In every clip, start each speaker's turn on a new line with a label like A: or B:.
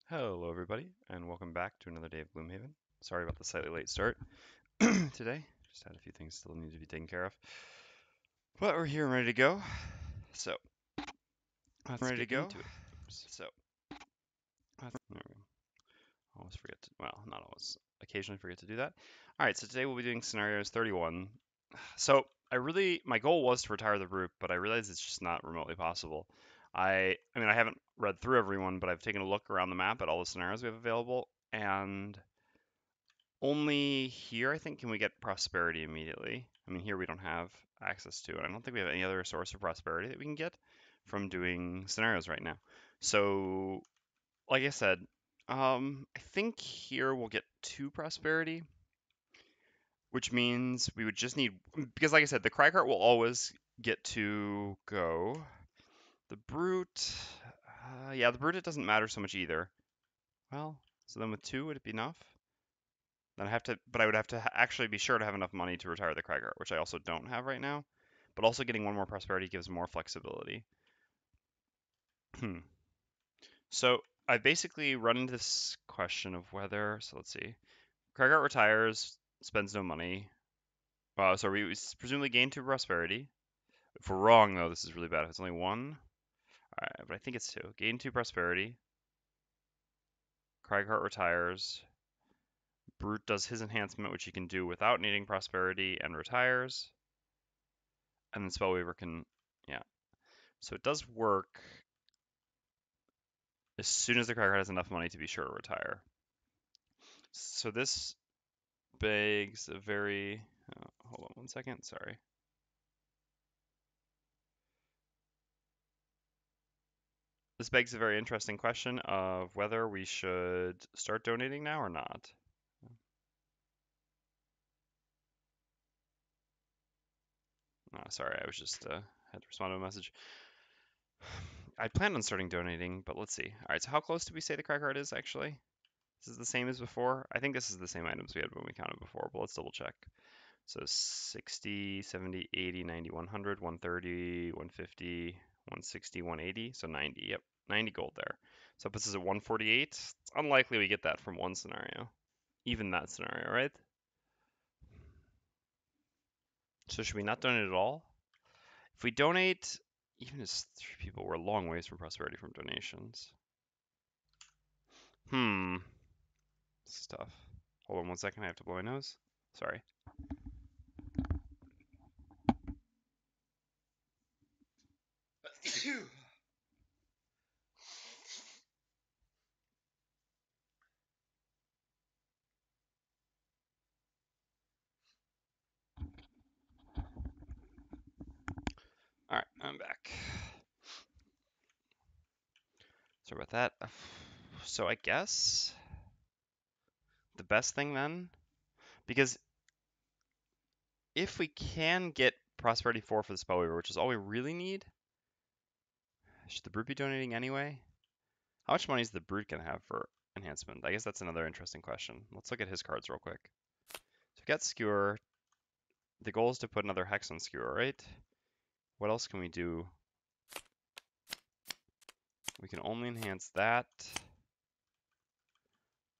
A: Hello, everybody, and welcome back to another day of Gloomhaven. Sorry about the slightly late start today. Just had a few things still need to be taken care of. But we're here and ready to go. So, let's get into it. So, there we go. Always forget to, well, not always, occasionally forget to do that. All right, so today we'll be doing scenarios 31. So, my goal was to retire the Brute, but I realize it's just not remotely possible. I mean, I haven't read through everyone, but I've taken a look around the map at all the scenarios we have available, and only here, I think, can we get prosperity immediately. I mean, here we don't have access to, and I don't think we have any other source of prosperity that we can get from doing scenarios right now. So, like I said, I think here we'll get 2 prosperity, which means we would just need, because like I said, the Cragheart will always get to go. The Brute, yeah, the Brute, it doesn't matter so much either. Well, so then with 2, would it be enough? Then I would have to actually be sure to have enough money to retire the Cragheart, which I also don't have right now. But also getting 1 more prosperity gives more flexibility. So I basically run into this question of whether, so let's see, Cragheart retires, spends no money. So we presumably gain 2 prosperity. If we're wrong, though, this is really bad. If it's only 1, but I think it's 2. Gain 2 prosperity. Cragheart retires. Brute does his enhancement, which he can do without needing prosperity, and retires. And then Spellweaver can, yeah. So it does work as soon as the Cragheart has enough money to be sure to retire. So this begs a very, hold on 1 second, sorry. This begs a very interesting question of whether we should start donating now or not. Sorry, I was just had to respond to a message. I planned on starting donating, but let's see. All right, so how close did we say the Cragheart is actually? This is the same as before? I think this is the same items we had when we counted before, but let's double check. So 60, 70, 80, 90, 100, 130, 150, 160, 180. So 90. Yep, 90 gold there. So it puts us at 148. It's unlikely we get that from one scenario. Even that scenario, right? So should we not donate at all? If we donate, even as 3 people, we're a long ways from prosperity from donations. This is tough. Hold on 1 second, I have to blow my nose. Sorry. All right, I'm back. Sorry about that. So I guess the best thing then, because if we can get prosperity 4 for the Spellweaver, which is all we really need, should the Brute be donating anyway? How much money is the Brute gonna have for enhancement? I guess that's another interesting question. Let's look at his cards real quick. So we got Skewer. The goal is to put another Hex on Skewer, right? What else can we do? We can only enhance that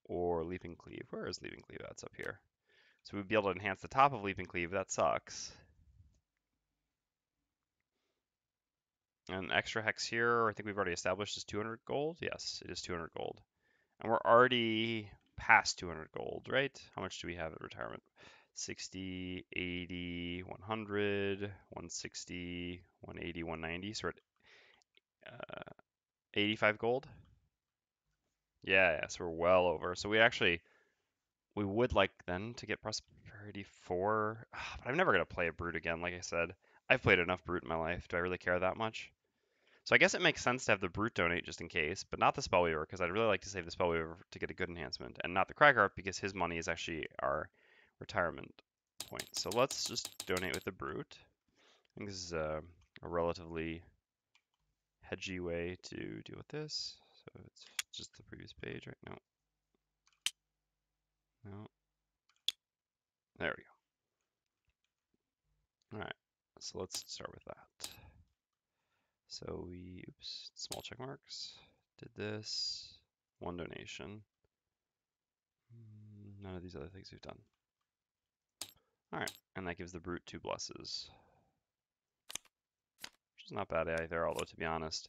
A: or Leaping Cleave. Where is Leaping Cleave? That's up here. So we'd be able to enhance the top of Leaping Cleave. That sucks. And extra hex here, I think we've already established is 200 gold. Yes, it is 200 gold. And we're already past 200 gold, right? How much do we have at retirement? 60, 80, 100, 160, 180, 190. So we're at 85 gold. Yeah, so we're well over. So we would like then to get prosperity 4. But I'm never going to play a Brute again, like I said. I've played enough Brute in my life. Do I really care that much? So I guess it makes sense to have the Brute donate just in case, but not the Spellweaver, because I'd really like to save the Spellweaver to get a good enhancement, and not the Cragheart, because his money is actually our retirement point. So let's just donate with the Brute. I think this is a relatively hedgy way to deal with this. So it's just the previous page, right? No. No. There we go. All right, so let's start with that. So we, oops, small check marks, did this. 1 donation. None of these other things we've done. All right, and that gives the brute 2 blesses, which is not bad either. Although to be honest,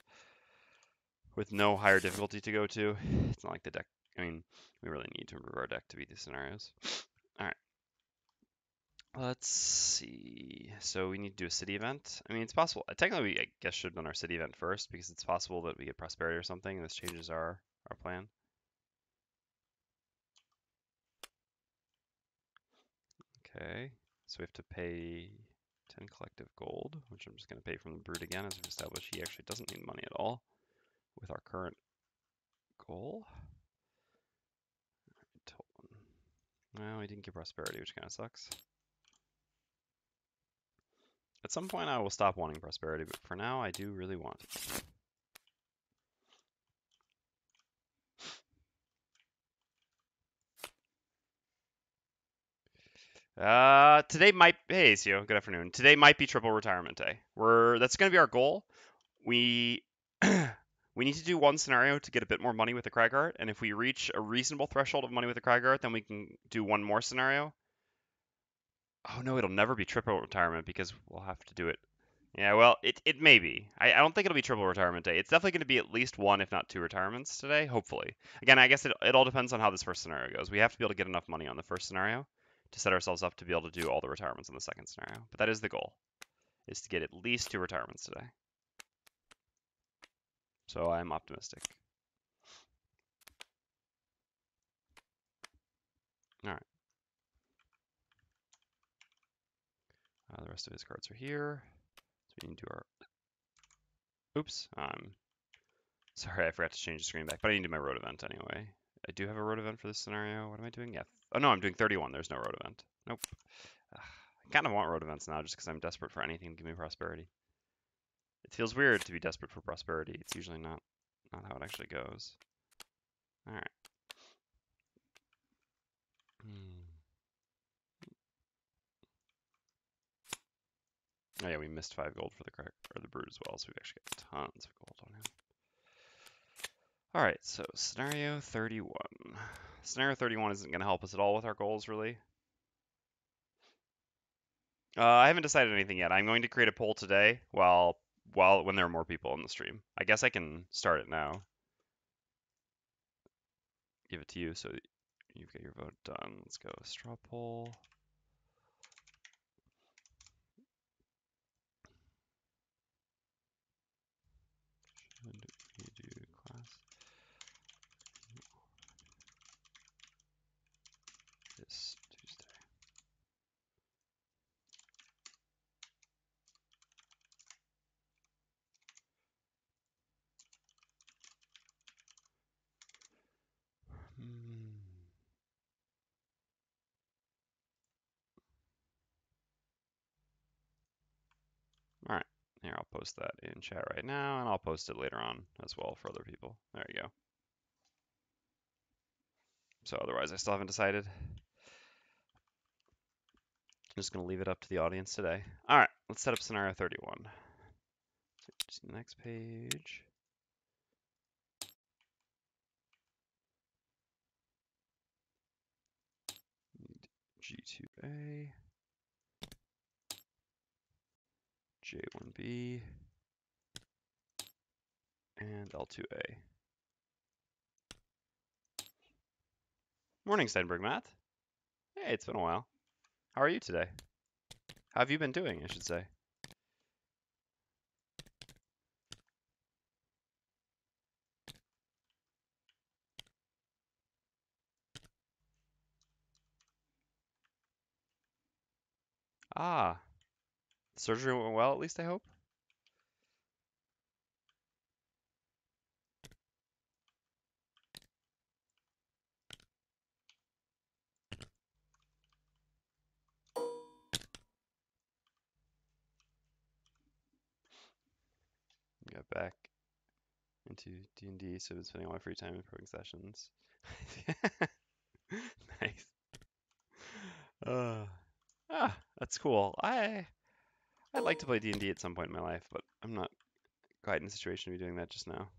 A: with no higher difficulty to go to, it's not like the deck. I mean, we really need to improve our deck to beat these scenarios. All right. Let's see. So we need to do a city event. I mean, it's possible. Technically, we, I guess, should have done our city event first because it's possible that we get prosperity or something, and this changes our plan. Okay. So we have to pay 10 collective gold, which I'm just going to pay from the brute again, as we've established he actually doesn't need money at all with our current goal. Well, we didn't get prosperity, which kind of sucks. At some point, I will stop wanting prosperity, but for now, I do really want it. Today might, hey, Sio, good afternoon. Today might be triple retirement day. That's going to be our goal. We we need to do one scenario to get a bit more money with the Cragheart, and if we reach a reasonable threshold of money with the Cragheart, then we can do one more scenario. Oh no, it'll never be triple retirement because we'll have to do it. Yeah, well, it may be. I don't think it'll be triple retirement day. It's definitely going to be at least 1, if not 2 retirements today, hopefully. Again, I guess it all depends on how this first scenario goes. We have to be able to get enough money on the first scenario to set ourselves up to be able to do all the retirements in the second scenario. But that is the goal, is to get at least 2 retirements today. So I'm optimistic. All right. The rest of his cards are here. So we need to do our... Oops. Sorry, I forgot to change the screen back, but I need to do my road event anyway. I do have a road event for this scenario. What am I doing? Yeah. Oh, no, I'm doing 31. There's no road event. Nope. I kind of want road events now just because I'm desperate for anything to give me prosperity. It feels weird to be desperate for prosperity. It's usually not how it actually goes. All right. Oh yeah, we missed 5 gold for the brute as well, so we've actually got tons of gold on him. All right, so scenario 31. Scenario 31 isn't going to help us at all with our goals, really. I haven't decided anything yet. I'm going to create a poll today when there are more people in the stream. I guess I can start it now. Give it to you so you've got your vote done. Let's go straw poll. Should we do class this Tuesday? All right, here I'll post that in chat right now, and I'll post it later on as well for other people. There you go. So otherwise, I still haven't decided. I'm just going to leave it up to the audience today. All right, let's set up scenario 31. See the next page. G2A, J1B, and L2A. Morning, Steinberg Matt. Hey, it's been a while. How are you today? How have you been doing, I should say? Ah, surgery went well, at least I hope. Got back into D&D, so I've been spending all my free time improving sessions. Nice. That's cool. I'd like to play D&D at some point in my life, but I'm not quite in a situation to be doing that just now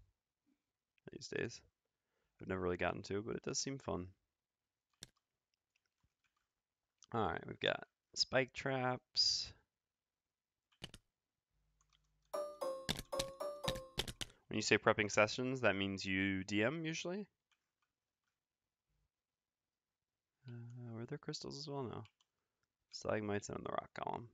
A: these days. I've never really gotten to, but it does seem fun. Alright, we've got spike traps. When you say prepping sessions, that means you DM usually? Were there crystals as well? No. Stalagmites and the rock column.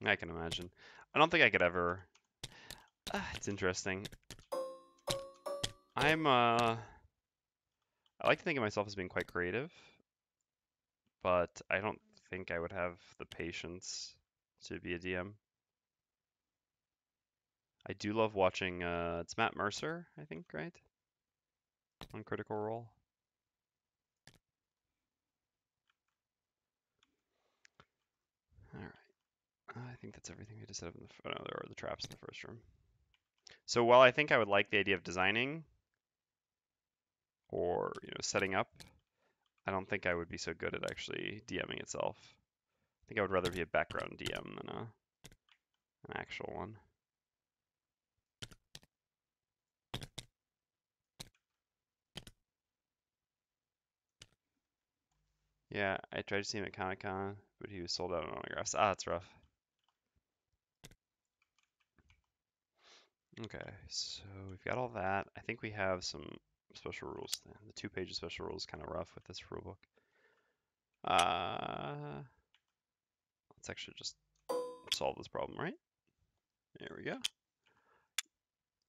A: I can imagine. I don't think I could ever. It's interesting. I like to think of myself as being quite creative, but I don't think I would have the patience to be a DM. I do love watching, it's Matt Mercer, I think, right? On Critical Role. Alright. I think that's everything we just set up in the, oh no, there are the traps in the first room. So while I think I would like the idea of designing or, setting up, I don't think I would be so good at actually DMing itself. I think I would rather be a background DM than an actual one. Yeah, I tried to see him at Comic-Con, but he was sold out on autographs. Ah, that's rough. Okay, so we've got all that. I think we have some special rules then. The 2-page of special rules is kind of rough with this rulebook. Let's actually just solve this problem, right? There we go.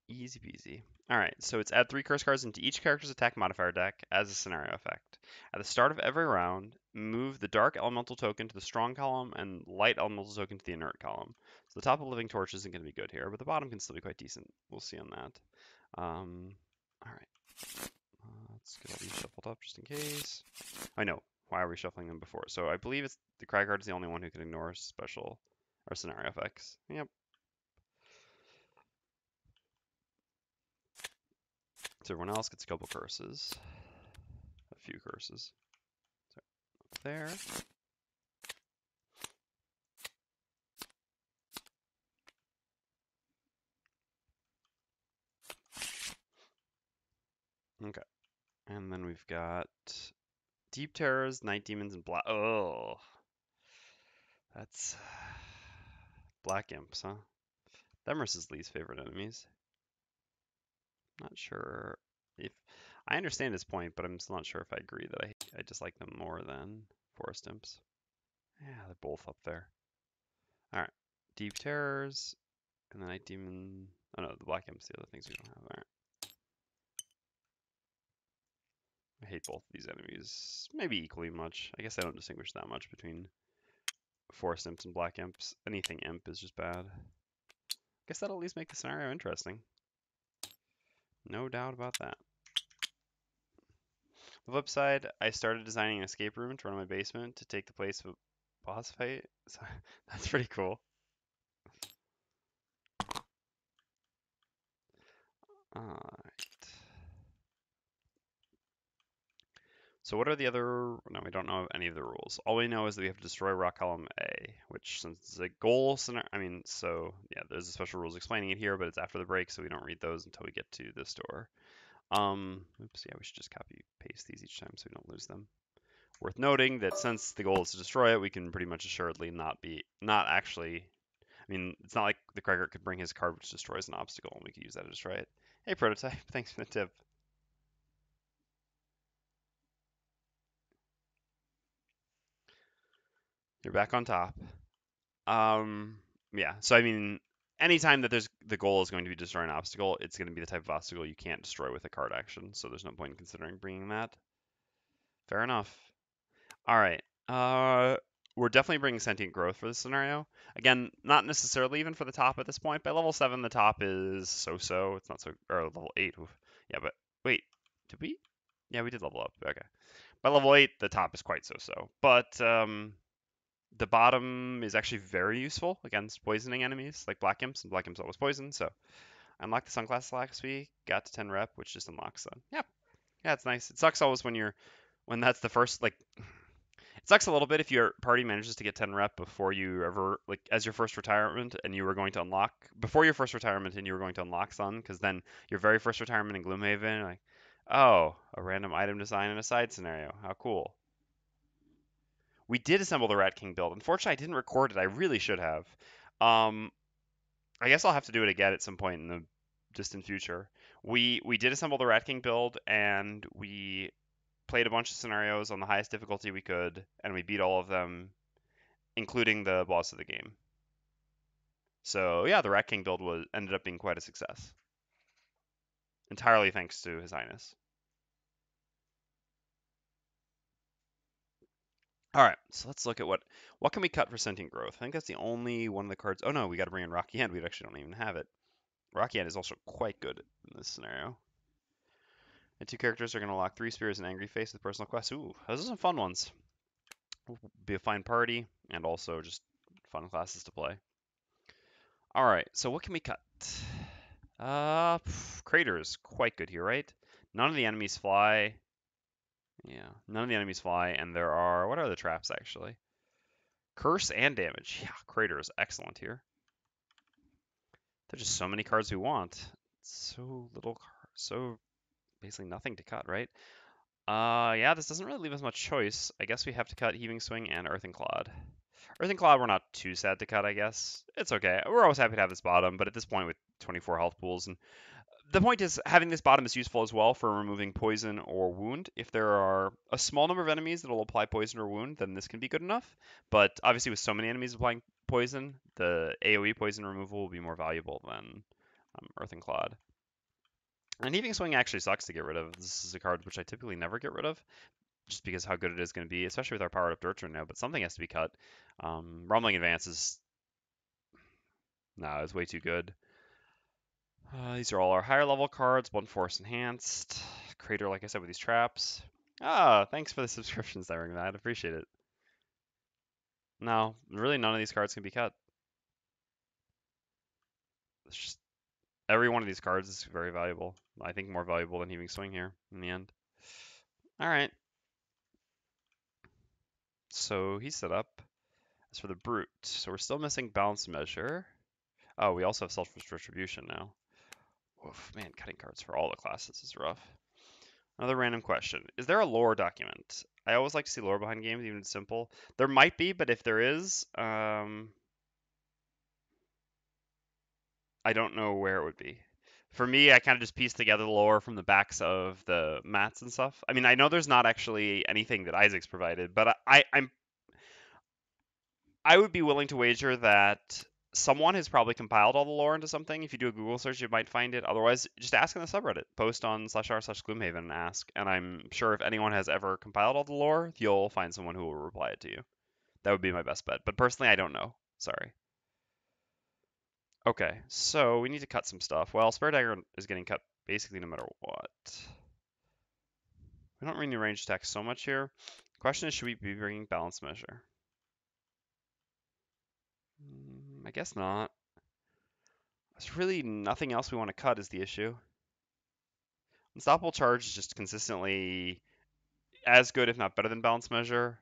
A: Easy peasy. Alright, so it's add 3 curse cards into each character's attack modifier deck as a scenario effect. At the start of every round, move the dark elemental token to the strong column and light elemental token to the inert column. So the top of Living Torch isn't going to be good here, but the bottom can still be quite decent. We'll see on that. Alright. Let's get all these shuffled up just in case. I know. Why are we shuffling them before? So I believe it's the Cragheart is the only one who can ignore special or scenario effects. Yep. So everyone else gets a couple curses. A few curses. So up there. Okay. And then we've got Deep Terrors, Night Demons, and Black. Oh. That's Black Imps, huh? Them are his least favorite enemies. Not sure if I understand his point, but I'm still not sure if I agree that I dislike them more than Forest Imps. Yeah, they're both up there. Alright. Deep Terrors, and the Night Demon. Oh no, the Black Imps, the other things we don't have. Alright. I hate both of these enemies. Maybe equally much. I guess I don't distinguish that much between Forest Imps and Black Imps. Anything Imp is just bad. Guess that'll at least make the scenario interesting. No doubt about that. The flip side, I started designing an escape room to run in my basement to take the place of a boss fight. So that's pretty cool. Alright. So what are the other... No, we don't know any of the rules. All we know is that we have to destroy rock column A, which since it's a goal scenario... I mean, so yeah, there's a special rules explaining it here, but it's after the break, so we don't read those until we get to this door. Oops, yeah, we should just copy paste these each time so we don't lose them. Worth noting that since the goal is to destroy it, we can pretty much assuredly not actually... I mean, it's not like the Craggeart could bring his card which destroys an obstacle and we could use that to destroy it. Hey, Prototype, thanks for the tip. You're back on top. Yeah, so I mean, anytime that there's the goal is going to be destroy an obstacle, it's going to be the type of obstacle you can't destroy with a card action, so there's no point in considering bringing that. Fair enough. All right. We're definitely bringing sentient growth for this scenario. Again, not necessarily even for the top at this point. By level 7, the top is so-so. It's not so, or level 8. Oof. Yeah, but wait, did we? Yeah, we did level up. Okay. By level 8, the top is quite so-so. But the bottom is actually very useful against poisoning enemies like Black Imps, and Black Imps always poison. So I unlocked the Sunglasses last week, got to 10 rep, which just unlocks them. Yeah, it's nice. It sucks always when that's the first, like, It sucks a little bit if your party manages to get 10 rep before you ever, like, as your first retirement and you were going to unlock, before your first retirement and you were going to unlock Sun, because then your very first retirement in Gloomhaven, like, oh, a random item design in a side scenario. How cool. We did assemble the Rat King build. Unfortunately, I didn't record it. I really should have. Um, I guess I'll have to do it again at some point in the distant future. We did assemble the Rat King build, and we played a bunch of scenarios on the highest difficulty we could, and we beat all of them, including the boss of the game. So yeah, the Rat King build was ended up being quite a success, entirely thanks to His Highness. All right, so let's look at what can we cut for sentient growth. I think that's the only one of the cards. Oh no, we got to bring in Rocky Hand. We actually don't even have it. Rocky Hand is also quite good in this scenario. And two characters are going to lock 3 spears and Angry Face with personal quests. Ooh, those are some fun ones. Will be a fine party and also just fun classes to play. All right, so what can we cut? Craters, quite good here, right? None of the enemies fly. Yeah, none of the enemies fly, and there are, what are the traps actually? Curse and damage. Yeah, Crater is excellent here. There's just so many cards we want. So little, so basically nothing to cut, right? Yeah, this doesn't really leave us much choice. I guess we have to cut Heaving Swing and Earthen Clod. Earthen Clod, we're not too sad to cut, I guess. It's okay. We're always happy to have this bottom, but at this point with 24 health pools and the point is having this bottom is useful as well for removing poison or wound. If there are a small number of enemies that will apply poison or wound, then this can be good enough. But obviously with so many enemies applying poison, the AoE poison removal will be more valuable than Earthen Clod. And Heaving Swing actually sucks to get rid of. This is a card which I typically never get rid of, just because how good it is going to be, especially with our powered up Dirtron now. But something has to be cut. Rumbling Advance is, it's way too good. These are all our higher level cards. One Force Enhanced. Crater, like I said, with these traps. Thanks for the subscriptions, there, Matt. Appreciate it. No, really none of these cards can be cut. It's just every one of these cards is very valuable. I think more valuable than Heaving Swing here in the end. All right. So he's set up. As for the Brute, so we're still missing Balance Measure. Oh, we also have Selfless Retribution now. Oof, man, cutting cards for all the classes is rough. Another random question. Is there a lore document? I always like to see lore behind games, even if it's simple. There might be, but if there is, I don't know where it would be. For me, I kind of just piece together the lore from the backs of the mats and stuff. I mean, I know there's not actually anything that Isaac's provided, but I would be willing to wager that someone has probably compiled all the lore into something. If you do a Google search, you might find it. Otherwise, just ask in the subreddit. Post on /r/Gloomhaven and ask. And I'm sure if anyone has ever compiled all the lore, you'll find someone who will reply it to you. That would be my best bet. But personally, I don't know. Sorry. Okay, so we need to cut some stuff. Well, Spare Dagger is getting cut basically no matter what. We don't really need range attack so much here. Question is, should we be bringing Balance Measure? I guess not. There's really nothing else we want to cut is the issue. Unstoppable Charge is just consistently as good, if not better than Balance Measure.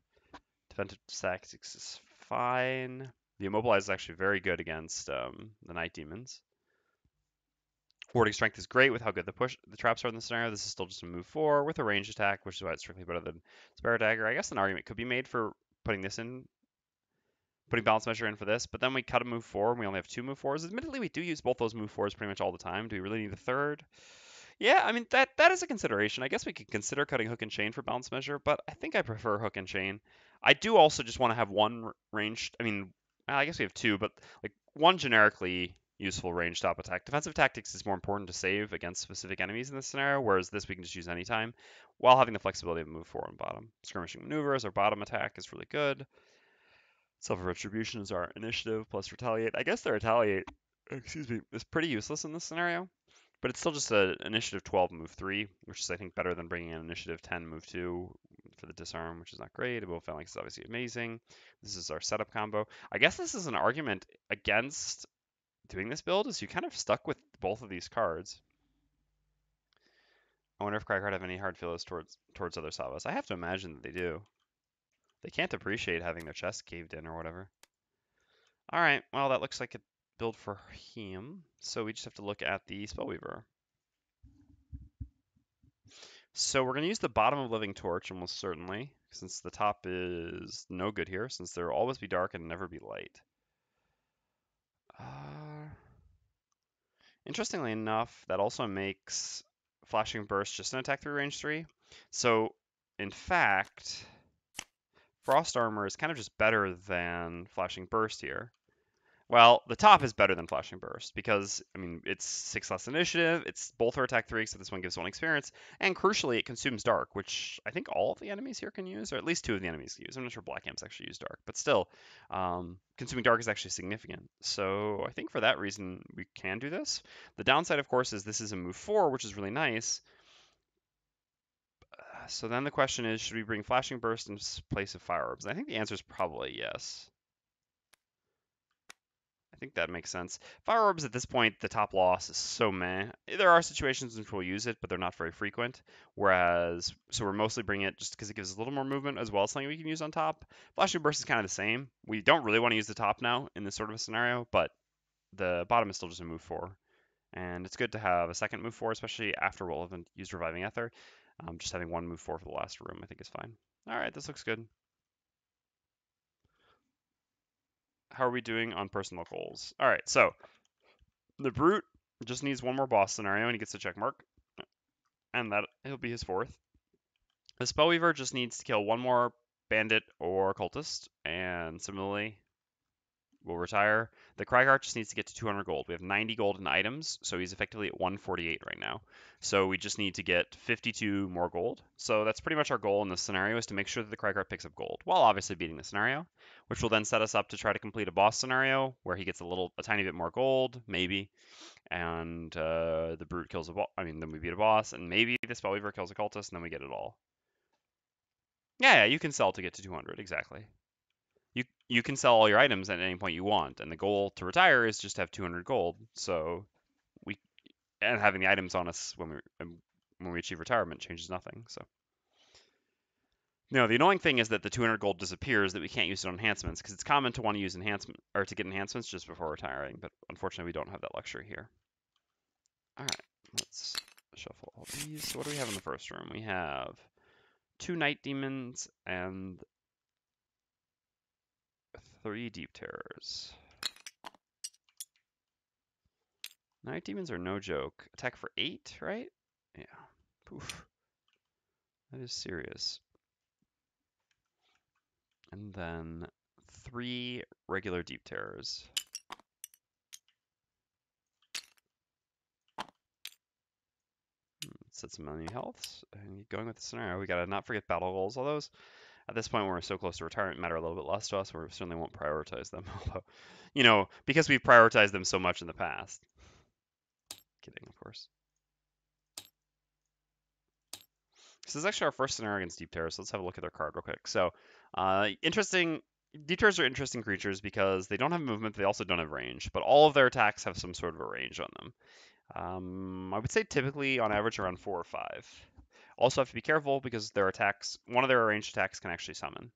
A: Defensive Tactics is fine. The Immobilize is actually very good against the Night Demons. Warding Strength is great with how good the traps are in the scenario. This is still just a move 4 with a range attack, which is why it's strictly better than Spare Dagger. I guess an argument could be made for putting Balance Measure in for this, but then we cut a move 4 and we only have 2 move 4s. Admittedly, we do use both those move 4s pretty much all the time. Do we really need a third? Yeah, I mean, that is a consideration. I guess we could consider cutting Hook and Chain for Balance Measure, but I think I prefer Hook and Chain. I do also just want to have one ranged, I mean, I guess we have 2, but like one generically useful range top attack. Defensive Tactics is more important to save against specific enemies in this scenario, whereas this we can just use anytime while having the flexibility to move 4 and bottom. Skirmishing Maneuvers, our bottom attack is really good. Self-Retribution is our initiative plus Retaliate. I guess the Retaliate, is pretty useless in this scenario. But it's still just an initiative 12 move 3, which is I think better than bringing an initiative 10 move 2 for the disarm, which is not great. Will Phalanx is obviously amazing. This is our setup combo. I guess this is an argument against doing this build, is you kind of stuck with both of these cards. I wonder if Cragheart have any hard feelings towards other Savas. I have to imagine that they do. They can't appreciate having their chest caved in or whatever. Alright, well that looks like a build for him. So we just have to look at the Spellweaver. So we're going to use the bottom of Living Torch almost certainly, since the top is no good here, since there will always be dark and never be light. Interestingly enough, that also makes Flashing Burst just an attack through range 3. So, in fact, Frost Armor is kind of just better than Flashing Burst here. Well, the top is better than Flashing Burst because, I mean, it's 6 less initiative, it's both are attack 3, so this one gives 1 experience, and crucially, it consumes Dark, which I think all of the enemies here can use, or at least 2 of the enemies can use. I'm not sure Black Imps actually use Dark, but still, consuming Dark is actually significant. So I think for that reason, we can do this. The downside, of course, is this is a move 4, which is really nice. So then the question is, should we bring Flashing Burst in place of Fire Orbs? And I think the answer is probably yes. I think that makes sense. Fire Orbs at this point, the top loss is so meh. There are situations in which we'll use it, but they're not very frequent. Whereas, so we're mostly bringing it just because it gives us a little more movement as well as something we can use on top. Flashing Burst is kind of the same. We don't really want to use the top now in this sort of a scenario, but the bottom is still just a move 4. And it's good to have a second move 4, especially after we'll have used Reviving Ether. Just having one move 4 for the last room, I think is fine. All right, this looks good. How are we doing on personal goals? All right, so the Brute just needs one more boss scenario and he gets a check mark, and that he'll be his 4th. The Spellweaver just needs to kill one more bandit or cultist, and similarly, will retire. The Cragheart just needs to get to 200 gold. We have 90 gold in items, so he's effectively at 148 right now. So we just need to get 52 more gold. So that's pretty much our goal in this scenario, is to make sure that the Cragheart picks up gold, while obviously beating the scenario, which will then set us up to try to complete a boss scenario where he gets a tiny bit more gold, maybe, and the Brute kills a boss. I mean, then we beat a boss, and maybe the Spellweaver kills a cultist, and then we get it all. Yeah, you can sell to get to 200, exactly. You can sell all your items at any point you want, and the goal to retire is just to have 200 gold. So we and having the items on us when we achieve retirement changes nothing. So no, the annoying thing is that the 200 gold disappears, that we can't use it on enhancements, because it's common to want to use enhancement or to get enhancements just before retiring, but unfortunately we don't have that luxury here. All right, let's shuffle all these. So what do we have in the first room? We have 2 night demons and 3 deep terrors. Night demons are no joke. Attack for 8, right? Yeah. Poof. That is serious. And then 3 regular deep terrors. Set some enemy healths and going with the scenario. We gotta not forget battle goals. All those at this point, we're so close to retirement, matter a little bit less to us. We certainly won't prioritize them. Although, you know, because we've prioritized them so much in the past. Kidding, of course. This is actually our first scenario against deep terrors. So let's have a look at their card real quick. So, interesting. Deep terrors are interesting creatures because they don't have movement. They also don't have range, but all of their attacks have some sort of a range on them. I would say typically on average around 4 or 5. Also have to be careful because their attacks, one of their ranged attacks can actually summon.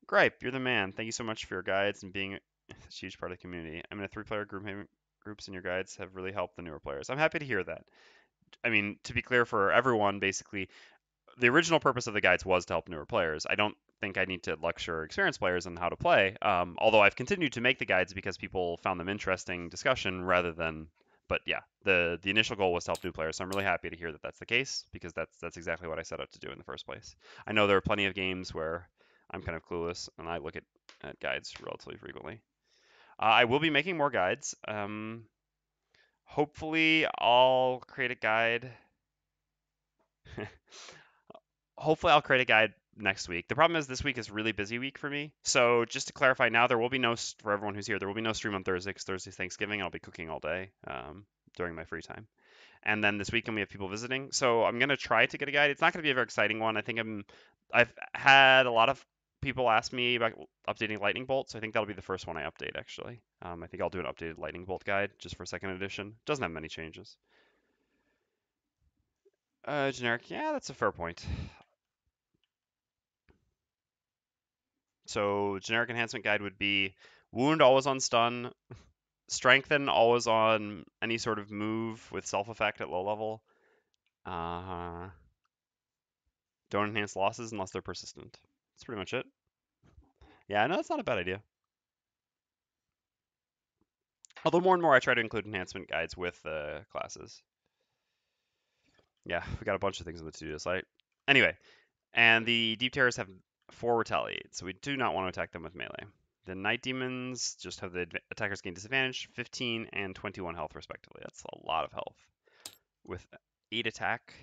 A: Gripe, you're the man. Thank you so much for your guides and being a huge part of the community. I'm in a 3-player groups and your guides have really helped the newer players. I'm happy to hear that. I mean, to be clear for everyone, basically, the original purpose of the guides was to help newer players. I don't think I need to lecture experienced players on how to play, although I've continued to make the guides because people found them interesting discussion rather than. But yeah, the initial goal was to help new players, so I'm really happy to hear that that's the case because that's exactly what I set out to do in the first place. I know there are plenty of games where I'm kind of clueless and I look at guides relatively frequently. I will be making more guides. Hopefully, I'll create a guide. Hopefully I'll create a guide next week. The problem is this week is a really busy week for me. So just to clarify now, there will be no, for everyone who's here, there will be no stream on Thursday because Thursday's Thanksgiving. I'll be cooking all day during my free time. And then this weekend we have people visiting. So I'm going to try to get a guide. It's not going to be a very exciting one. I've had a lot of people ask me about updating Lightning Bolt. So I think that'll be the first one I update actually. I think I'll do an updated Lightning Bolt guide just for second edition. Doesn't have many changes. Generic, yeah, that's a fair point. So generic enhancement guide would be wound always on stun, strengthen always on any sort of move with self effect at low level. Don't enhance losses unless they're persistent. That's pretty much it. Yeah, I know that's not a bad idea. Although more and more I try to include enhancement guides with classes. Yeah, we got a bunch of things on the to-do list, right? Anyway, and the Deep Terrors have 4 retaliate, so we do not want to attack them with melee. The Night Demons just have the attackers gain disadvantage, 15 and 21 health respectively. That's a lot of health. With 8 attack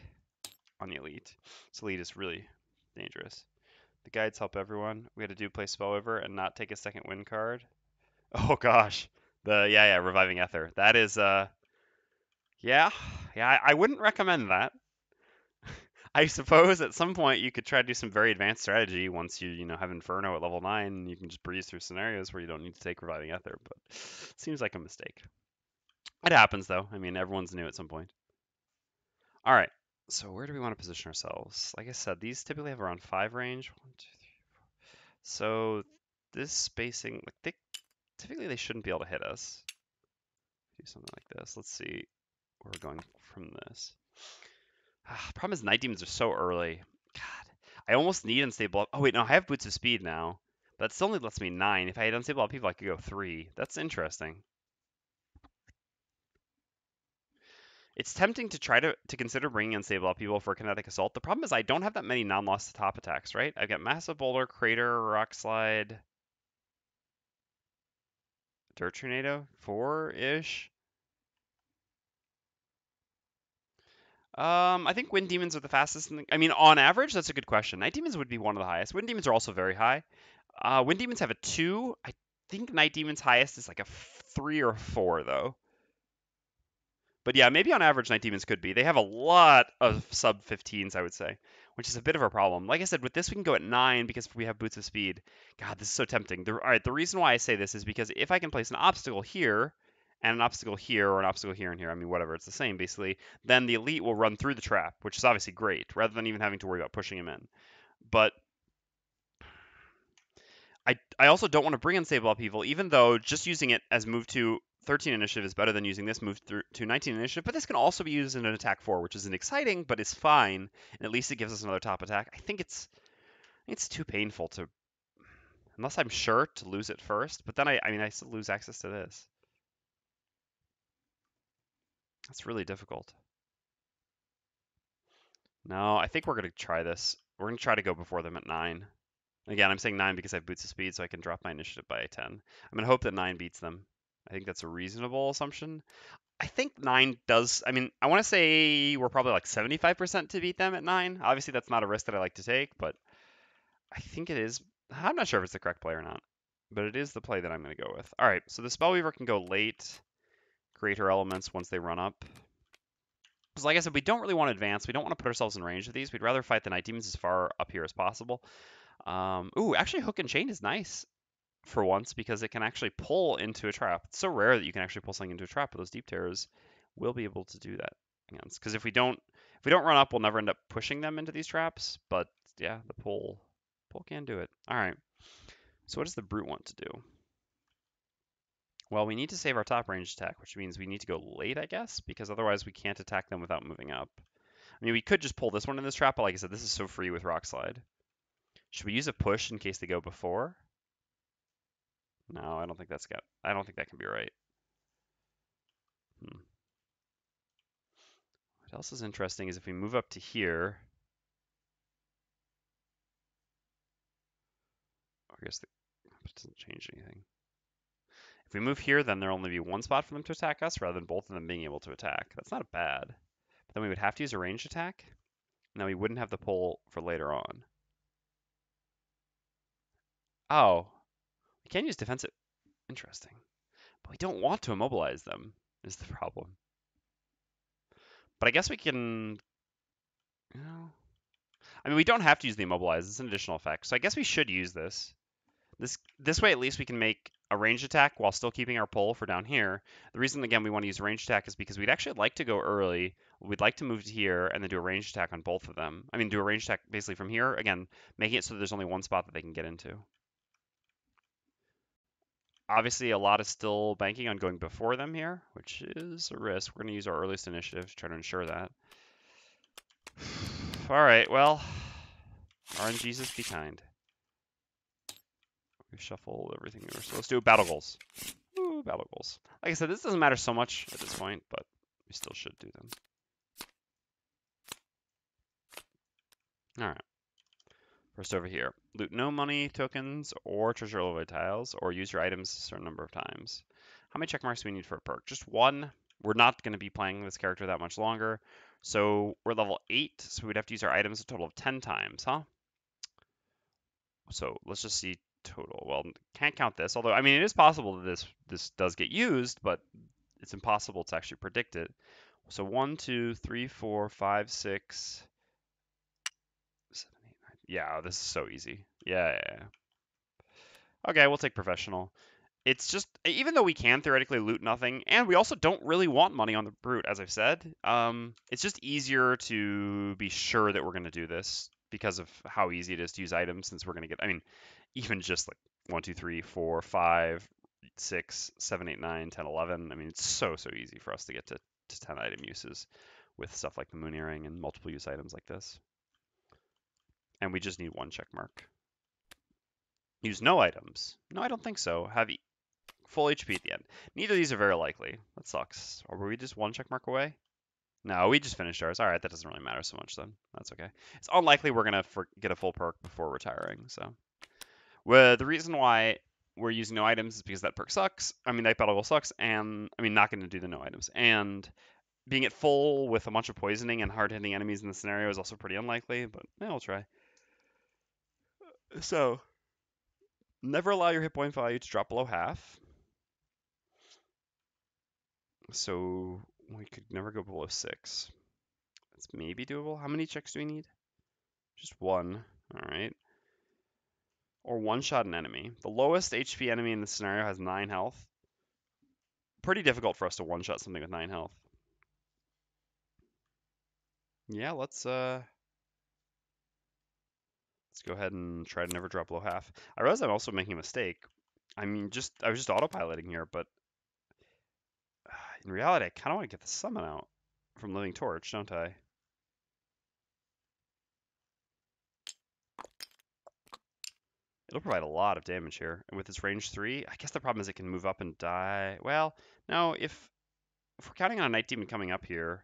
A: on the Elite. So Elite is really dangerous. The guides help everyone. We had to do play Spellweaver and not take a second win card. Oh gosh. Yeah, Reviving Ether. That is yeah. I wouldn't recommend that. I suppose at some point you could try to do some very advanced strategy once you have Inferno at level 9 and you can just breeze through scenarios where you don't need to take Reviving Ether, but it seems like a mistake. It happens though. I mean, everyone's new at some point. All right. So where do we want to position ourselves? Like I said, these typically have around 5 range. 1, 2, 3, 4. So this spacing, like typically they shouldn't be able to hit us. Do something like this. Let's see where we're going from this. Problem is Night Demons are so early. God, I almost need Unstable. Oh wait, no, I have Boots of Speed now. But that still only lets me 9. If I had Unstable people, I could go 3. That's interesting. It's tempting to try to consider bringing Unstable people for Kinetic Assault. The problem is I don't have that many non-loss to top attacks, right? I've got Massive Boulder, Crater, Rock Slide, Dirt Tornado, 4-ish. I think Wind Demons are the fastest. I mean, on average, that's a good question. Night Demons would be one of the highest. Wind Demons are also very high. Wind Demons have a 2. I think Night Demons highest is like a 3 or 4, though. But yeah, maybe on average, Night Demons could be. They have a lot of sub 15s, I would say, which is a bit of a problem. Like I said, with this, we can go at 9 because we have Boots of Speed. God, this is so tempting. All right, the reason why I say this is because if I can place an obstacle here, and an obstacle here, or an obstacle here and here, I mean, whatever, it's the same, basically, then the Elite will run through the trap, which is obviously great, rather than even having to worry about pushing him in. But I also don't want to bring Unstable Upheaval, even though just using it as move to 13 initiative is better than using this move to 19 initiative, but this can also be used in an attack 4, which isn't exciting, but is fine, and at least it gives us another top attack. I think it's too painful to, unless I'm sure to lose it first, but then I mean, I still lose access to this. That's really difficult. No, I think we're going to try this. We're going to try to go before them at 9. Again, I'm saying 9 because I have Boots of Speed, so I can drop my initiative by 10. I'm going to hope that 9 beats them. I think that's a reasonable assumption. I think 9 does. I mean, I want to say we're probably like 75% to beat them at 9. Obviously, that's not a risk that I like to take, but I think it is. I'm not sure if it's the correct play or not, but it is the play that I'm going to go with. All right, so the Spellweaver can go late, create her elements once they run up. Because like I said, we don't really want to advance. We don't want to put ourselves in range of these. We'd rather fight the Night Demons as far up here as possible. Ooh, actually Hook and Chain is nice for once because it can actually pull into a trap. It's so rare that you can actually pull something into a trap, but those Deep Terrors will be able to do that. Because if we don't run up, we'll never end up pushing them into these traps. But yeah, the pull can do it. All right. So what does the Brute want to do? Well, we need to save our top range attack, which means we need to go late, I guess, because otherwise we can't attack them without moving up. I mean, we could just pull this one in this trap, but like I said, this is so free with Rock Slide. Should we use a push in case they go before? No, I don't think I don't think that can be right. What else is interesting is if we move up to here. I guess it doesn't change anything. If we move here, then there'll only be one spot for them to attack us rather than both of them being able to attack. That's not bad. But then we would have to use a ranged attack. Now we wouldn't have the pull for later on. Oh, we can use defensive. Interesting. But we don't want to immobilize them, is the problem. But I guess we can. You know, I mean, we don't have to use the immobilize. It's an additional effect. So I guess we should use this. This way, at least we can make a ranged attack while still keeping our pull for down here. The reason, again, we want to use a ranged attack is because we'd actually like to go early. We'd like to move to here and then do a ranged attack on both of them. I mean, do a ranged attack basically from here. Again, making it so there's only one spot that they can get into. Obviously, a lot is still banking on going before them here, which is a risk. We're going to use our earliest initiative to try to ensure that. All right, well, RNGesus be kind. We shuffle everything over. So let's do battle goals. Ooh, battle goals. Like I said, this doesn't matter so much at this point, but we still should do them. All right. First over here, loot no money tokens or treasure overlay tiles, or use your items a certain number of times. How many check marks do we need for a perk? Just one. We're not going to be playing this character that much longer. So we're level 8, so we'd have to use our items a total of 10 times, huh? So let's just see total. Well, can't count this, although, I mean, it is possible that this does get used, but it's impossible to actually predict it. So 1, 2, 3, 4, 5, 6, 7, 8, 9. Yeah, this is so easy. Yeah. Okay, we'll take professional. It's just, even though we can theoretically loot nothing, and we also don't really want money on the brute, as I've said, it's just easier to be sure that we're going to do this because of how easy it is to use items, since we're going to get, I mean, even just like 1, 2, 3, 4, 5, 6, 7, 8, 9, 10, 11. I mean, it's so easy for us to get to 10 item uses with stuff like the moon earring and multiple use items like this. And we just need one check mark. Use no items. No, I don't think so. Have full HP at the end. Neither of these are very likely. That sucks. Or were we just one check mark away? No, we just finished ours. All right, that doesn't really matter so much then. That's okay. It's unlikely we're going to get a full perk before retiring. So, well, the reason why we're using no items is because that perk sucks. I mean, Night Battle Goal sucks, and I mean, not going to do the no items. And being at full with a bunch of poisoning and hard-hitting enemies in the scenario is also pretty unlikely, but yeah, we'll try. So, never allow your hit point value to drop below half. So we could never go below 6. It's maybe doable. How many checks do we need? Just one. All right. Or one-shot an enemy. The lowest HP enemy in this scenario has 9 health. Pretty difficult for us to one-shot something with 9 health. Yeah, let's go ahead and try to never drop below half. I realize I'm also making a mistake. I mean, I was just autopiloting here, but in reality, I kind of want to get the summon out from Living Torch, don't I? It'll provide a lot of damage here. And with its range 3, I guess the problem is it can move up and die. Well, no, if we're counting on a Night Demon coming up here,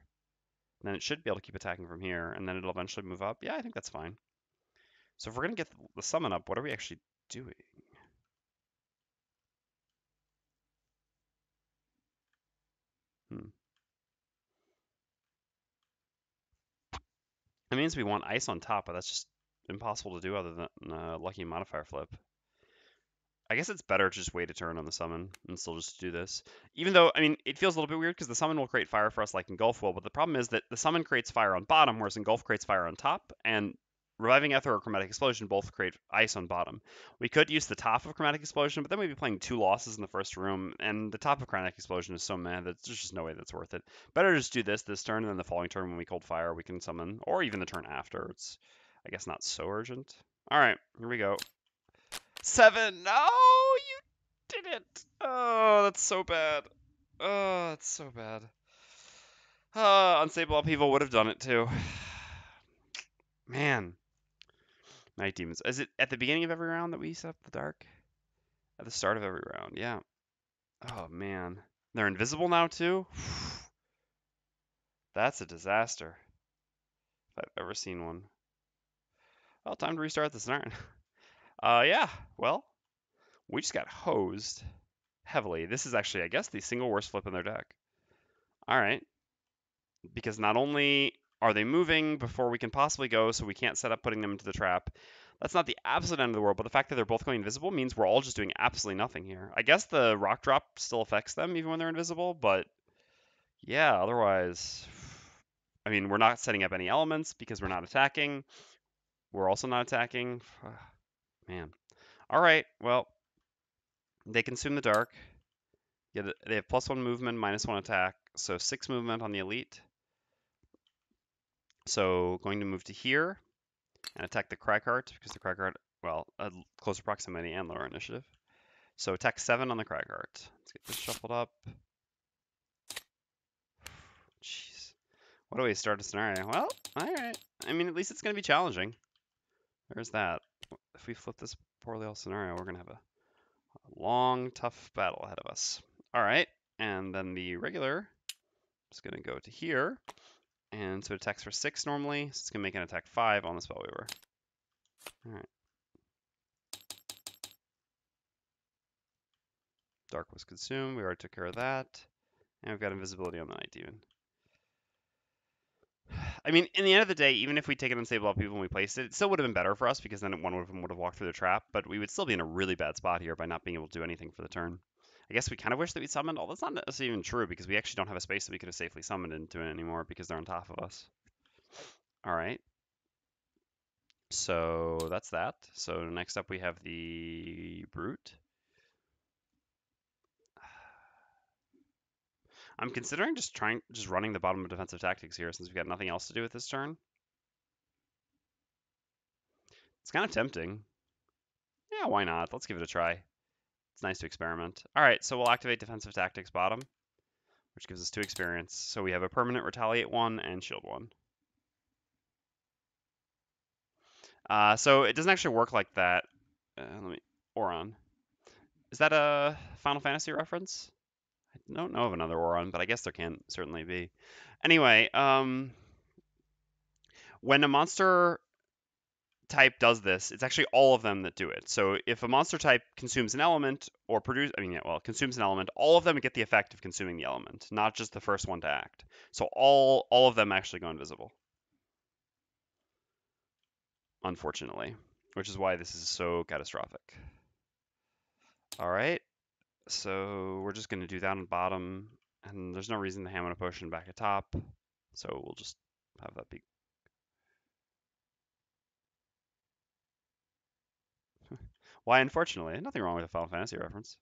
A: then it should be able to keep attacking from here, and then it'll eventually move up. Yeah, I think that's fine. So if we're going to get the summon up, what are we actually doing? It means we want ice on top, but that's just impossible to do other than lucky modifier flip. I guess it's better to just wait a turn on the summon and still just do this. Even though, I mean, it feels a little bit weird because the summon will create fire for us like Engulf will, but the problem is that the summon creates fire on bottom, whereas Engulf creates fire on top, and Reviving Ether or Chromatic Explosion both create ice on bottom. We could use the top of Chromatic Explosion, but then we'd be playing 2 losses in the first room, and the top of Chromatic Explosion is so mad that there's just no way that's worth it. Better to just do this turn, and then the following turn when we Cold Fire, we can summon, or even the turn after. It's, I guess, not so urgent. All right, here we go. 7. No, you didn't. Oh, that's so bad. Oh, that's so bad. Unstable Upheaval would have done it too. Man. Night Demons. Is it at the beginning of every round that we set up the dark? At the start of every round, yeah. Oh, man. They're invisible now too? That's a disaster. If I've ever seen one. Well, time to restart the scenario. Yeah, well, we just got hosed heavily. This is actually, I guess, the single worst flip in their deck. All right. Because not only are they moving before we can possibly go, so we can't set up putting them into the trap. That's not the absolute end of the world, but the fact that they're both going invisible means we're all just doing absolutely nothing here. I guess the rock drop still affects them even when they're invisible, but yeah, otherwise, I mean, we're not setting up any elements because we're not attacking. We're also not attacking. Man. All right, well, they consume the dark. Yeah, they have +1 movement, -1 attack, so 6 movement on the elite. So going to move to here and attack the Cragheart because the Cragheart, well, closer proximity and lower initiative. So attack 7 on the Cragheart. Let's get this shuffled up. Jeez. What do we start a scenario? Well, alright. I mean, at least it's going to be challenging. There's that. If we flip this poor little scenario, we're going to have a long, tough battle ahead of us. Alright, and then the regular is going to go to here. And so it attacks for 6 normally, so it's going to make an attack 5 on the Spellweaver. Alright. Dark was consumed, we already took care of that. And we've got invisibility on the Night Demon. I mean, in the end of the day, even if we take an unstable up even when we placed it, it still would have been better for us because then one of them would have walked through the trap, but we would still be in a really bad spot here by not being able to do anything for the turn. I guess we kind of wish that we summoned, although that's not necessarily even true because we actually don't have a space that we could have safely summoned into it anymore because they're on top of us. Alright. So that's that. So next up we have the Brute. I'm considering just running the bottom of defensive tactics here since we've got nothing else to do with this turn. It's kind of tempting. Yeah, why not? Let's give it a try. It's nice to experiment. All right, so we'll activate defensive tactics bottom, which gives us 2 experience. So we have a permanent retaliate 1 and shield 1. So it doesn't actually work like that. Let me Auron. Is that a Final Fantasy reference? I don't know of another Auron, but I guess there can certainly be. Anyway, when a monster type does this, it's actually all of them that do it. So if a monster type consumes an element or consumes an element, all of them get the effect of consuming the element, not just the first one to act. So all of them actually go invisible. Unfortunately, which is why this is so catastrophic. All right, so we're just going to do that on bottom, and there's no reason to hammer a potion back at top, so we'll just have that be. Why, unfortunately, nothing wrong with a Final Fantasy reference.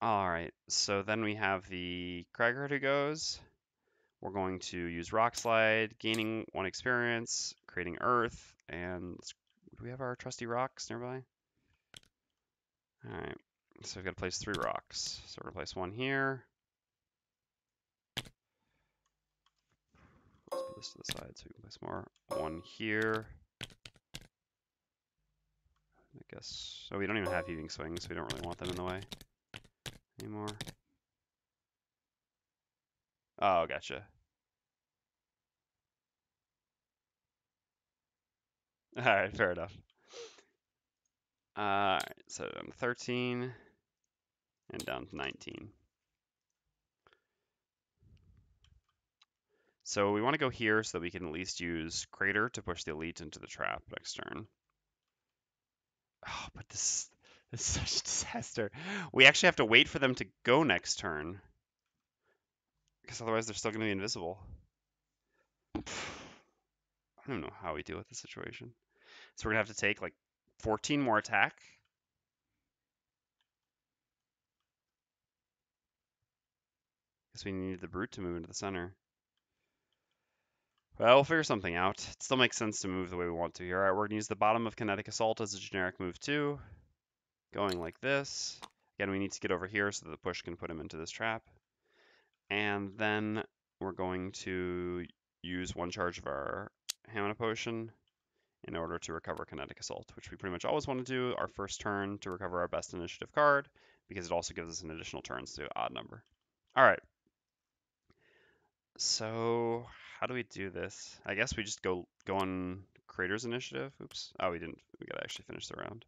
A: All right, so then we have the Cragheart who goes. We're going to use Rock Slide, gaining 1 experience, creating Earth, and do we have our trusty rocks nearby? All right, so we've got to place 3 rocks. So we're going to place 1 here. Let's put this to the side so we can place more. 1 here. I guess, so we don't even have heaving swings, so we don't really want them in the way anymore. Oh, gotcha. All right, fair enough. All right, so down to 13 and down to 19. So we want to go here so that we can at least use Crater to push the Elite into the trap next turn. Oh, but this is such a disaster. We actually have to wait for them to go next turn. Because otherwise they're still going to be invisible. I don't know how we deal with this situation. So we're going to have to take like 14 more attack. Guess we need the Brute to move into the center. Well, we'll figure something out. It still makes sense to move the way we want to here. All right, we're going to use the bottom of Kinetic Assault as a generic move too. Going like this. Again, we need to get over here so that the push can put him into this trap. And then we're going to use 1 charge of our Hamina Potion in order to recover Kinetic Assault, which we pretty much always want to do our first turn to recover our best initiative card, because it also gives us an additional turns to odd number. All right. So how do we do this? I guess we just go on Crater's initiative. Oops. Oh, we didn't. We gotta actually finish the round.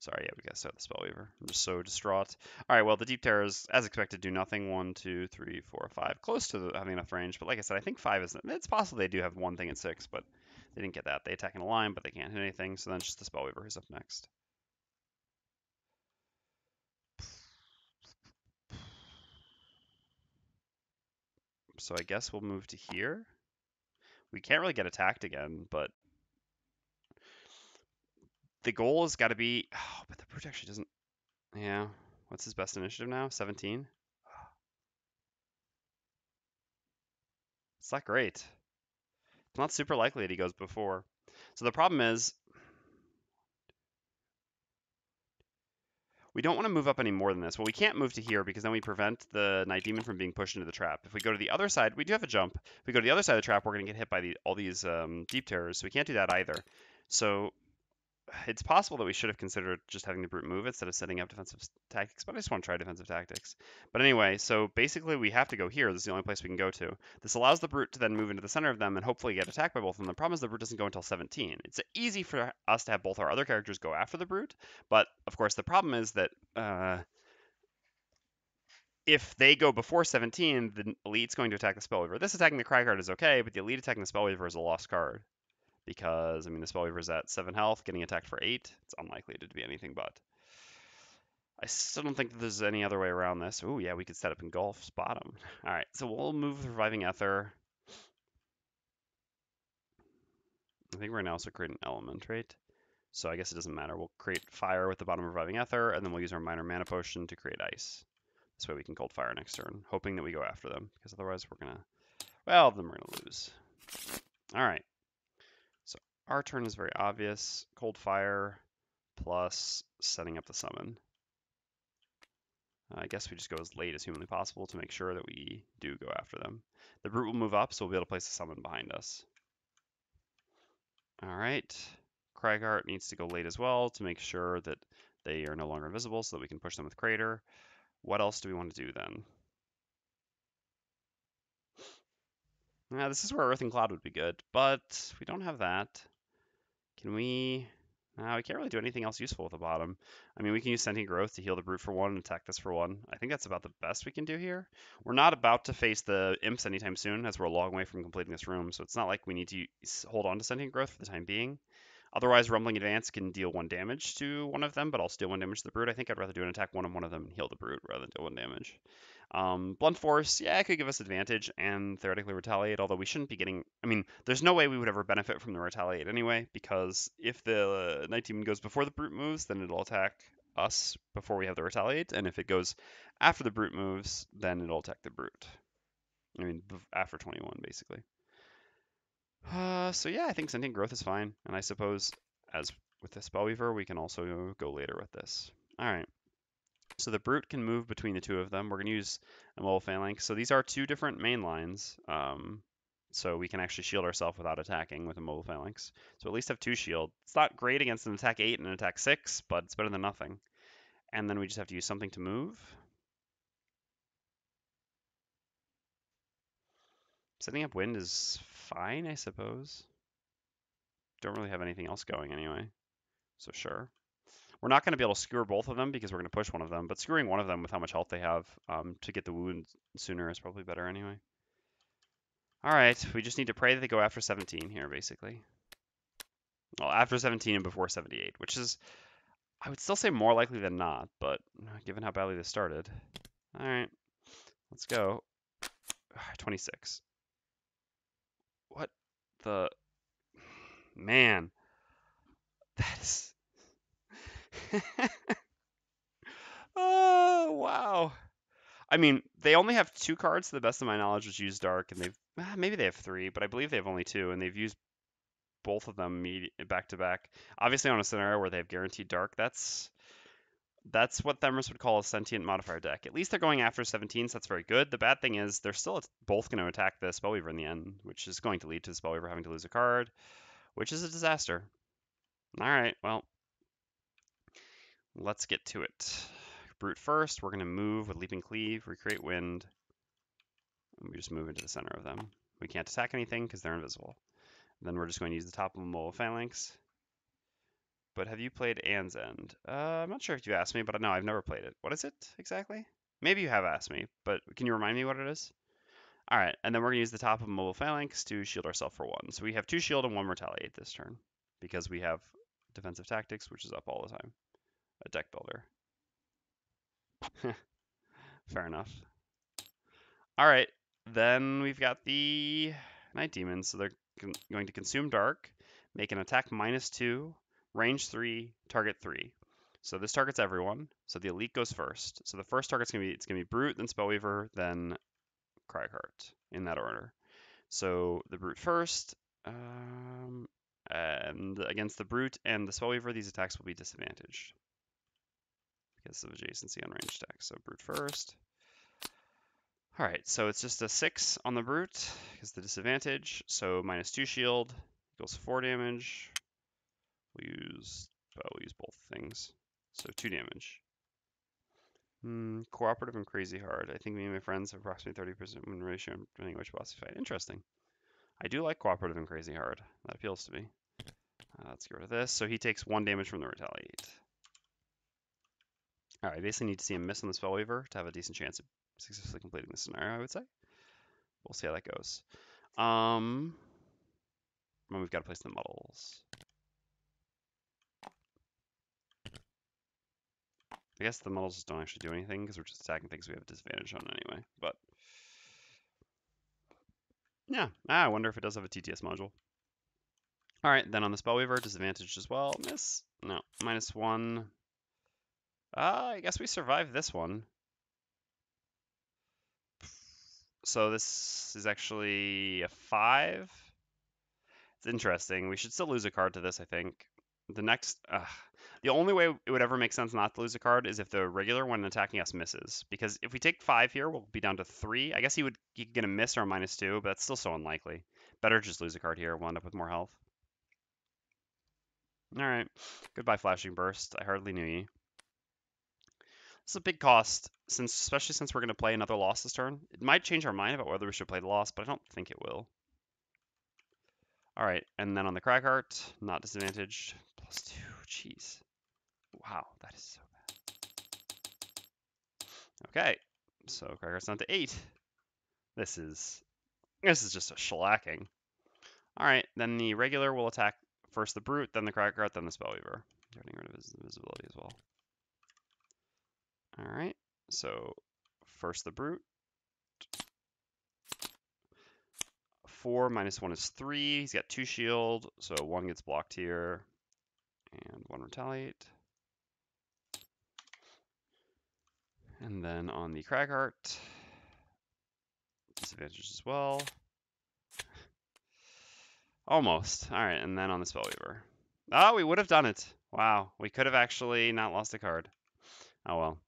A: Sorry, yeah, we gotta start the Spellweaver. I'm just so distraught. All right, well, the Deep Terrors, as expected, do nothing. 1, 2, 3, 4, 5. Close to having enough range, but like I said, I think 5 is... It's possible they do have 1 thing at 6, but they didn't get that. They attack in a line, but they can't hit anything, so then it's just the Spellweaver who's up next. So I guess we'll move to here. We can't really get attacked again, but the goal has got to be... Oh, but the Brute actually doesn't... Yeah. What's his best initiative now? 17? It's not great. It's not super likely that he goes before. So the problem is... We don't want to move up any more than this. Well, we can't move to here because then we prevent the Night Demon from being pushed into the trap. If we go to the other side, we do have a jump. If we go to the other side of the trap, we're going to get hit by all these deep terrors, so we can't do that either. So it's possible that we should have considered just having the brute move instead of setting up defensive tactics, but I just want to try defensive tactics. But anyway, so basically we have to go here. This is the only place we can go to. This allows the brute to then move into the center of them and hopefully get attacked by both of them. The problem is the brute doesn't go until 17. It's easy for us to have both our other characters go after the brute, but of course the problem is that if they go before 17, the elite's going to attack the Spellweaver. This attacking the Cragheart is okay, but the elite attacking the Spellweaver is a lost card. Because, I mean, the Spellweaver's at 7 health, getting attacked for 8. It's unlikely to be anything but. I still don't think that there's any other way around this. Ooh, yeah, we could set up Engulf's bottom. Alright, so we'll move the Reviving Ether. I think we're going to also create an element trait. So I guess it doesn't matter. We'll create fire with the bottom of Reviving Ether, and then we'll use our minor mana potion to create ice. This way we can cold fire next turn, hoping that we go after them, because otherwise we're going to, well, then we're going to lose. Alright. So our turn is very obvious. Cold fire plus setting up the summon. I guess we just go as late as humanly possible to make sure that we do go after them. The brute will move up, so we'll be able to place a summon behind us. Alright. Cragheart needs to go late as well to make sure that they are no longer invisible so that we can push them with Crater. What else do we want to do then? Now, this is where Earth and Cloud would be good, but we don't have that. Can we... we can't really do anything else useful with the bottom. I mean, we can use Sentient Growth to heal the brute for 1 and attack this for 1. I think that's about the best we can do here. We're not about to face the imps anytime soon, as we're a long way from completing this room, so it's not like we need to hold on to Sentient Growth for the time being. Otherwise, Rumbling Advance can deal 1 damage to one of them, but I'll deal 1 damage to the brute. I think I'd rather do an attack 1 on one of them and heal the brute rather than deal 1 damage. Blunt Force, yeah, it could give us advantage and theoretically retaliate, although we shouldn't be getting... I mean, there's no way we would ever benefit from the retaliate anyway, because if the Night Demon goes before the brute moves, then it'll attack us before we have the retaliate, and if it goes after the brute moves, then it'll attack the brute. I mean, after 21, basically. So yeah, I think Sentient Growth is fine, and I suppose, as with the Spellweaver, we can also go later with this. Alright. So the brute can move between the two of them. We're going to use a mobile phalanx. So these are 2 different main lines. So we can actually shield ourselves without attacking with a mobile phalanx. So at least have 2 shield. It's not great against an attack 8 and an attack 6, but it's better than nothing. And then we just have to use something to move. Setting up wind is fine, I suppose. Don't really have anything else going anyway. So sure. We're not going to be able to skewer both of them because we're going to push one of them, but skewering one of them with how much health they have to get the wound sooner is probably better anyway. Alright, we just need to pray that they go after 17 here, basically. Well, after 17 and before 78, which is, I would still say more likely than not, but given how badly this started. Alright, let's go. 26. What the... Man. That is... Oh, wow. I mean, they only have 2 cards, to the best of my knowledge, which use Dark, and they've... maybe they have 3, but I believe they have only 2, and they've used both of them back to back. Obviously, on a scenario where they have guaranteed Dark, that's what Themris would call a sentient modifier deck. At least they're going after 17, so that's very good. The bad thing is they're still both going to attack the Spellweaver in the end, which is going to lead to the Spellweaver having to lose a card, which is a disaster. Alright, well, let's get to it. Brute first, we're going to move with Leaping Cleave, Recreate Wind, and we just move into the center of them. We can't attack anything because they're invisible. Then we're just going to use the top of the mobile phalanx. But have you played Anne's End? I'm not sure if you asked me, but no, I've never played it. What is it exactly? Maybe you have asked me, but can you remind me what it is? Alright, and then we're going to use the top of a mobile phalanx to shield ourselves for 1. So we have 2 shield and 1 retaliate this turn, because we have defensive tactics, which is up all the time. A deck builder. Fair enough. Alright, then we've got the Night Demons, so they're going to consume Dark, make an attack -2, range 3, target 3. So this targets everyone. So the elite goes first. So the first target's gonna be Brute, then Spellweaver, then Cragheart, in that order. So the Brute first, and against the Brute and the Spellweaver, these attacks will be disadvantaged because of adjacency on range attack. So brute first. All right, so it's just a 6 on the brute because the disadvantage. So -2 shield equals 4 damage. We'll use both things. So 2 damage. Cooperative and crazy hard. I think me and my friends have approximately 30% win ratio depending on which boss you fight. Interesting. I do like cooperative and crazy hard. That appeals to me. Let's get rid of this. So he takes 1 damage from the retaliate. All right, I basically need to see him miss on the Spellweaver to have a decent chance of successfully completing this scenario, I would say. We'll see how that goes. Well, we've got to place the models. I guess the models just don't actually do anything because we're just attacking things we have a disadvantage on anyway. But yeah, I wonder if it does have a TTS module. All right, then on the Spellweaver, disadvantage as well. Miss? No, -1. I guess we survived this one. So this is actually a 5. It's interesting. We should still lose a card to this, I think. The only way it would ever make sense not to lose a card is if the regular, when attacking us, misses. Because if we take 5 here, we'll be down to 3. I guess he could get a miss or a -2, but that's still so unlikely. Better just lose a card here. We'll end up with more health. All right. Goodbye, Flashing Burst. I hardly knew ye. It's a big cost, especially since we're going to play another loss this turn. It might change our mind about whether we should play the loss, but I don't think it will. All right, and then on the Cragheart, not disadvantaged. +2, jeez. Wow, that is so bad. Okay, so Cragheart's down to 8. This is just a shellacking. All right, then the regular will attack first the Brute, then the Cragheart, then the Spellweaver. Getting rid of his invisibility as well. All right, so first the Brute. 4 -1 is 3. He's got 2 shield, so 1 gets blocked here, and 1 retaliate. And then on the Cragheart, disadvantage as well. Almost. All right, and then on the Spellweaver. Oh, we would have done it. Wow, we could have actually not lost a card. Oh well.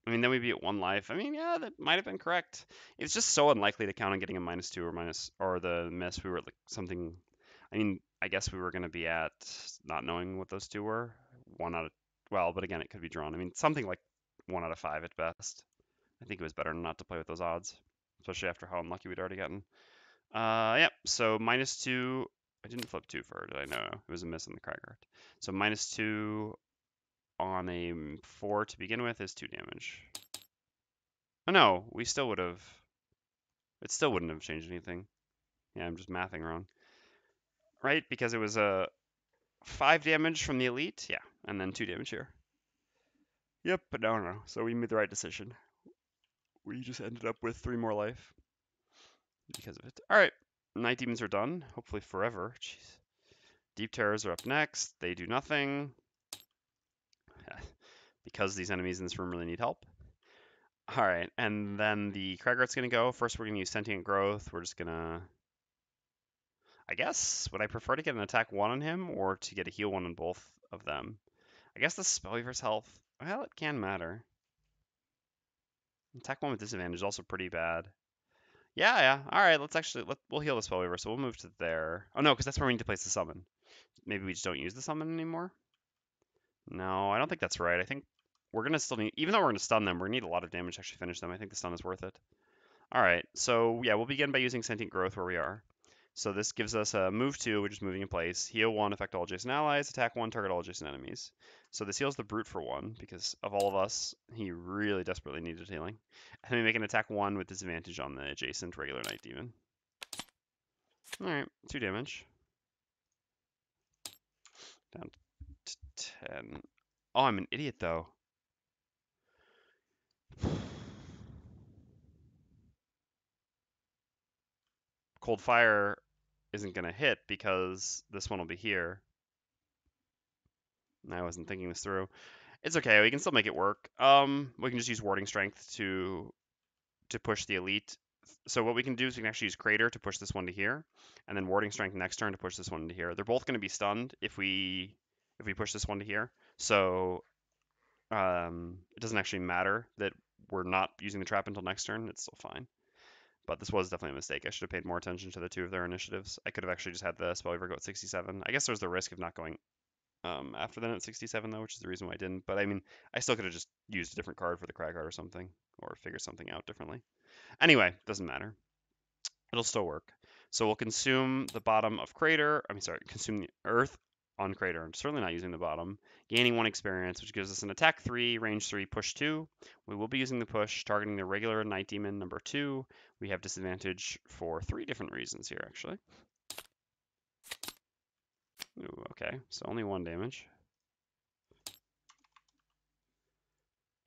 A: I mean, then we'd be at 1 life. I mean, yeah, that might have been correct. It's just so unlikely to count on getting a -2 or the miss. We were like something. I mean, I guess we were going to be at not knowing what those 2 were. 1 out of, well, but again, it could be drawn. I mean, something like 1 out of 5 at best. I think it was better not to play with those odds, especially after how unlucky we'd already gotten. Yeah, so -2. I didn't flip 2 for her, did I? No, it was a miss on the Cragheart. So -2 on a 4 to begin with is 2 damage. Oh no, we still would have. It still wouldn't have changed anything. Yeah, I'm just mathing wrong. Right, because it was a 5 damage from the elite, yeah, and then 2 damage here. Yep, but no. So we made the right decision. We just ended up with 3 more life because of it. All right, Night Demons are done. Hopefully forever. Jeez. Deep Terrors are up next. They do nothing. Because these enemies in this room really need help. All right, and then the Cragheart's going to go. First, we're going to use Sentient Growth. We're just going to... I guess, would I prefer to get an attack 1 on him or to get a heal 1 on both of them? I guess the Spellweaver's health, well, it can matter. Attack 1 with disadvantage is also pretty bad. Yeah. All right, we'll heal the Spellweaver, so we'll move to there. Oh, no, because that's where we need to place the summon. Maybe we just don't use the summon anymore? No, I don't think that's right. I think we're going to still need, even though we're going to stun them, we're going to need a lot of damage to actually finish them. I think the stun is worth it. All right, so yeah, we'll begin by using Sentient Growth where we are. So this gives us a move 2, which is moving in place. Heal 1, affect all adjacent allies. Attack 1, target all adjacent enemies. So this heals the Brute for 1, because of all of us, he really desperately needed healing. And we make an attack 1 with disadvantage on the adjacent regular Night Demon. Alright, 2 damage. Down to 10. Oh, I'm an idiot, though. Cold Fire isn't going to hit because this one will be here. I wasn't thinking this through. It's okay, we can still make it work. We can just use Warding Strength to push the elite. So what we can do is we can actually use Crater to push this one to here, and then Warding Strength next turn to push this one to here. They're both going to be stunned if we push this one to here. So It doesn't actually matter that we're not using the trap until next turn. It's still fine. But this was definitely a mistake. I should have paid more attention to the two of their initiatives. I could have actually just had the Spellweaver go at 67. I guess there's the risk of not going after them at 67, though, which is the reason why I didn't. But I mean, I still could have just used a different card for the Cragheart or something, or figured something out differently. Anyway, doesn't matter. It'll still work. So we'll consume the bottom of Crater. Consume the Earth on Crater. I'm certainly not using the bottom. Gaining 1 experience, which gives us an attack 3, range 3, push 2. We will be using the push, targeting the regular Night Demon number 2. We have disadvantage for 3 different reasons here, actually. Ooh, okay, so only 1 damage.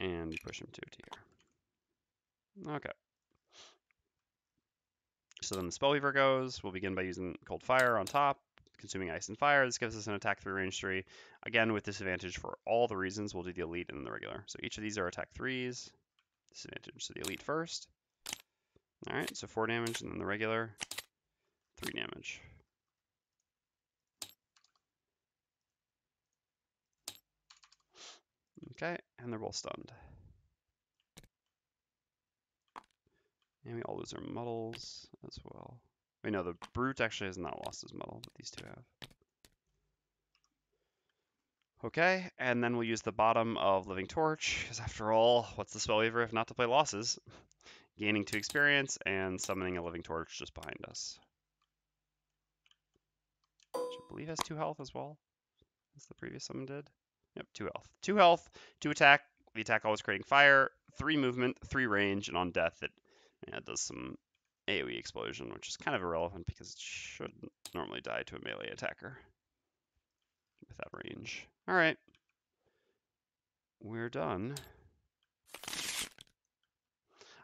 A: And you push him 2 to here. Okay. So then the Spellweaver goes. We'll begin by using Cold Fire on top, consuming Ice and Fire. This gives us an attack 3, range 3. Again, with disadvantage for all the reasons. We'll do the Elite and then the regular. So each of these are attack 3s. Disadvantage. So the Elite first. Alright, so 4 damage, and then the regular, 3 damage. Okay, and they're both stunned. And we all lose our muddles as well. Wait, no, the Brute actually has not lost his muddle, but these two have. Okay, and then we'll use the bottom of Living Torch, because after all, what's the Spellweaver if not to play losses? Gaining 2 experience and summoning a Living Torch just behind us. Which I believe has 2 health as well, as the previous summon did. Yep, 2 health. 2 health, 2 attack. The attack always creating fire, 3 movement, 3 range, and on death it does some AoE explosion, which is kind of irrelevant because it shouldn't normally die to a melee attacker with that range. Alright. We're done.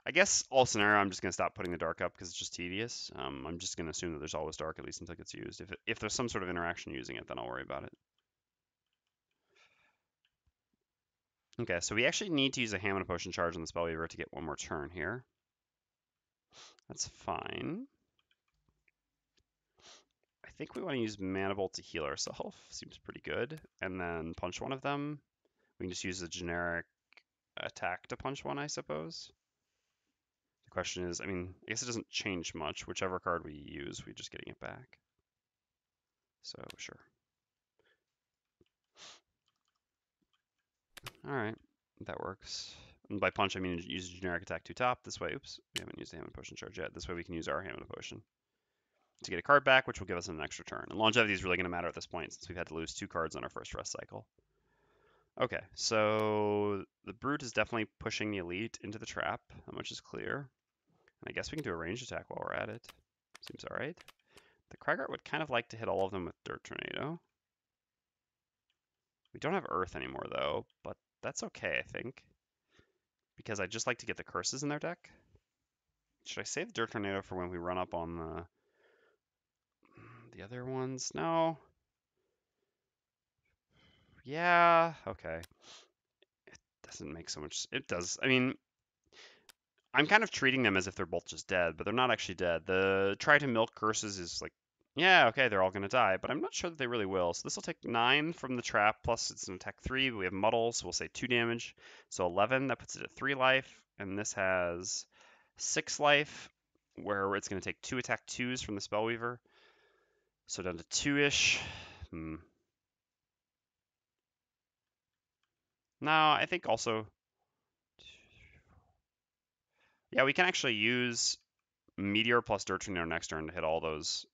A: I guess all scenario, I'm just going to stop putting the dark up because it's just tedious. I'm just going to assume that there's always dark, at least until it gets used. If there's some sort of interaction using it, then I'll worry about it. Okay, so we actually need to use a Ham and a Potion charge on the Spellweaver to get 1 more turn here. That's fine. I think we want to use Mana Bolt to heal ourselves. Seems pretty good. And then punch one of them. We can just use a generic attack to punch one, I suppose. The question is, I mean, I guess it doesn't change much. Whichever card we use, we're just getting it back. So, sure. Alright, that works. And by punch, I mean use a generic attack to top. This way, oops, we haven't used the Ham and Potion charge yet. This way we can use our Ham and Potion to get a card back, which will give us an extra turn. And longevity is really going to matter at this point, since we've had to lose 2 cards on our first rest cycle. Okay, so the Brute is definitely pushing the Elite into the trap. That much is clear. And I guess we can do a ranged attack while we're at it. Seems alright. The Cragheart would kind of like to hit all of them with Dirt Tornado. We don't have Earth anymore, though, but that's okay, I think. Because I just like to get the curses in their deck. Should I save the Dirt Tornado for when we run up on the other ones? No. Yeah, okay. It doesn't make so much... It does. I mean, I'm kind of treating them as if they're both just dead, but they're not actually dead. The try to milk curses is like, yeah, okay, they're all going to die, but I'm not sure that they really will. So this will take 9 from the trap, plus it's an attack 3. We have muddle, so we'll say 2 damage. So 11, that puts it at 3 life, and this has 6 life, where it's going to take 2 attack 2s from the Spellweaver. So down to 2-ish. No, I think also... Yeah, we can actually use Meteor plus Dirt Tornado next turn to hit all those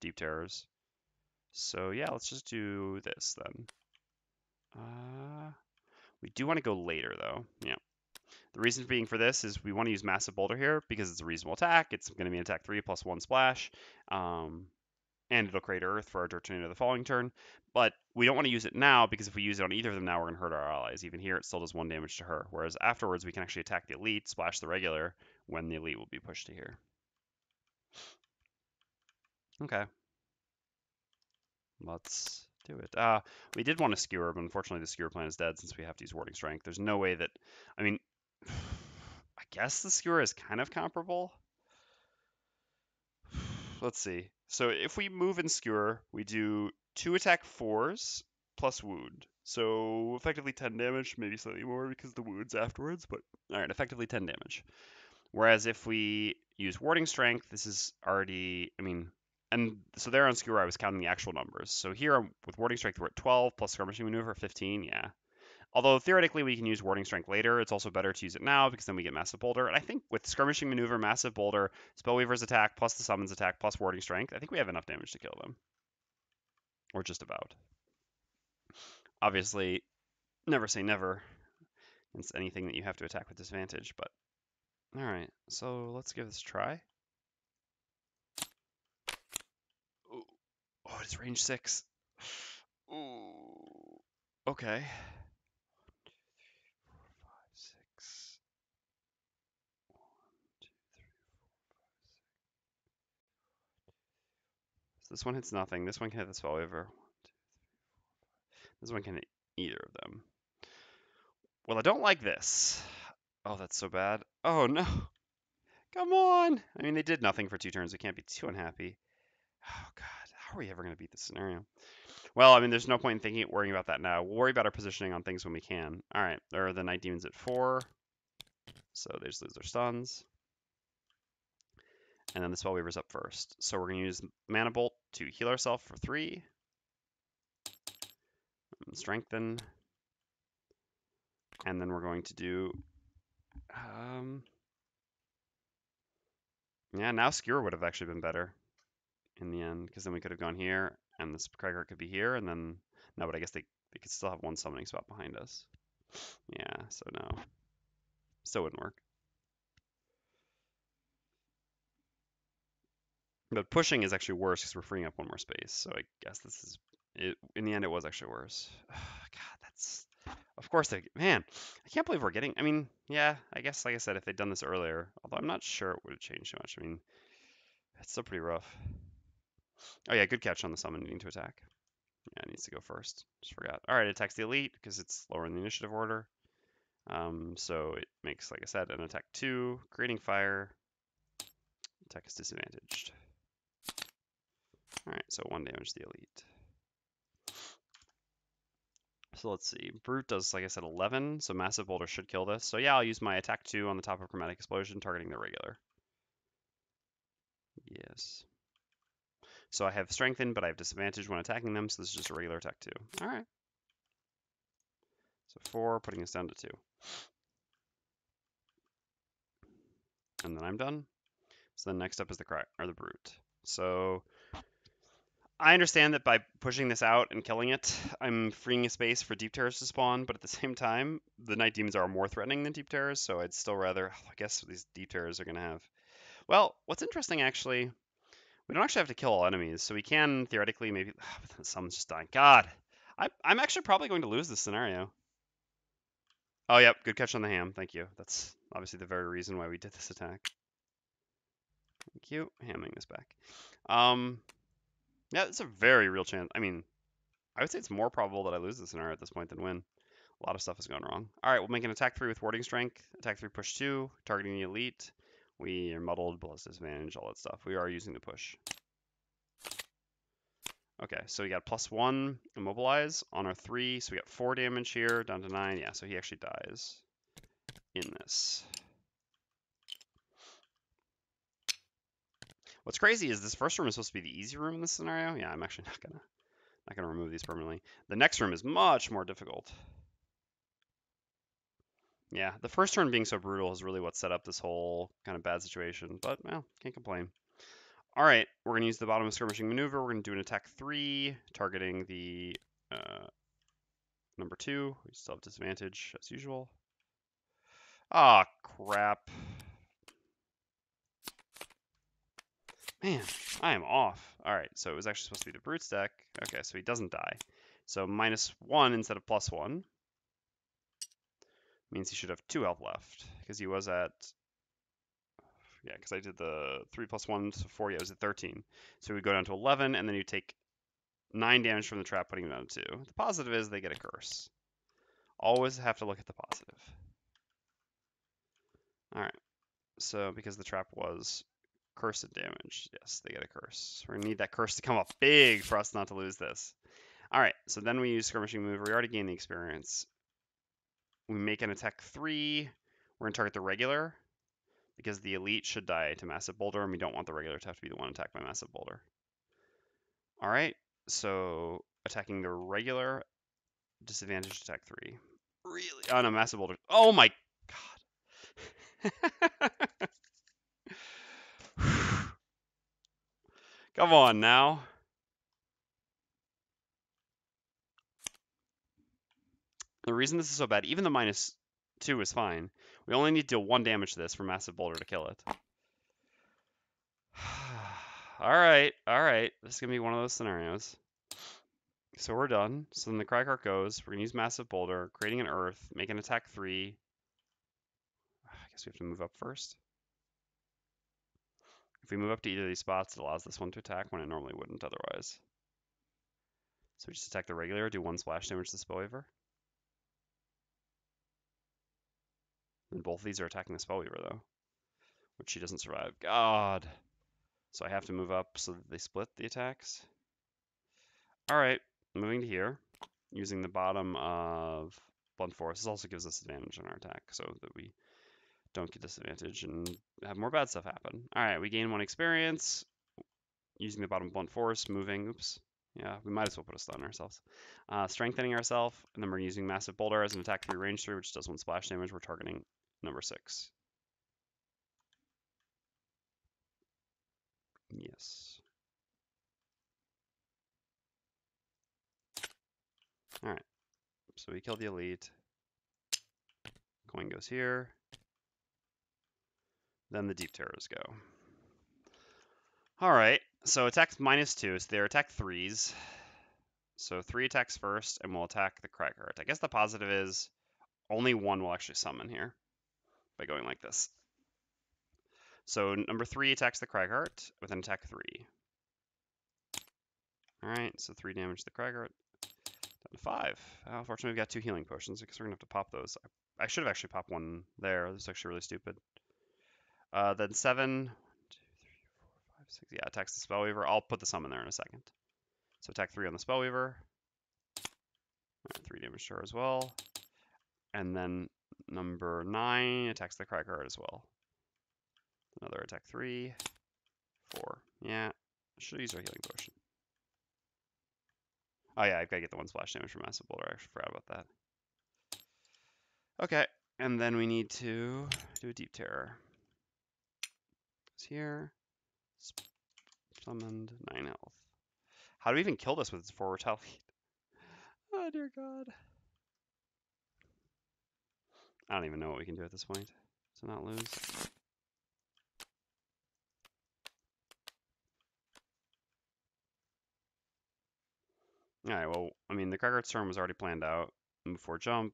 A: deep terrors. So yeah, let's just do this then. We do want to go later though. Yeah. The reason being for this is we want to use Massive Boulder here because it's a reasonable attack. It's going to be an attack 3 plus 1 splash. And it'll create Earth for our Dirt Tornado the following turn. But we don't want to use it now because if we use it on either of them now, we're going to hurt our allies. Even here, it still does 1 damage to her. Whereas afterwards, we can actually attack the Elite, splash the regular, when the Elite will be pushed to here. Okay. Let's do it. We did want to skewer, but unfortunately the skewer plan is dead since we have to use Warding Strength. There's no way that... I mean, I guess the skewer is kind of comparable. Let's see. So if we move and skewer, we do 2 attack 4s plus wound. So effectively 10 damage, maybe slightly more because the wounds afterwards, but alright, effectively 10 damage. Whereas if we use Warding Strength, this is already, I mean, and so there on Skewer I was counting the actual numbers. So here with Warding Strength we're at 12, plus Skirmishing Maneuver 15, yeah. Although theoretically we can use Warding Strength later, it's also better to use it now because then we get Massive Boulder. And I think with Skirmishing Maneuver, Massive Boulder, Spellweaver's attack, plus the Summon's attack, plus Warding Strength, I think we have enough damage to kill them. Or just about. Obviously, never say never. It's anything that you have to attack with disadvantage, but alright, so let's give this a try. Ooh. Oh, it's range 6. Ooh. Okay. 6. 1, 2, 3, 4, 5, 6. So this one hits nothing. This one can hit the Spellweaver. 1, 2, 3, 4, 5. This one can hit either of them. Well, I don't like this. Oh, that's so bad. Oh, no. Come on. I mean, they did nothing for 2 turns. We can't be too unhappy. Oh, God. How are we ever going to beat this scenario? Well, I mean, there's no point in worrying about that now. We'll worry about our positioning on things when we can. All right, there are the Night Demons at 4. So they just lose their stuns. And then the Spellweaver's up first. So we're going to use Mana Bolt to heal ourselves for 3. And strengthen. And then we're going to do... yeah, now Skewer would have actually been better in the end, because then we could have gone here, and this Cragheart could be here, and then... No, but I guess they could still have one summoning spot behind us. Yeah, so no. Still wouldn't work. But pushing is actually worse because we're freeing up one more space. So I guess this is it. In the end, it was actually worse. God, that's of course they. Man, I can't believe we're getting. I mean, yeah, I guess like I said, if they'd done this earlier, although I'm not sure it would have changed too much. I mean, it's still pretty rough. Oh yeah, good catch on the summon needing to attack. Yeah, it needs to go first. Just forgot. All right, it attacks the elite because it's lower in the initiative order. So it makes, like I said, an attack 2, creating fire. Attack is disadvantaged. Alright, so 1 damage to the elite. So let's see. Brute does, like I said, 11, so Massive Boulder should kill this. So yeah, I'll use my attack 2 on the top of Chromatic Explosion, targeting the regular. Yes. So I have Strengthened, but I have disadvantage when attacking them, so this is just a regular attack 2. Alright. So 4, putting us down to 2. And then I'm done. So then next up is the Brute. So I understand that by pushing this out and killing it, I'm freeing a space for Deep Terrors to spawn, but at the same time, the Night Demons are more threatening than Deep Terrors, so I'd still rather... I guess these Deep Terrors are going to have... Well, what's interesting, actually, we don't actually have to kill all enemies, so we can, theoretically, maybe... Someone's just dying. God! I'm actually probably going to lose this scenario. Oh, yep, good catch on the ham. Thank you. That's obviously the very reason why we did this attack. Thank you. Hamming this back. Yeah, it's a very real chance. I mean, I would say it's more probable that I lose this scenario at this point than win. A lot of stuff is going wrong. All right, we'll make an attack 3 with Warding Strength. Attack 3, push 2, targeting the elite. We are muddled, plus disadvantage, all that stuff. We are using the push. Okay, so we got +1 immobilize on our 3, so we got 4 damage here, down to 9. Yeah, so he actually dies in this. What's crazy is this first room is supposed to be the easy room in this scenario. Yeah, I'm actually not gonna remove these permanently. The next room is much more difficult. Yeah, the first turn being so brutal is really what set up this whole kind of bad situation, but, well, can't complain. All right, we're going to use the bottom of Skirmishing Maneuver. We're going to do an attack 3, targeting the number 2. We still have disadvantage, as usual. Ah, crap. Man, I am off. All right, so it was actually supposed to be the Brute's deck. Okay, so he doesn't die. So -1 instead of +1 means he should have 2 health left, because he was at... Yeah, because I did the 3 + 1, so 4. Yeah, it was at 13. So we go down to 11, and then you take 9 damage from the trap, putting him down to 2. The positive is they get a curse. Always have to look at the positive. Alright, so because the trap was cursed damage, yes, they get a curse. We're going to need that curse to come up big for us not to lose this. All right, so then we use skirmishing move. We already gained the experience. We make an attack 3. We're going to target the regular because the elite should die to Massive Boulder, and we don't want the regular to have to be the one attacked by Massive Boulder. All right, so attacking the regular, disadvantage attack 3. Really? Oh, no, Massive Boulder. Oh, my God. Come on now. The reason this is so bad, even the -2 is fine. We only need to deal 1 damage to this for Massive Boulder to kill it. Alright. This is going to be one of those scenarios. So we're done. So then the Cragheart goes. We're going to use Massive Boulder, creating an Earth, make an attack 3. I guess we have to move up first. If we move up to either of these spots, it allows this one to attack when it normally wouldn't otherwise. So we just attack the regular, do 1 splash damage to the Spellweaver. And both of these are attacking the Spellweaver, though, which she doesn't survive. God. So I have to move up so that they split the attacks. All right, moving to here, using the bottom of Blunt Force. This also gives us advantage on our attack so that we don't get disadvantage and have more bad stuff happen. All right, we gain 1 experience using the bottom Blunt Force, moving. Oops. Yeah, we might as well put a stun on ourselves. Strengthening ourselves, and then we're using Massive Boulder as an attack 3 range 3, which does 1 splash damage. We're targeting number 6. Yes. All right. So we kill the elite. Coin goes here. Then the deep terrors go. All right. So attacks -2. So they're attack 3s. So 3 attacks first, and we'll attack the Cragheart. I guess the positive is only 1 will actually summon here by going like this. So number 3 attacks the Cragheart with an attack 3. All right, so 3 damage to the Cragheart. Down to 5. Unfortunately, we've got 2 healing potions because we're going to have to pop those. I should have actually popped 1 there. This is actually really stupid. Then 7, 1, 2, 3, 4, 5, 6. Yeah, attacks the Spellweaver. I'll put the summon there in a second. So attack 3 on the Spellweaver. Right, 3 damage to her as well. And then number 9 attacks the Cragheart as well. Another attack 3, 4. Yeah, should use our healing potion. Oh yeah, I've got to get the 1 splash damage from Massive Boulder. I actually forgot about that. Okay, and then we need to do a Deep Terror. It's here. Summoned 9 health. How do we even kill this with its 4 retaliate? Oh dear God. I don't even know what we can do at this point to not lose. Alright, well, I mean, the Cragheart's turn was already planned out. Move 4 jump,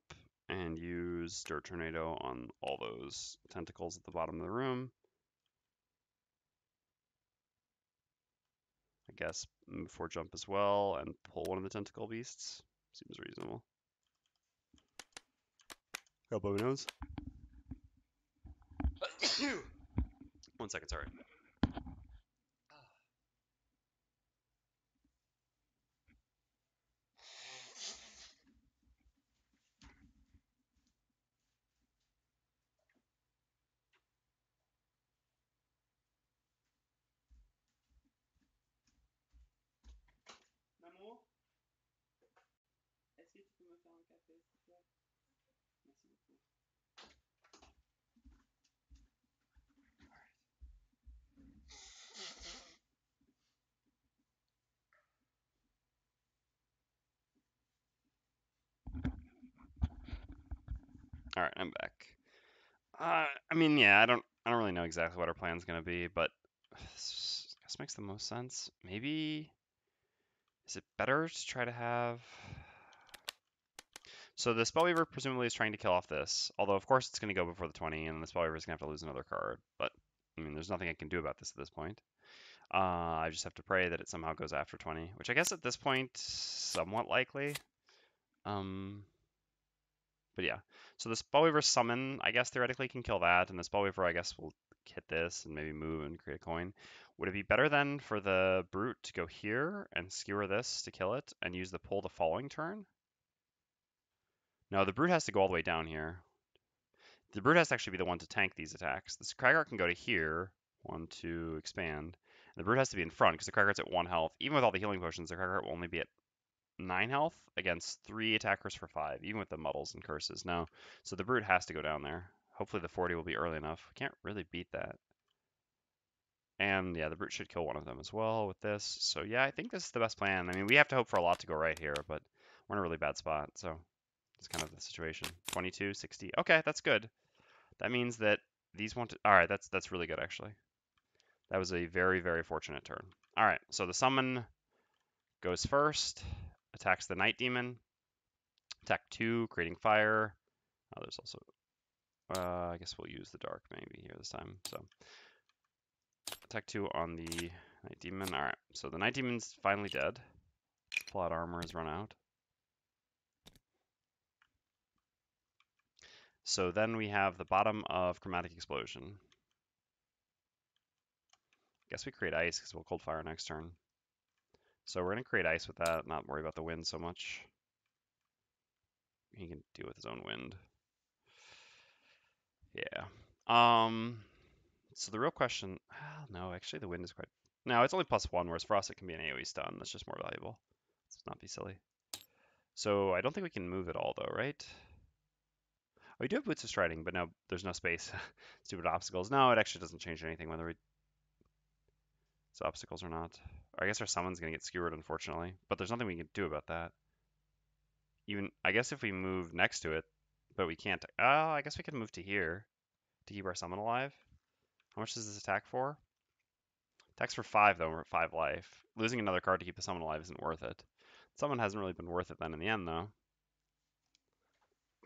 A: and use Dirt Tornado on all those tentacles at the bottom of the room. I guess move 4 jump as well, and pull one of the tentacle beasts. Seems reasonable. Elbow nose. 1 second, sorry. All right, I'm back. I mean, yeah, I don't really know exactly what our plan's gonna be, but this makes the most sense. Maybe is it better to try to have? So the Spellweaver presumably is trying to kill off this, although of course it's gonna go before the 20, and the Spellweaver is gonna have to lose another card. But I mean, there's nothing I can do about this at this point. I just have to pray that it somehow goes after 20, which I guess at this point somewhat likely. But yeah, so the Spellweaver summon, I guess theoretically can kill that, and the Spellweaver, I guess, will hit this and maybe move and create a coin. Would it be better then for the Brute to go here and skewer this to kill it and use the pull the following turn? No, the Brute has to go all the way down here. The Brute has to actually be the one to tank these attacks. This Cragheart can go to here, 1, 2, expand. And the Brute has to be in front because the Cragheart's at 1 health. Even with all the healing potions, the Cragheart will only be at 9 health against 3 attackers for 5, even with the muddles and curses. No, so the Brute has to go down there. Hopefully the 40 will be early enough. We can't really beat that. And yeah, the Brute should kill one of them as well with this. So yeah, I think this is the best plan. I mean, we have to hope for a lot to go right here, but we're in a really bad spot. So it's kind of the situation. 22, 60. Okay, that's good. That means that these won't. All right, that's really good actually. That was a very, very fortunate turn. All right, so the summon goes first, attacks the Night Demon. Attack 2, creating fire. Oh, there's also, I guess we'll use the dark maybe here this time. So attack 2 on the Night Demon. All right, so the Night Demon's finally dead. Plot armor has run out. So then we have the bottom of Chromatic Explosion. Guess we create ice because we'll cold fire next turn. So we're gonna create ice with that, not worry about the wind so much. He can deal with his own wind. Yeah. So the real question, no, actually the wind is quite, no, it's only +1, whereas for us it can be an AoE stun. That's just more valuable. Let's not be silly. So I don't think we can move at all though, right? Oh, we do have Boots of Striding, but no, there's no space. Stupid obstacles. No, it actually doesn't change anything whether it's obstacles or not. Or I guess our summon's gonna get skewered, unfortunately, but there's nothing we can do about that. Even, I guess if we move next to it, but we can't. Oh, I guess we can move to here to keep our summon alive. How much does this attack for? Attacks for 5 though, we're at 5 life. Losing another card to keep the summon alive isn't worth it. Summon hasn't really been worth it then in the end though.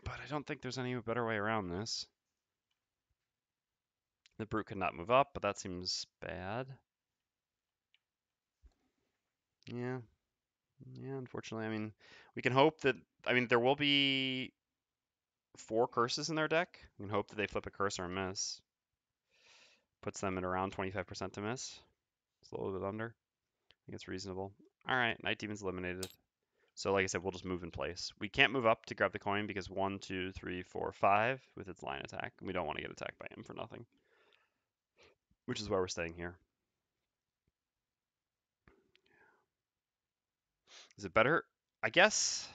A: But I don't think there's any better way around this. The Brute could not move up, but that seems bad. Yeah. Yeah, unfortunately. I mean, we can hope that, I mean, there will be 4 curses in their deck. We can hope that they flip a curse or a miss. Puts them at around 25% to miss. It's a little bit under. I think it's reasonable. All right, Night Demon's eliminated. So like I said, we'll just move in place. We can't move up to grab the coin because 1, 2, 3, 4, 5 with its line attack. We don't want to get attacked by him for nothing. Which is why we're staying here. Is it better? I guess.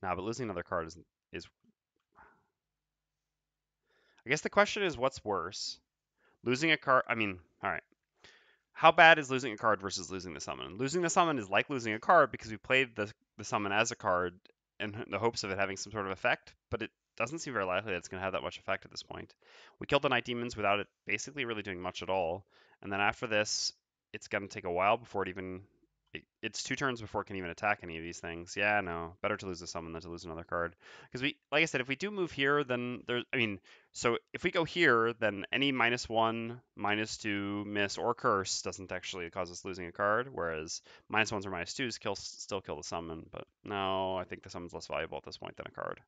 A: Nah, but losing another card is. I guess the question is, what's worse? Losing a card. I mean, all right. How bad is losing a card versus losing the summon? Losing the summon is like losing a card because we played the summon as a card in the hopes of it having some sort of effect, but it doesn't seem very likely that it's going to have that much effect at this point. We killed the Night Demons without it basically really doing much at all, and then after this, it's going to take a while before it even... It's 2 turns before it can even attack any of these things. Yeah, no. Better to lose the summon than to lose another card. Because we, like I said, if we do move here, then there's... I mean, so if we go here, then any -1, -2, miss, or curse doesn't actually cause us losing a card, whereas -1s or -2s still kill the summon. But no, I think the summon's less valuable at this point than a card,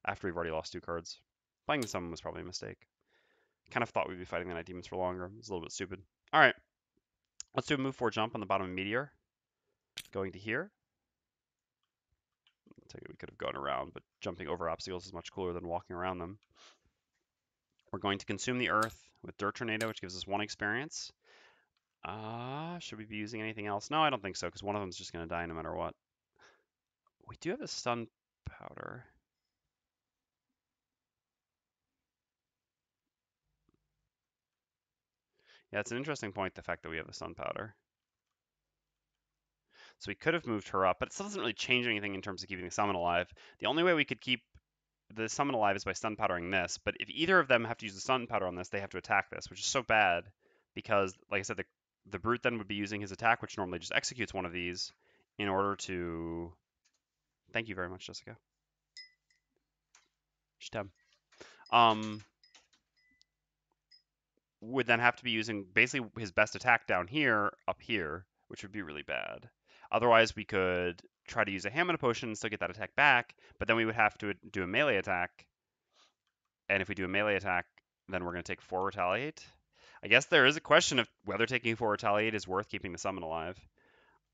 A: after we've already lost 2 cards. Playing the summon was probably a mistake. Kind of thought we'd be fighting the Night Demons for longer. It was a little bit stupid. All right, let's do a move 4 jump on the bottom of Meteor. Going to here. We could have gone around, but jumping over obstacles is much cooler than walking around them. We're going to consume the earth with Dirt Tornado, which gives us 1 experience. Should we be using anything else? No, I don't think so, because one of them is just going to die no matter what. We do have a stun powder. Yeah, it's an interesting point, the fact that we have the stun powder. So we could have moved her up, but it still doesn't really change anything in terms of keeping the summon alive. The only way we could keep the summon alive is by stun powdering this, but if either of them have to use the stun powder on this, they have to attack this, which is so bad because, like I said, the Brute then would be using his attack, which normally just executes one of these, in order to... Thank you very much, Jessica. Shtem. Would then have to be using basically his best attack down here, up here, which would be really bad. Otherwise, we could try to use a Hammer potion and still get that attack back, but then we would have to do a melee attack. And if we do a melee attack, then we're going to take 4 retaliate. I guess there is a question of whether taking 4 retaliate is worth keeping the summon alive.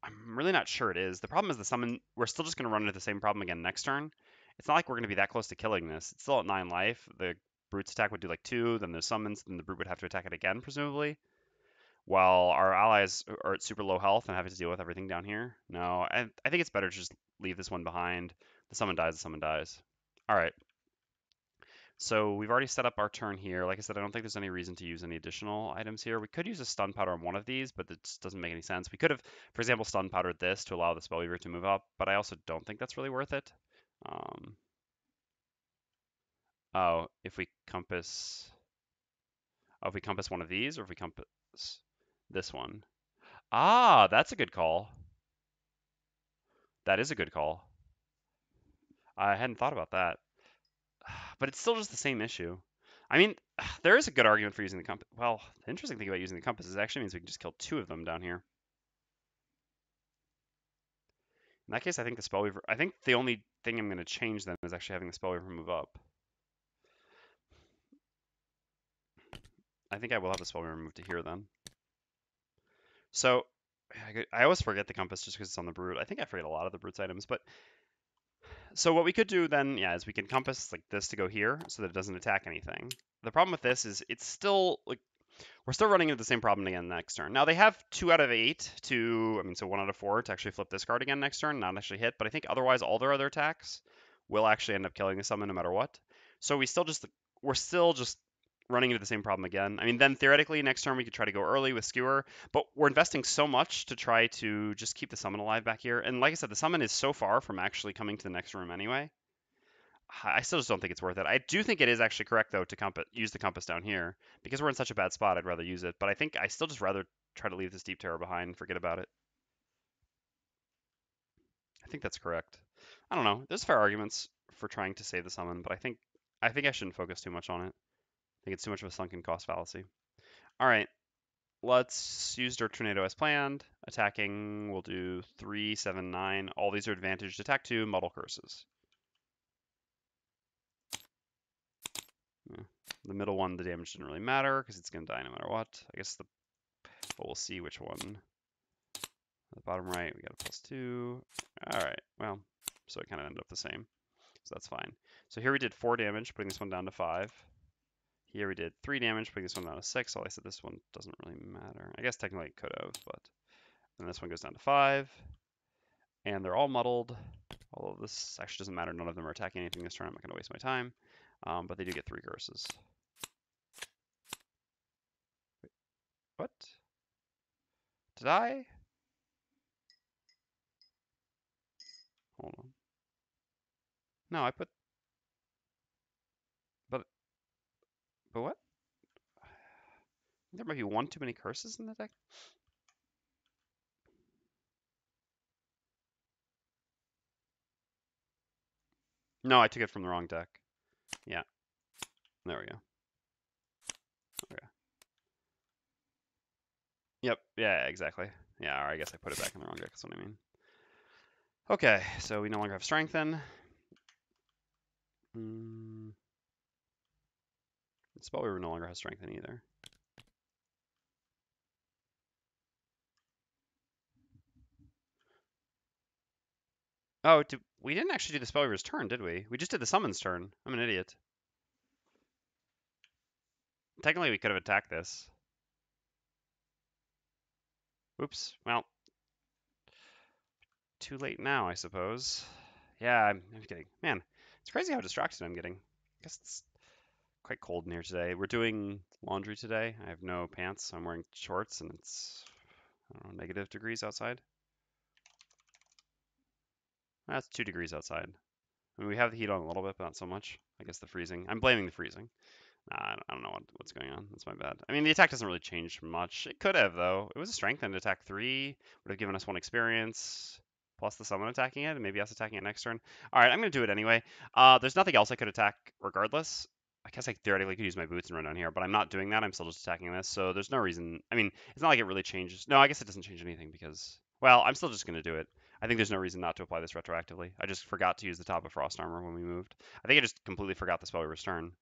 A: I'm really not sure it is. The problem is the summon, we're still just going to run into the same problem again next turn. It's not like we're going to be that close to killing this. It's still at 9 life. The brute's attack would do like 2, then there's summons, then the brute would have to attack it again, presumably. While our allies are at super low health and having to deal with everything down here. No, I think it's better to just leave this one behind. The summon dies, the summon dies. All right. So we've already set up our turn here. Like I said, I don't think there's any reason to use any additional items here. We could use a stun powder on one of these, but it just doesn't make any sense. We could have, for example, stun powdered this to allow the Spellweaver to move up, but I also don't think that's really worth it. Oh, if we compass one of these, or if we compass this one. Ah, that's a good call. That is a good call. I hadn't thought about that. But it's still just the same issue. I mean, there is a good argument for using the compass. Well, the interesting thing about using the compass is it actually means we can just kill 2 of them down here. In that case, I think the Spellweaver... I think the only thing I'm going to change then is actually having the Spellweaver move up. I think I will have the Spellweaver move to here then. So, I always forget the compass just because it's on the brute. I think I forget a lot of the brute's items, but... So what we could do then, yeah, is we can compass like this to go here so that it doesn't attack anything. The problem with this is it's still, like, we're still running into the same problem again next turn. Now they have 2 out of 8 to, I mean, so 1 out of 4 to actually flip this card again next turn, not actually hit, but I think otherwise all their other attacks will actually end up killing the summon no matter what. So we're still just running into the same problem again. I mean, then theoretically next turn we could try to go early with Skewer, but we're investing so much to try to just keep the summon alive back here. And like I said, the summon is so far from actually coming to the next room anyway. I still just don't think it's worth it. I do think it is actually correct though to use the compass down here because we're in such a bad spot. I'd rather use it, but I think I still just rather try to leave this Deep Terror behind and forget about it. I think that's correct. I don't know. There's fair arguments for trying to save the summon, but I think I shouldn't focus too much on it. I think it's too much of a sunken cost fallacy. All right, let's use Dirt Tornado as planned. Attacking, we'll do 3, 7, 9. All these are advantaged. Attack 2, Muddle Curses. Yeah. The middle one, the damage didn't really matter because it's going to die no matter what. I guess but we'll see which one. The bottom right, we got a +2. All right, well, so it kind of ended up the same. So that's fine. So here we did 4 damage, putting this one down to 5. Here we did 3 damage, putting this one down to 6. So I said this one doesn't really matter. I guess technically it could have, but then this one goes down to 5. And they're all muddled. Although this actually doesn't matter. None of them are attacking anything this turn. I'm not going to waste my time. But they do get 3 curses. Wait, what? Did I? Hold on. No, I put... But what? There might be 1 too many curses in the deck. No, I took it from the wrong deck. Yeah. There we go. Okay. Yep. Yeah, exactly. Yeah, or I guess I put it back in the wrong deck. That's what I mean. Okay, so we no longer have Strengthen. Spellweaver no longer has Strengthen either. Oh, we didn't actually do the Spellweaver's turn, did we? We just did the Summon's turn. I'm an idiot. Technically, we could have attacked this. Oops. Well, too late now, I suppose. Yeah, I'm kidding. Man, it's crazy how distracted I'm getting. I guess it's quite cold in here today. We're doing laundry today. I have no pants, so I'm wearing shorts, and it's, I don't know, -degrees outside. That's 2 degrees outside. I mean, we have the heat on a little bit, but not so much. I guess the freezing. I'm blaming the freezing. Nah, I don't know what's going on. That's my bad. I mean, the attack doesn't really change much. It could have, though. It was a strengthened attack 3. Would have given us 1 experience, plus the summon attacking it, and maybe us attacking it next turn. All right, I'm going to do it anyway. There's nothing else I could attack regardless. I guess I theoretically could use my boots and run down here, but I'm not doing that. I'm still just attacking this, so there's no reason. I mean, it's not like it really changes. No, I guess it doesn't change anything because Well, I'm still just going to do it. I think there's no reason not to apply this retroactively. I just forgot to use the top of Frost Armor when we moved. I think I just completely forgot the Spellweaver's turn.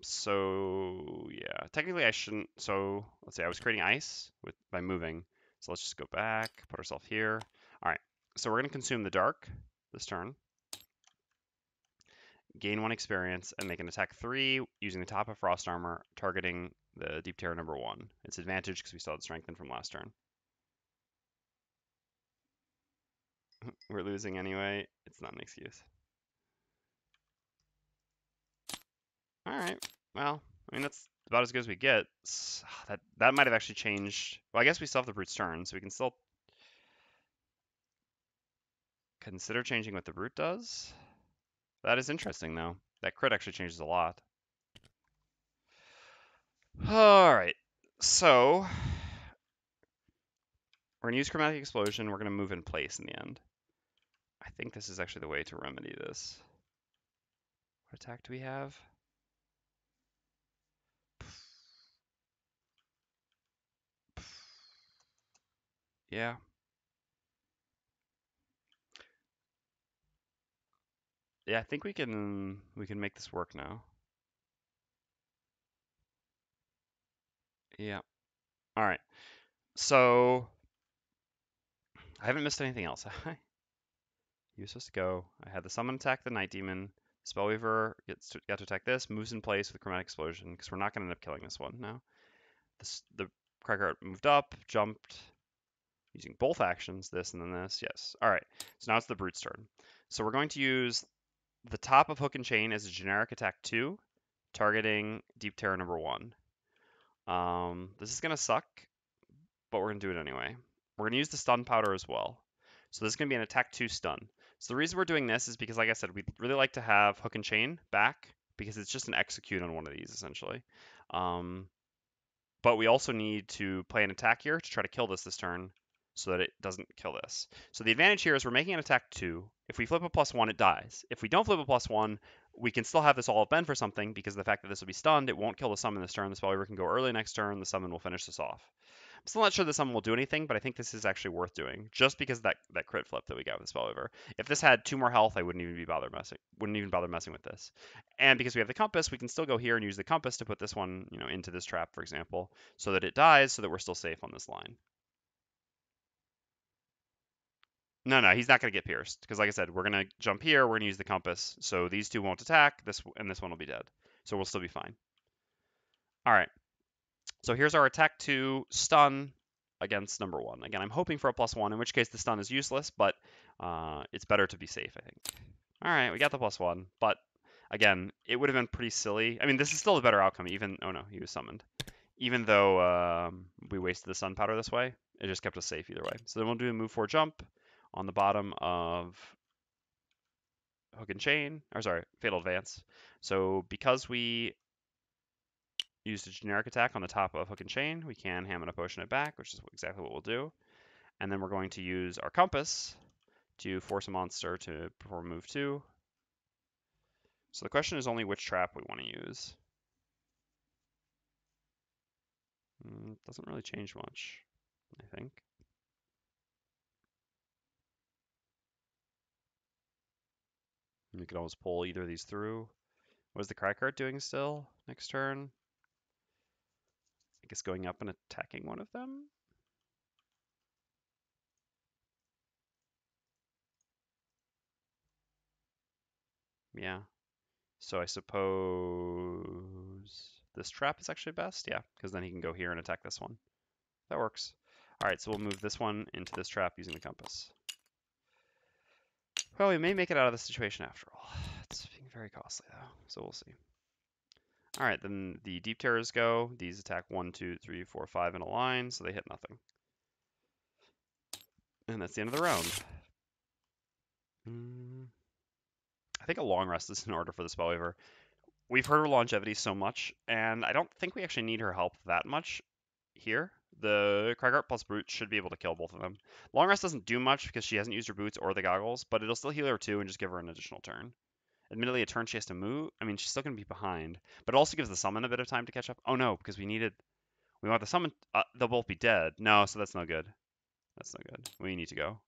A: So yeah, technically I shouldn't. So let's say I was creating ice by moving. So let's just go back, put ourselves here. All right. So we're going to consume the dark this turn, gain 1 experience, and make an attack 3 using the top of Frost Armor, targeting the Deep Terror number 1. It's advantage because we still had Strengthen from last turn. We're losing anyway. It's not an excuse. All right. Well, I mean, that's about as good as we get. That might have actually changed. Well, I guess we still have the Brute's turn, so we can still consider changing what the Brute does. That is interesting, though. That crit actually changes a lot. All right. So we're going to use Chromatic Explosion. We're going to move in place in the end. I think this is actually the way to remedy this. What attack do we have? Yeah. Yeah, I think we can make this work now. Yeah. All right. So I haven't missed anything else, have I? He was supposed to go. I had the summon attack the Night Demon. Spellweaver got to attack this, moves in place with Chromatic Explosion, because we're not going to end up killing this one now. The Cragheart moved up, jumped, using both actions, this and then this. Yes. All right. So now it's the Brute's turn. So we're going to use the top of Hook and Chain as a generic attack 2, targeting Deep Terror number 1. This is going to suck, but we're going to do it anyway. We're going to use the Stun Powder as well. So this is going to be an attack 2 stun. So the reason we're doing this is because, like I said, we'd really like to have Hook and Chain back, because it's just an execute on one of these, essentially. But we also need to play an attack here to try to kill this turn, so that it doesn't kill this. So the advantage here is we're making an attack 2. If we flip a +1, it dies. If we don't flip a +1, we can still have this all have been for something, because of the fact that this will be stunned, it won't kill the summon this turn. The Spellweaver can go early next turn, the summon will finish this off. I'm still not sure the summon will do anything, but I think this is actually worth doing, just because of that crit flip that we got with the Spellweaver. If this had 2 more health, I wouldn't even bother messing with this. And because we have the compass, we can still go here and use the compass to put this one, into this trap, for example, so that it dies, so that we're still safe on this line. No, he's not going to get pierced, because like I said, we're going to jump here, we're going to use the compass, so these 2 won't attack, this one will be dead. So we'll still be fine. All right. So here's our attack 2 stun against number 1. Again, I'm hoping for a +1, in which case the stun is useless, but it's better to be safe, I think. All right, we got the +1, but again, it would have been pretty silly. I mean, this is still a better outcome, even... Oh no, he was summoned. Even though we wasted the Sun Powder this way, it just kept us safe either way. So then we'll do a move 4 jump on the bottom of Hook and Chain, or sorry, Fatal Advance. So because we used a generic attack on the top of Hook and Chain, we can Hammer a Potion it back, which is exactly what we'll do. And then we're going to use our compass to force a monster to perform move 2. So the question is only which trap we want to use. Doesn't really change much, I think. We could always pull either of these through. What is the Cragheart doing still next turn? I guess going up and attacking one of them? Yeah. So I suppose this trap is actually best? Yeah, because then he can go here and attack this one. That works. All right, so we'll move this one into this trap using the compass. Well, we may make it out of this situation after all. It's being very costly, though, so we'll see. All right, then the Deep Terrors go. These attack 1, 2, 3, 4, 5 in a line, so they hit nothing. And that's the end of the round. I think a long rest is in order for the Spellweaver. We've heard her longevity so much, and I don't think we actually need her help that much here. The Cragheart plus Brute should be able to kill both of them. Long rest doesn't do much because she hasn't used her boots or the goggles, but it'll still heal her too and just give her an additional turn. Admittedly, a turn she has to move. I mean, she's still going to be behind, but it also gives the summon a bit of time to catch up. Oh no, because we needed We want the summon. They'll both be dead. No, so that's no good. That's no good. We need to go.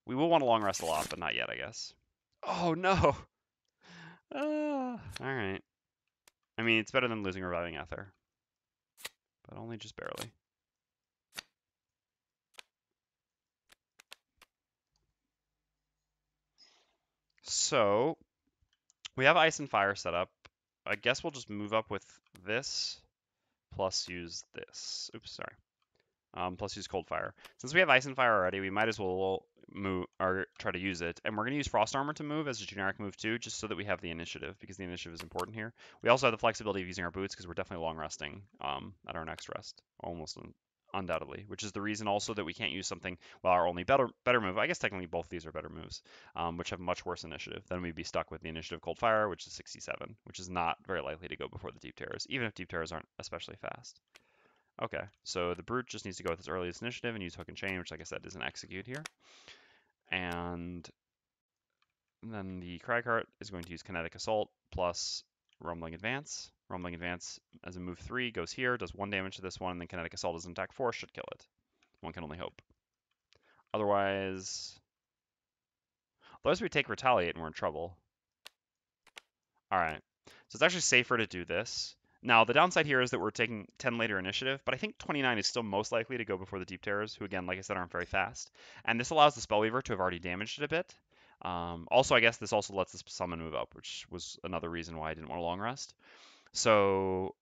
A: We will want to long rest a lot, but not yet, I guess. Oh no. All right. I mean, it's better than losing Reviving Ether, but only just barely. So we have Ice and Fire set up. I guess we'll just move up with this plus use this. Oops, sorry. Plus use Cold Fire. Since we have Ice and Fire already, we might as well move or try to use it. And we're going to use Frost Armor to move as a generic move too, just so that we have the initiative, because the initiative is important here. We also have the flexibility of using our boots because we're definitely long resting at our next rest, almost undoubtedly, which is the reason also that we can't use something, well, our only better move. I guess technically both these are better moves, which have much worse initiative. Then we'd be stuck with the initiative Cold Fire, which is 67, which is not very likely to go before the Deep Terrors, even if Deep Terrors aren't especially fast. Okay, so the Brute just needs to go with its earliest initiative and use Hook and Chain, which, like I said, doesn't execute here. And then the Cragheart is going to use Kinetic Assault plus Rumbling Advance. Rumbling Advance as a move 3 goes here, does 1 damage to this one, and then Kinetic Assault as an attack 4 should kill it. One can only hope. Otherwise we take Retaliate and we're in trouble. Alright, so it's actually safer to do this. Now, the downside here is that we're taking 10 later initiative, but I think 29 is still most likely to go before the Deep Terrors, who, again, like I said, aren't very fast. And this allows the Spellweaver to have already damaged it a bit. Also, I guess this also lets the summon move up, which was another reason why I didn't want a long rest. So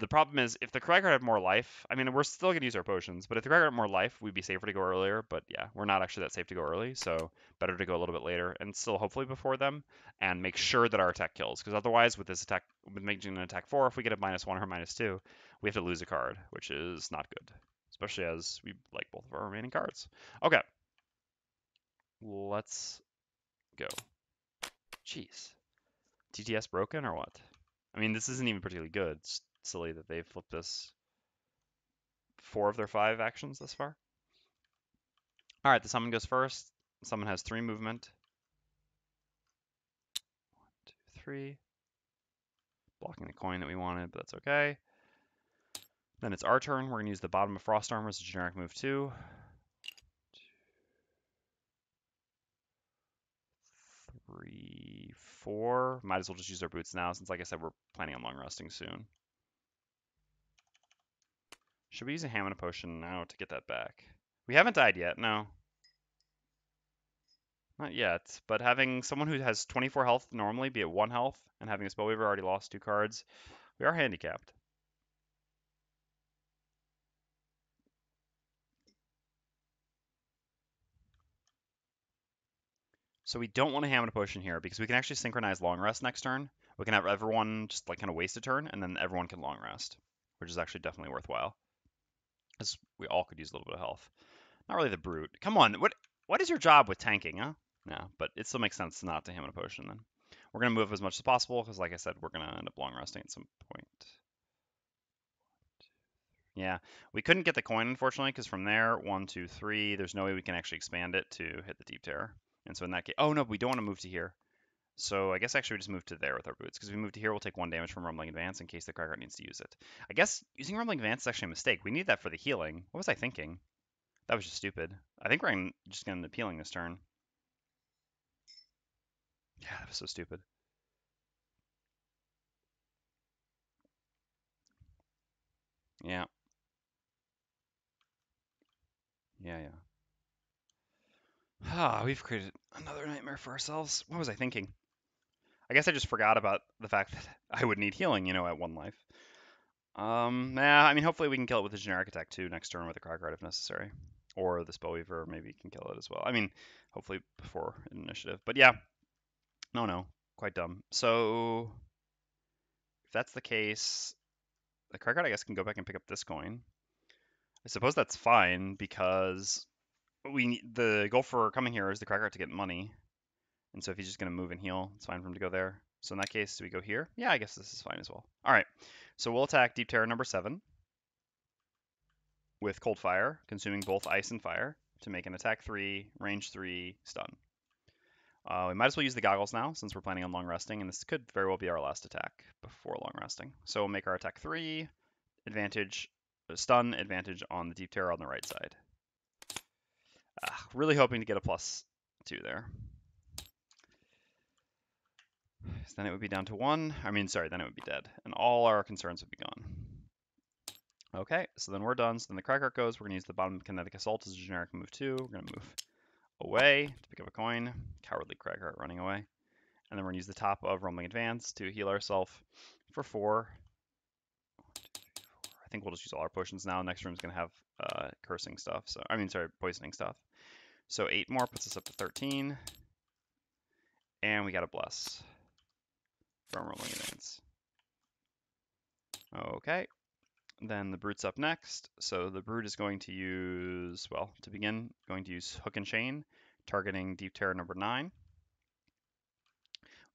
A: the problem is, if the Cragheart had more life, I mean, we're still going to use our potions, but if the Cragheart had more life, we'd be safer to go earlier. But yeah, we're not actually that safe to go early, so better to go a little bit later and still hopefully before them and make sure that our attack kills. Because otherwise, with this attack, with making an attack 4, if we get a -1 or -2, we have to lose a card, which is not good, especially as we like both of our remaining cards. Okay, let's go. Jeez. TTS broken or what? I mean, this isn't even particularly good. It's silly that they've flipped this 4 of their 5 actions thus far. All right, the summon goes first. Summon has 3 movement. 1, 2, 3. Blocking the coin that we wanted, but that's okay. Then it's our turn. We're going to use the bottom of Frost Armor as a generic move 2. 3, 4. Might as well just use our boots now, since, like I said, we're planning on long resting soon. Should we use a Ham and a Potion now to get that back? We haven't died yet, no. Not yet, but having someone who has 24 health normally be at 1 health, and having a Spellweaver already lost 2 cards, we are handicapped. So we don't want to Ham and a Potion here, because we can actually synchronize long rest next turn. We can have everyone just like kind of waste a turn, and then everyone can long rest, which is actually definitely worthwhile. Because we all could use a little bit of health. Not really the Brute. Come on, what is your job with tanking, huh? No, but it still makes sense not to Ham and a Potion then. We're going to move as much as possible, because like I said, we're going to end up long resting at some point. Yeah, we couldn't get the coin, unfortunately, because from there, 1, 2, 3, there's no way we can actually expand it to hit the Deep Terror. And so in that case, oh no, we don't want to move to here. So I guess actually we just move to there with our boots, because if we move to here, we'll take 1 damage from Rumbling Advance in case the Cragheart needs to use it. I guess using Rumbling Advance is actually a mistake. We need that for the healing. What was I thinking? That was just stupid. I think we're just going to end up healing this turn. Yeah, that was so stupid. Yeah. Yeah, yeah. Ah, we've created another nightmare for ourselves. What was I thinking? I guess I just forgot about the fact that I would need healing, at 1 life. Yeah, I mean, hopefully we can kill it with a generic attack too next turn with a Cragheart if necessary. Or the Spellweaver maybe can kill it as well. I mean, hopefully before initiative. But yeah, no, quite dumb. So, if that's the case, the Cragheart, I guess, can go back and pick up this coin. I suppose that's fine because the goal for coming here is the Cragheart to get money. And so if he's just going to move and heal, it's fine for him to go there. So in that case, do we go here? Yeah, I guess this is fine as well. All right, so we'll attack Deep Terror number 7 with Cold Fire, consuming both Ice and Fire to make an attack 3, range 3, stun. We might as well use the goggles now since we're planning on long resting, and this could very well be our last attack before long resting. So we'll make our attack 3, advantage, stun advantage on the Deep Terror on the right side. Really hoping to get a +2 there. So then it would be down to 1. I mean, sorry, then it would be dead. And all our concerns would be gone. Okay, so then we're done. So then the Cragheart goes. We're going to use the bottom Kinetic Assault as a generic move 2. We're going to move away to pick up a coin. Cowardly Cragheart running away. And then we're going to use the top of Rumbling Advance to heal ourselves for 4. I think we'll just use all our potions now. Next room's going to have cursing stuff. So I mean, sorry, poisoning stuff. So 8 more puts us up to 13. And we got a Bless from Rumbling Advance. Okay. Then the Brute's up next. So the Brute is going to use, well, to begin, going to use Hook and Chain, targeting Deep Terror number 9.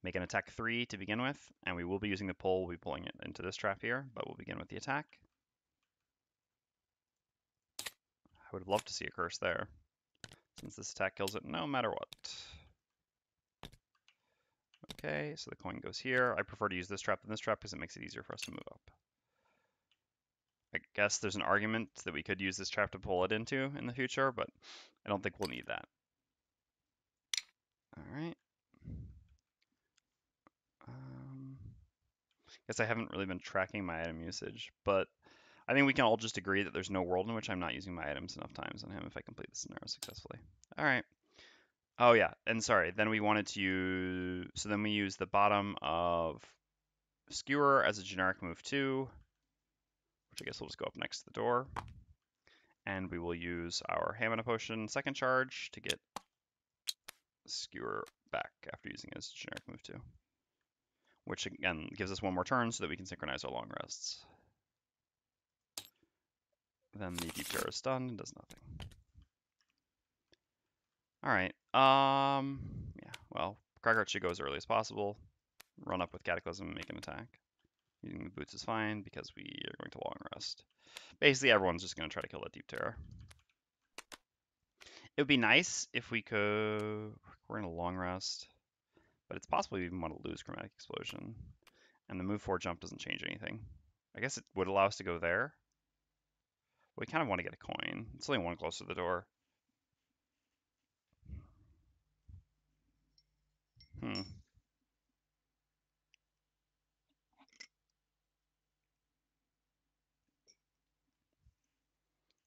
A: Make an attack 3 to begin with, and we will be using the pull. We'll be pulling it into this trap here, but we'll begin with the attack. I would have loved to see a curse there, since this attack kills it no matter what. Okay, so the coin goes here. I prefer to use this trap than this trap because it makes it easier for us to move up. I guess there's an argument that we could use this trap to pull it into in the future, but I don't think we'll need that. All right. Guess I haven't really been tracking my item usage, but I think we can all just agree that there's no world in which I'm not using my items enough times on him if I complete the scenario successfully. All right. Oh yeah, and sorry, then we wanted to use, so then we use the bottom of Skewer as a generic move 2, which I guess will just go up next to the door. And we will use our Hamina Potion second charge to get Skewer back after using it as a generic move 2. Which again gives us 1 more turn so that we can synchronize our long rests. Then the Deep Terror is stunned and does nothing. Alright, yeah, well, Cragheart should go as early as possible. Run up with Cataclysm and make an attack. Using the boots is fine because we are going to long rest. Basically, everyone's just going to try to kill that Deep Terror. It would be nice if we could... We're in a long rest. But it's possible we even want to lose Chromatic Explosion. And the move 4 jump doesn't change anything. I guess it would allow us to go there. We kind of want to get a coin. It's only 1 close to the door.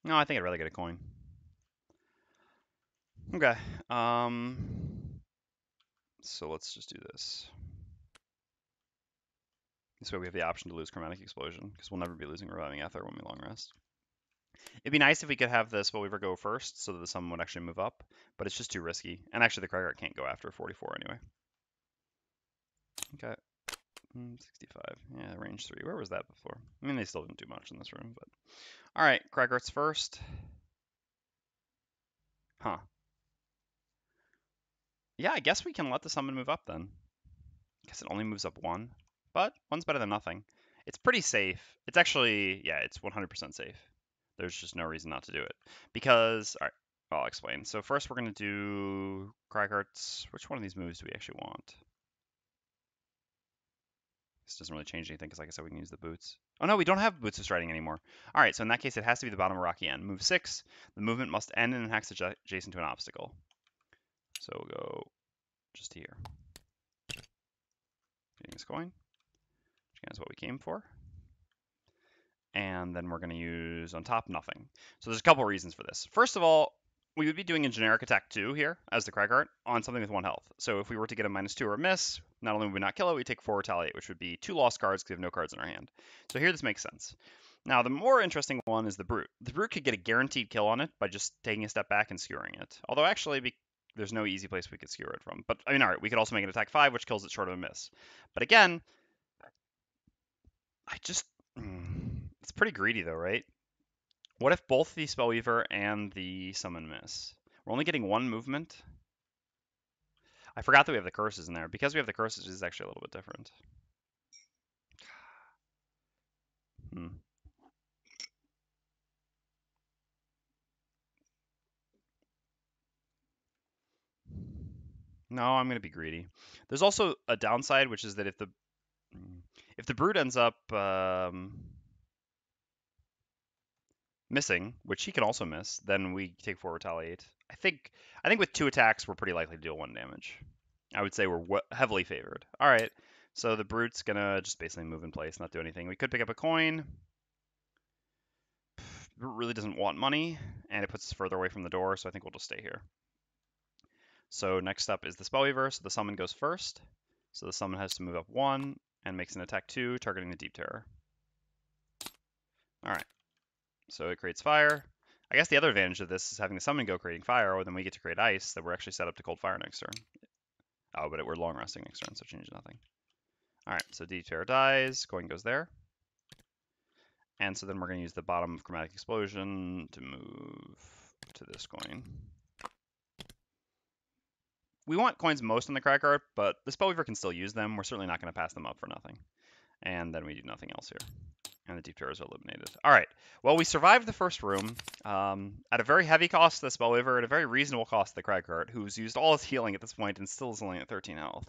A: No, I think I'd rather get a coin. Okay. So let's just do this. This way we have the option to lose Chromatic Explosion, because we'll never be losing Reviving Ether when we long rest. It'd be nice if we could have the Spellweaver go first, so that the summon would actually move up, but it's just too risky. And actually the Cragheart can't go after 44 anyway. Okay. 65. Yeah, range 3. Where was that before? I mean, they still didn't do much in this room, but... Alright, Cragheart's first. Huh. Yeah, I guess we can let the summon move up then. I guess it only moves up 1, but 1's better than nothing. It's pretty safe. It's actually, yeah, it's 100% safe. There's just no reason not to do it. Because, alright, I'll explain. So first we're going to do Cragheart's... Which one of these moves do we actually want? This doesn't really change anything because, like I said, we can use the boots. Oh no, we don't have Boots of Striding anymore. All right, so in that case, it has to be the bottom of Rocky End. Move 6. The movement must end in an hex adjacent to an obstacle. So we'll go just here. Getting this coin, which is what we came for. And then we're going to use on top nothing. So there's a couple reasons for this. First of all, we would be doing a generic attack 2 here as the Cragheart on something with 1 health. So if we were to get a -2 or a miss, not only would we not kill it, we take 4 retaliate, which would be 2 lost cards because we have no cards in our hand. So here this makes sense. Now the more interesting one is the Brute. The Brute could get a guaranteed kill on it by just taking a step back and skewering it. Although actually there's no easy place we could skewer it from. But I mean, alright, we could also make an attack 5, which kills it short of a miss. But again, it's pretty greedy though, right? What if both the Spellweaver and the Summon miss? We're only getting 1 movement. I forgot that we have the curses in there. Because we have the curses, it's actually a little bit different. No, I'm going to be greedy. There's also a downside, which is that if the Brute ends up... missing, which he can also miss, then we take 4 retaliate. I think with 2 attacks, we're pretty likely to deal 1 damage. I would say we're heavily favored. All right, so the Brute's gonna just basically move in place, not do anything. We could pick up a coin. Brute really doesn't want money, and it puts us further away from the door, so I think we'll just stay here. So next up is the Spellweaver, so the summon goes first. So the summon has to move up 1 and makes an attack 2, targeting the Deep Terror. All right, so it creates fire. I guess the other advantage of this is having the summon go creating fire, or then we get to create ice that we're actually set up to cold fire next turn. Oh, but we're long resting next turn, so change nothing. All right, so Deep Terror dies, coin goes there. And so then we're going to use the bottom of Chromatic Explosion to move to this coin. We want coins most on the Cragheart, but the Spellweaver can still use them. We're certainly not going to pass them up for nothing. And then we do nothing else here. And the Deep Terrors are eliminated. All right. Well, we survived the first room at a very heavy cost to the Spellweaver, at a very reasonable cost to the Cragheart, who's used all his healing at this point and still is only at 13 health.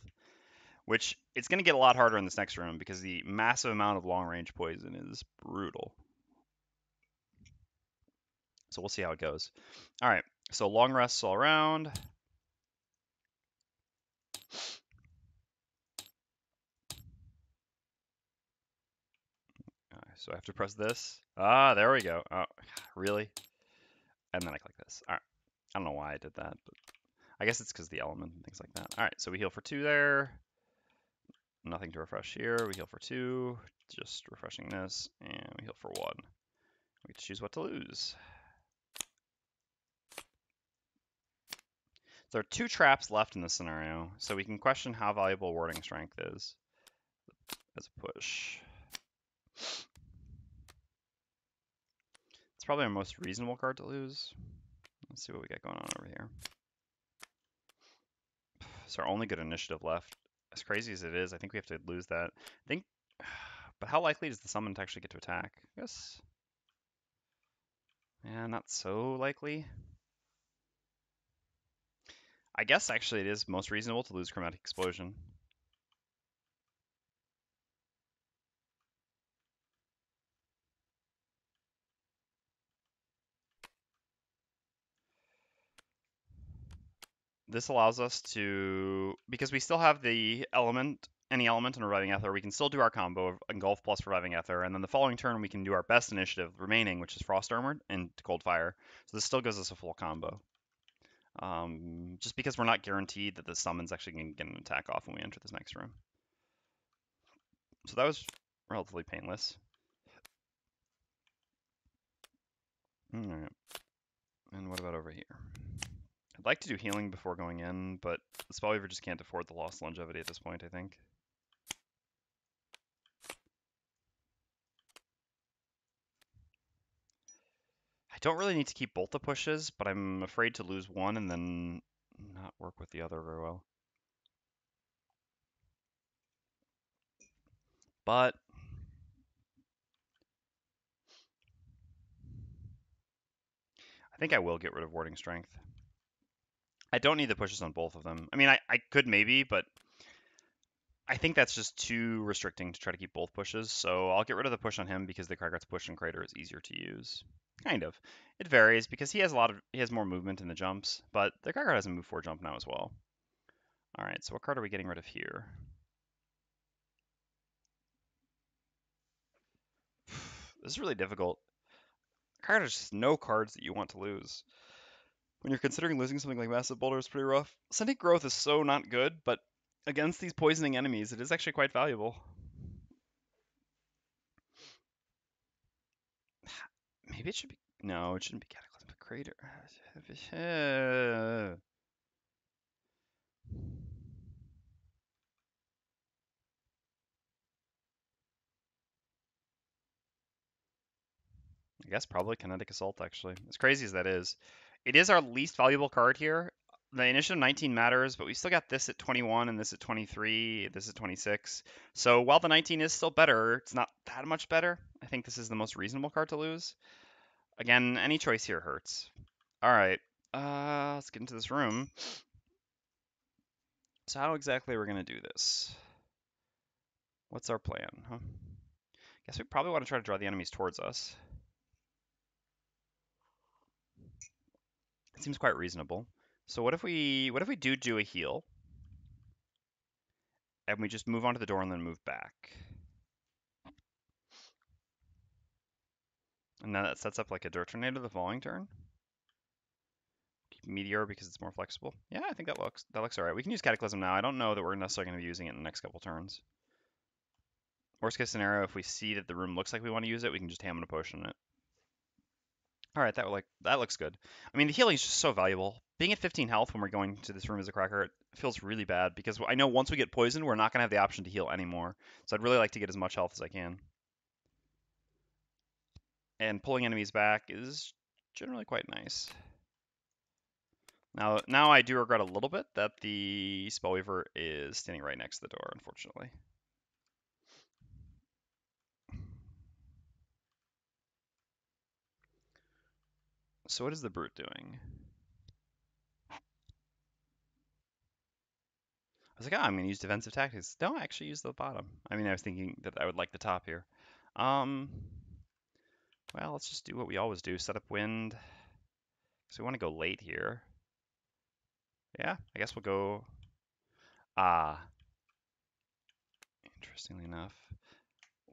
A: Which, it's going to get a lot harder in this next room because the massive amount of long-range poison is brutal. So we'll see how it goes. All right. So long rests all around. So I have to press this. Ah, there we go. Oh, really? And then I click this. All right. I don't know why I did that, but I guess it's because the element and things like that. All right, so we heal for 2 there. Nothing to refresh here. We heal for 2. Just refreshing this. And we heal for 1. We get to choose what to lose. There are 2 traps left in this scenario, so we can question how valuable Warding Strength is as a push. It's probably our most reasonable card to lose. Let's see what we got going on over here. It's our only good initiative left. As crazy as it is, I think we have to lose that. But how likely is the summon to actually get to attack? I guess. Yeah, not so likely. I guess actually it is most reasonable to lose Chromatic Explosion. This allows us to, because we still have the element, any element in Reviving Ether, we can still do our combo of Engulf plus Reviving Ether, and then the following turn we can do our best initiative remaining, which is Frost Armored and Cold Fire. So this still gives us a full combo. Just because we're not guaranteed that the summon's actually going to get an attack off when we enter this next room. So that was relatively painless. Alright. And what about over here? I'd like to do healing before going in, but the Spellweaver just can't afford the lost longevity at this point, I think. I don't really need to keep both the pushes, but I'm afraid to lose one and then not work with the other very well. But I think I will get rid of Warding Strength. I don't need the pushes on both of them. I mean, I could maybe, but I think that's just too restricting to try to keep both pushes. So I'll get rid of the push on him because the Cragheart's push and Crater is easier to use. Kind of. It varies because he has more movement in the jumps, but the Cragheart has a move 4 jump now as well. All right, so what card are we getting rid of here? This is really difficult. Cragheart has just no cards that you want to lose. When you're considering losing something like Massive Boulder, it's pretty rough. Sentient Growth is so not good, but against these poisoning enemies, it is actually quite valuable. Maybe it should be... No, it shouldn't be Cataclysmic Crater. I guess probably Kinetic Assault, actually. As crazy as that is. It is our least valuable card here. The initiative 19 matters, but we still got this at 21 and this at 23, this at 26. So while the 19 is still better, it's not that much better. I think this is the most reasonable card to lose. Again, any choice here hurts. All right, let's get into this room. So how exactly are we going to do this? What's our plan? Huh? Guess we probably want to try to draw the enemies towards us. It seems quite reasonable. So what if we do a heal and we just move on to the door and then move back? And then that sets up like a dirt tornado the following turn. Keep meteor because it's more flexible. Yeah, I think that looks all right. We can use cataclysm now. I don't know that we're necessarily going to be using it in the next couple turns. Worst case scenario, if we see that the room looks like we want to use it, we can just hammer a potion it. All right, that looks good. I mean, the healing is just so valuable. Being at 15 health when we're going to this room as a Cragheart feels really bad because I know once we get poisoned, we're not going to have the option to heal anymore. So I'd really like to get as much health as I can. And pulling enemies back is generally quite nice. Now I do regret a little bit that the Spellweaver is standing right next to the door, unfortunately. So what is the Brute doing? I was like, oh, I'm going to use defensive tactics. Don't actually use the bottom. I mean, I was thinking that I would like the top here. Well, let's just do what we always do. Set up wind. So we want to go late here. Yeah, I guess we'll go... Interestingly enough.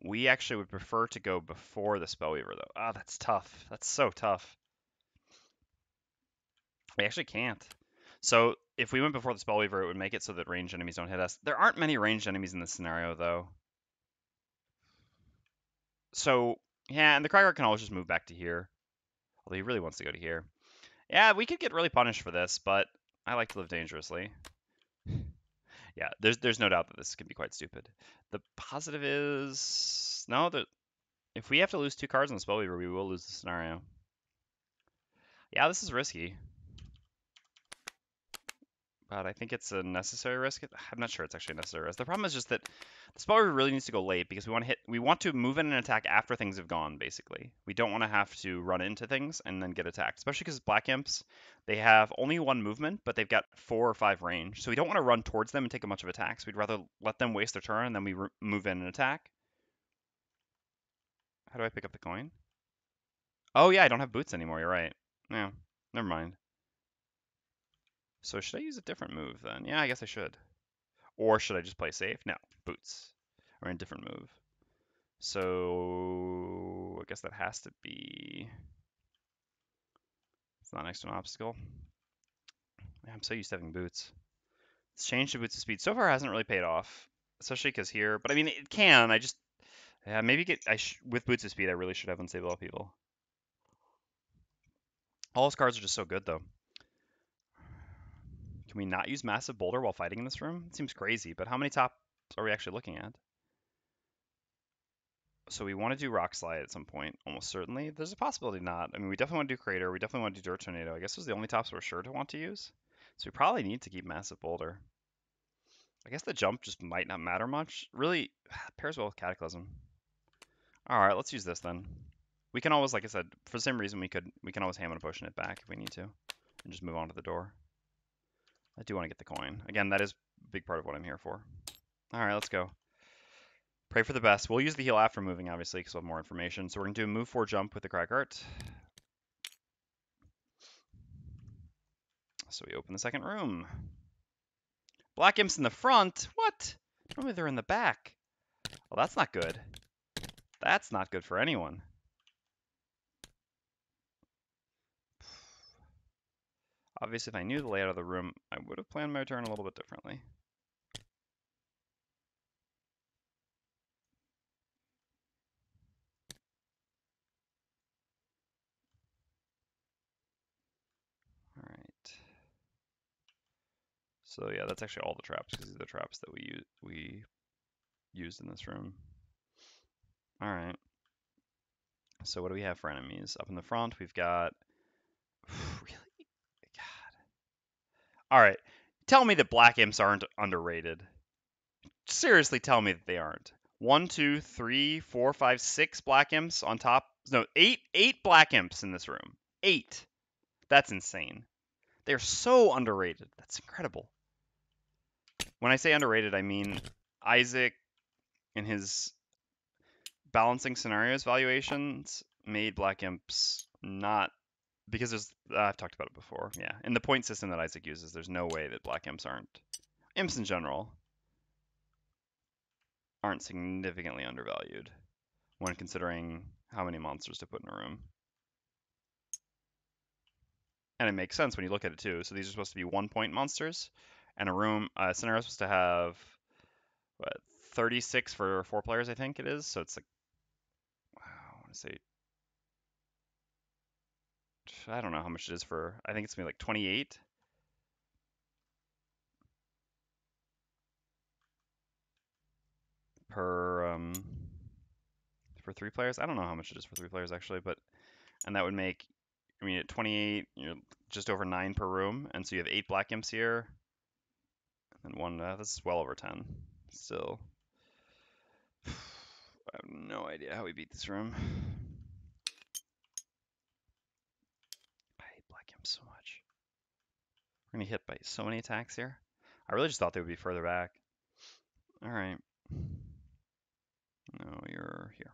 A: We actually would prefer to go before the Spellweaver, though. Ah, that's tough. That's so tough. We actually can't. So if we went before the Spellweaver, it would make it so that ranged enemies don't hit us. There aren't many ranged enemies in this scenario, though. So, yeah, and the Cragheart can always just move back to here. Although he really wants to go to here. Yeah, we could get really punished for this, but I like to live dangerously. Yeah, there's no doubt that this can be quite stupid. The positive is... No, if we have to lose 2 cards on the Spellweaver, we will lose the scenario. Yeah, this is risky. But I think it's a necessary risk. I'm not sure it's actually a necessary risk. The problem is just that the Spellweaver really needs to go late because we want to move in and attack after things have gone, basically. We don't want to have to run into things and then get attacked, especially because Black Imps, they have only 1 movement, but they've got 4 or 5 range. So we don't want to run towards them and take a bunch of attacks. We'd rather let them waste their turn and then we move in and attack. How do I pick up the coin? Oh yeah, I don't have boots anymore, you're right. No, never mind. So should I use a different move then? Yeah, I guess I should. Or should I just play safe? No, boots are in a different move. So I guess that has to be... It's not next to an obstacle. Man, I'm so used to having boots. It's changed to boots of speed. So far, it hasn't really paid off, especially because here. But I mean, it can. I just... Yeah, maybe with boots of speed, I really should have unstable people. All his cards are just so good, though. Can we not use Massive Boulder while fighting in this room? It seems crazy, but how many tops are we actually looking at? So we want to do Rock Slide at some point, almost certainly. There's a possibility not. I mean, we definitely want to do Crater. We definitely want to do Dirt Tornado. I guess those are the only tops we're sure to want to use. So we probably need to keep Massive Boulder. I guess the jump just might not matter much. Really, pairs well with Cataclysm. All right, let's use this then. We can always, like I said, for the same reason we can always hammer and potion it back if we need to, and just move on to the door. I do want to get the coin. Again, that is a big part of what I'm here for. All right, let's go. Pray for the best. We'll use the heal after moving, obviously, because we'll have more information. So we're going to do a move 4 jump with the Cragheart. So we open the second room. Black Imps in the front? What? Normally they're in the back. Well, that's not good. That's not good for anyone. Obviously, if I knew the layout of the room, I would have planned my turn a little bit differently. All right. So yeah, that's actually all the traps, because these are the traps that we used in this room. All right. So what do we have for enemies? Up in the front, we've got... Really? God. All right. Tell me that Black Imps aren't underrated. Seriously, tell me that they aren't. 1, 2, 3, 4, 5, 6 Black Imps on top. No, eight Black Imps in this room. 8. That's insane. They're so underrated. That's incredible. When I say underrated, I mean Isaac in his balancing scenarios valuations made Black Imps not because there's I've talked about it before. Yeah, in the point system that Isaac uses, there's no way that black imps imps in general aren't significantly undervalued when considering how many monsters to put in a room. And it makes sense when you look at it too. So these are supposed to be 1-point monsters, and a scenario is supposed to have what, 36 for 4 players, I think it is. So it's like, I want to say, I don't know how much it is for. I think it's gonna be like 28 per for 3 players. I don't know how much it is for 3 players actually, but and that would make, I mean, at 28, you're just over 9 per room, and so you have 8 black imps here, and one. That's well over 10. Still, I have no idea how we beat this room. I hate black imps so much. We're gonna hit by so many attacks here. I really just thought they would be further back. All right. No, you're here.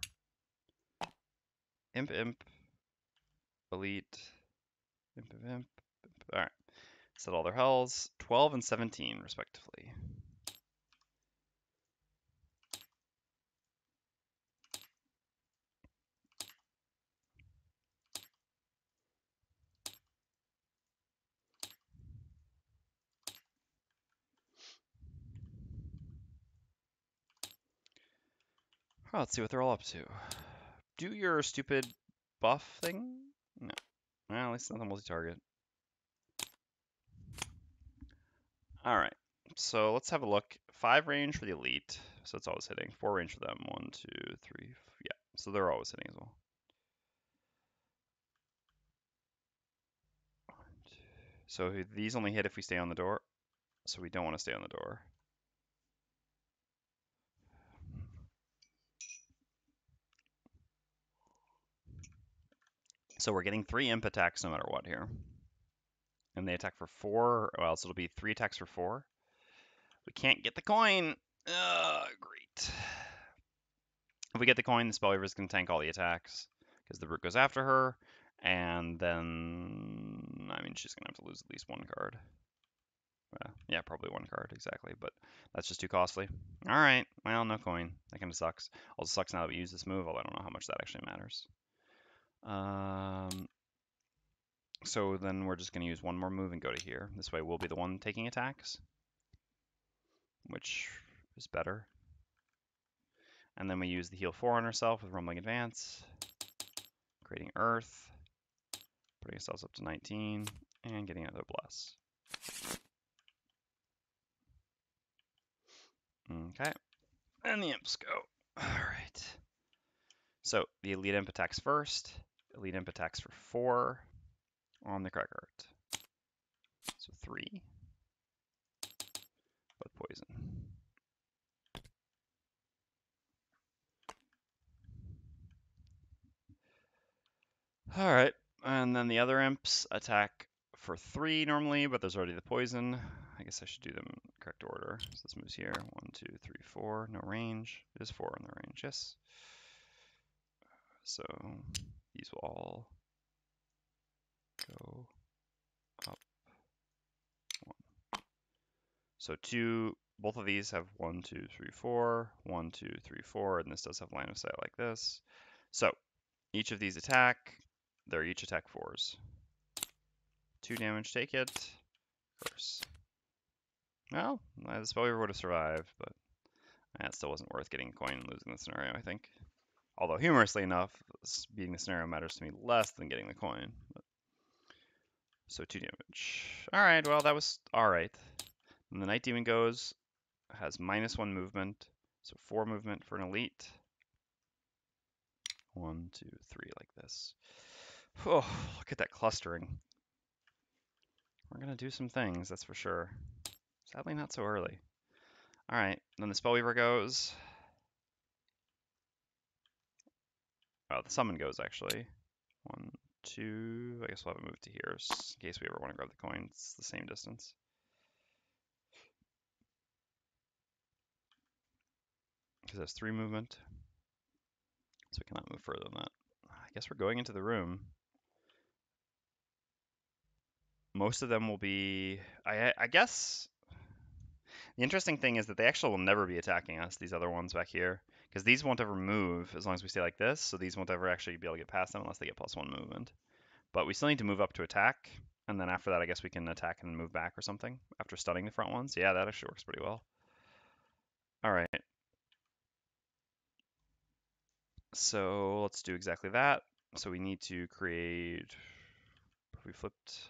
A: Imp, imp, elite, imp, imp. All right. Set all their hells, 12 and 17 respectively. Oh, let's see what they're all up to. Do your stupid buff thing? No. Well, at least not the multi-target. All right. So let's have a look. 5 range for the elite, so it's always hitting. 4 range for them. 1, 2, 3. Yeah. So they're always hitting as well. So these only hit if we stay on the door. So we don't want to stay on the door. So we're getting 3 imp attacks no matter what here. And they attack for 4, well, so it'll be 3 attacks for 4. We can't get the coin. Great. If we get the coin, the Spellweaver is going to tank all the attacks because the root goes after her, and then, I mean, she's going to have to lose at least 1 card. Yeah, probably 1 card, exactly, but that's just too costly. All right, well, no coin. That kind of sucks. Also sucks now that we use this move, although I don't know how much that actually matters. So then we're just going to use 1 more move and go to here. This way we'll be the one taking attacks, which is better. And then we use the heal 4 on ourselves with Rumbling Advance, creating Earth, putting ourselves up to 19, and getting another Bless. Okay, and the imps go. Alright. So the Elite Imp attacks first. Elite Imp attacks for 4 on the Cragheart. So 3. With poison. Alright, and then the other imps attack for 3 normally, but there's already the poison. I guess I should do them in correct order. So this moves here. 1, 2, 3, 4. No range. It is 4 in the range, yes. So these will all go up 1. So both of these have 1, 2, 3, 4. 1, 2, 3, 4, and this does have line of sight like this. So each of these attack. They're each attack 4s. 2 damage, take it. Curse. Well, the Spellweaver would have survived, but it still wasn't worth getting a coin and losing the scenario, I think. Although, humorously enough, beating the scenario matters to me less than getting the coin. But... So 2 damage. Alright, well, that was alright. And the Night Demon goes, has -1 movement, so 4 movement for an elite. 1, 2, 3, like this. Oh, look at that clustering. We're going to do some things, that's for sure. Sadly, not so early. Alright, then the Spellweaver goes. Oh, the Summon goes, actually. 1, 2, I guess we'll have a move to here, in case we ever want to grab the coin. It's the same distance. Because it has 3 movement. So we cannot move further than that. I guess we're going into the room. Most of them will be, I guess, the interesting thing is that they actually will never be attacking us, these other ones back here, because these won't ever move as long as we stay like this, so these won't ever actually be able to get past them unless they get +1 movement. But we still need to move up to attack, and then after that I guess we can attack and move back or something after stunning the front ones. Yeah, that actually works pretty well. Alright. So let's do exactly that. So we need to create, if we flipped,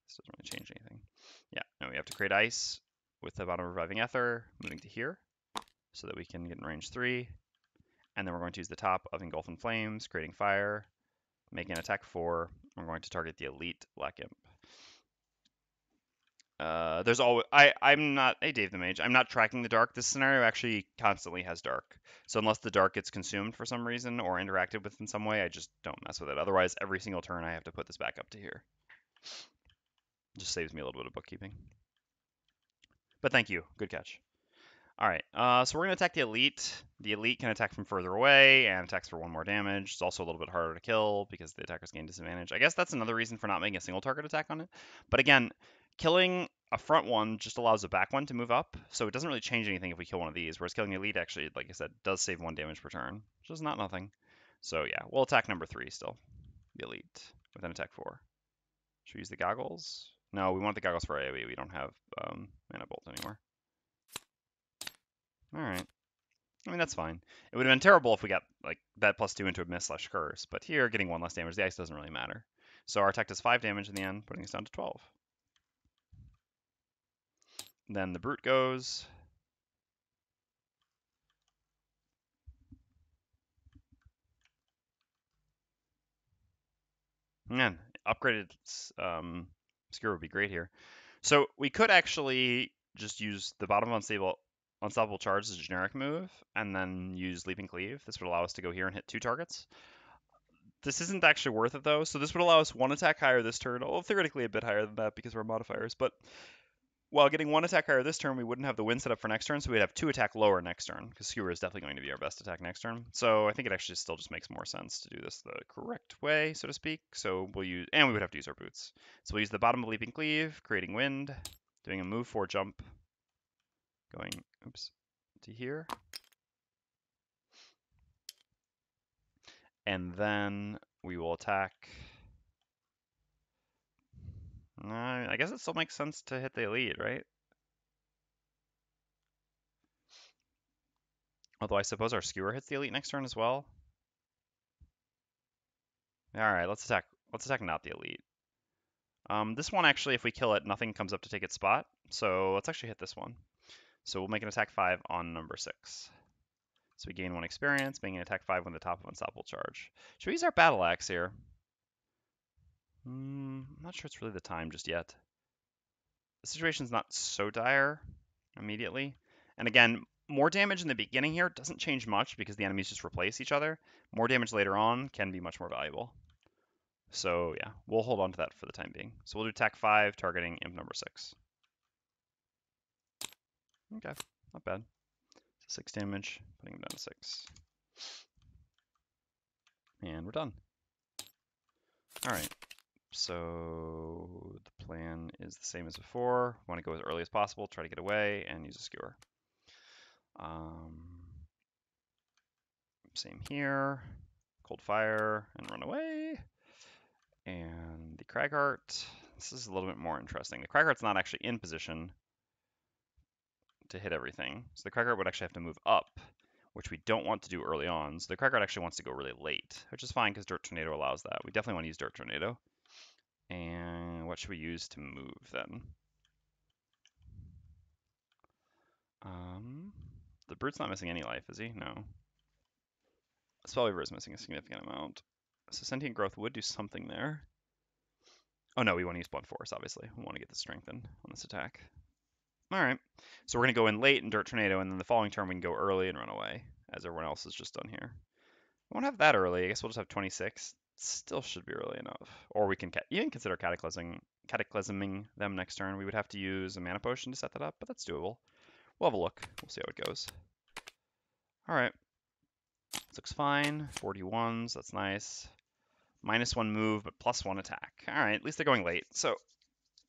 A: this doesn't really change anything. Yeah, no, we have to create ice with the bottom reviving ether, moving to here, so that we can get in range 3. And then we're going to use the top of Engulf in Flames, creating fire, making an attack 4. We're going to target the elite Black Imp. There's always I'm not a Dave the Mage. I'm not tracking the dark. This scenario actually constantly has dark. So unless the dark gets consumed for some reason or interacted with in some way, I just don't mess with it. Otherwise, every single turn I have to put this back up to here. It just saves me a little bit of bookkeeping. But thank you. Good catch. All right, so we're going to attack the elite. The elite can attack from further away and attacks for 1 more damage. It's also a little bit harder to kill because the attackers gain disadvantage. I guess that's another reason for not making a single target attack on it. But again, killing a front one just allows a back one to move up, so it doesn't really change anything if we kill one of these, whereas killing the elite actually, like I said, does save 1 damage per turn, which is not nothing. So yeah, we'll attack number 3 still, the elite, with an attack 4. Should we use the goggles? No, we want the goggles for AoE. We don't have mana bolt anymore. All right. I mean, that's fine. It would have been terrible if we got like that +2 into a miss/curse, but here, getting 1 less damage, the ice doesn't really matter. So our attack does 5 damage in the end, putting us down to 12. Then the brute goes. Man, upgraded skewer would be great here. So we could actually just use the bottom of unstoppable charge as a generic move, and then use leaping cleave. This would allow us to go here and hit 2 targets. This isn't actually worth it though, so this would allow us 1 attack higher this turn, well, theoretically a bit higher than that because we're modifiers, but while getting 1 attack higher this turn, we wouldn't have the win set up for next turn, so we'd have 2 attack lower next turn, because Skewer is definitely going to be our best attack next turn. So I think it actually still just makes more sense to do this the correct way, so to speak. So we'll use, and we would have to use our boots. So we'll use the bottom of Leaping Cleave, creating wind, doing a move 4 jump, going, oops, to here. And then we will attack. I guess it still makes sense to hit the elite, right? Although I suppose our Skewer hits the elite next turn as well. All right, let's attack. Let's attack not the elite. This one actually, if we kill it, nothing comes up to take its spot. So let's actually hit this one. So we'll make an attack 5 on number 6. So we gain 1 experience, making an attack 5 when the top of unstoppable charge. Should we use our battle axe here? I'm not sure it's really the time just yet. The situation's not so dire immediately. And again, more damage in the beginning here doesn't change much because the enemies just replace each other. More damage later on can be much more valuable. So yeah, we'll hold on to that for the time being. So we'll do attack 5, targeting imp number 6. Okay, not bad. So 6 damage, putting him down to 6. And we're done. Alright, so the plan is the same as before. Want to go as early as possible, try to get away, and use a skewer. Same here. Cold fire, and run away. And the Cragheart. This is a little bit more interesting. The Cragheart's not actually in position to hit everything. So the Cragheart would actually have to move up, which we don't want to do early on. So the Cragheart actually wants to go really late, which is fine because Dirt Tornado allows that. We definitely want to use Dirt Tornado. And what should we use to move then? The Brute's not missing any life, is he? No. Spellweaver is missing a significant amount. So Sentient Growth would do something there. Oh no, we want to use Blunt Force, obviously. We want to get the strengthened on this attack. Alright, so we're going to go in late and Dirt Tornado, and then the following turn we can go early and run away, as everyone else has just done here. We won't have that early. I guess we'll just have 26. Still should be early enough. Or we can even consider cataclysming them next turn. We would have to use a mana potion to set that up, but that's doable. We'll have a look. We'll see how it goes. Alright. This looks fine. 41s, that's nice. -1 move, but +1 attack. All right, at least they're going late. So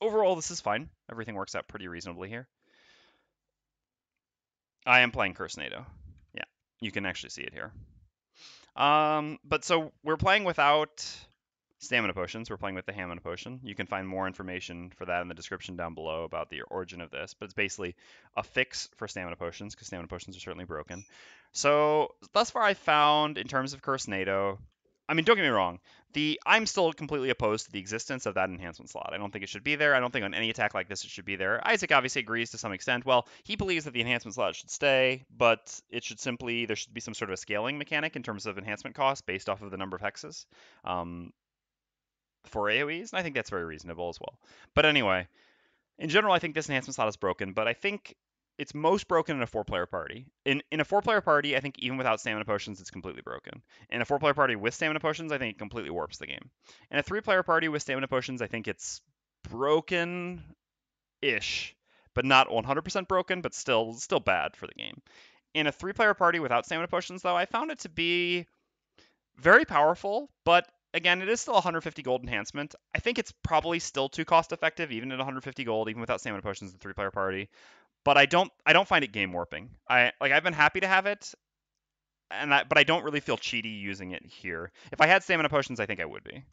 A: overall, this is fine. Everything works out pretty reasonably here. I am playing Cursonado. Yeah, you can actually see it here. But so we're playing without stamina potions. We're playing with the Hamina potion. You can find more information for that in the description down below about the origin of this. But it's basically a fix for stamina potions, because stamina potions are certainly broken. So thus far I found, in terms of Cursonado, I mean, don't get me wrong. I'm still completely opposed to the existence of that enhancement slot. I don't think it should be there. I don't think on any attack like this it should be there. Isaac obviously agrees to some extent. Well, he believes that the enhancement slot should stay, but it should simply, there should be some sort of a scaling mechanic in terms of enhancement cost based off of the number of hexes for AoEs, and I think that's very reasonable as well. But anyway, in general, I think this enhancement slot is broken, but I think it's most broken in a 4-player party. In a 4-player party, I think even without stamina potions, it's completely broken. In a 4-player party with stamina potions, I think it completely warps the game. In a 3-player party with stamina potions, I think it's broken-ish, but not 100% broken, but still bad for the game. In a 3-player party without stamina potions, though, I found it to be very powerful, but again, it is still 150 gold enhancement. I think it's probably still too cost effective, even at 150 gold, even without stamina potions in the 3-player party. But I don't find it game warping. I've been happy to have it, but I don't really feel cheaty using it here. If I had stamina potions, I think I would be.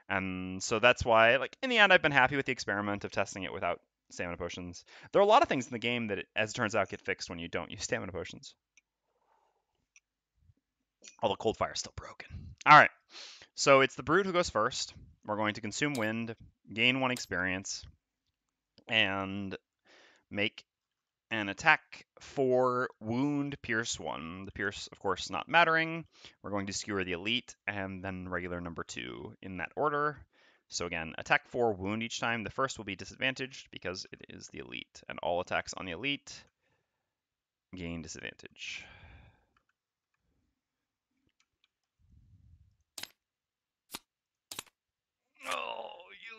A: And so that's why, like, in the end, I've been happy with the experiment of testing it without stamina potions. There are a lot of things in the game that, as it turns out, get fixed when you don't use stamina potions. Although Cold Fire is still broken. All right. So it's the Brute who goes first. We're going to consume wind, gain 1 experience, and make an attack for wound pierce 1. The pierce, of course, not mattering. We're going to skewer the elite and then regular number 2 in that order. So again, attack 4 wound each time. The first will be disadvantaged because it is the elite, and all attacks on the elite gain disadvantage. Oh, you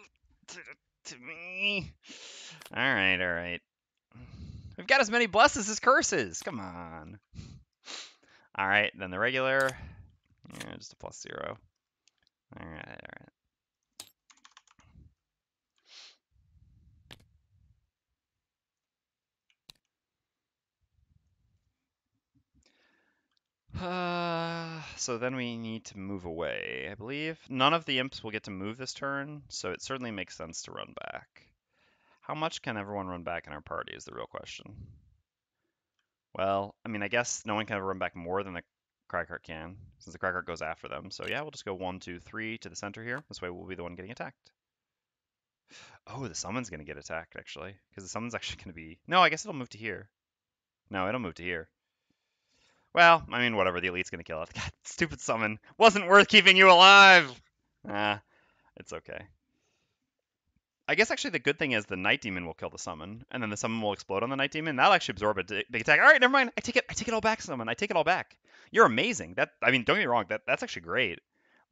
A: did it to me. All right. We've got as many blesses as curses. Come on. All right, then the regular. Yeah, just a +0. All right. So then we need to move away, I believe. None of the imps will get to move this turn, so it certainly makes sense to run back. How much can everyone run back in our party is the real question. Well, I mean, I guess no one can ever run back more than the Cragheart can, since the Cragheart goes after them. So yeah, we'll just go 1, 2, 3 to the center here. This way we'll be the one getting attacked. Oh, the summon's going to get attacked, actually, because the summon's actually going to be... No, I guess it'll move to here. No, it'll move to here. Well, I mean, whatever. The elite's going to kill it. God, stupid summon. Wasn't worth keeping you alive! It's okay. I guess actually the good thing is the Night Demon will kill the summon, and then the summon will explode on the Night Demon. That'll actually absorb a big attack. All right, never mind. I take it all back, summon. I take it all back. You're amazing. I mean, don't get me wrong. That's actually great.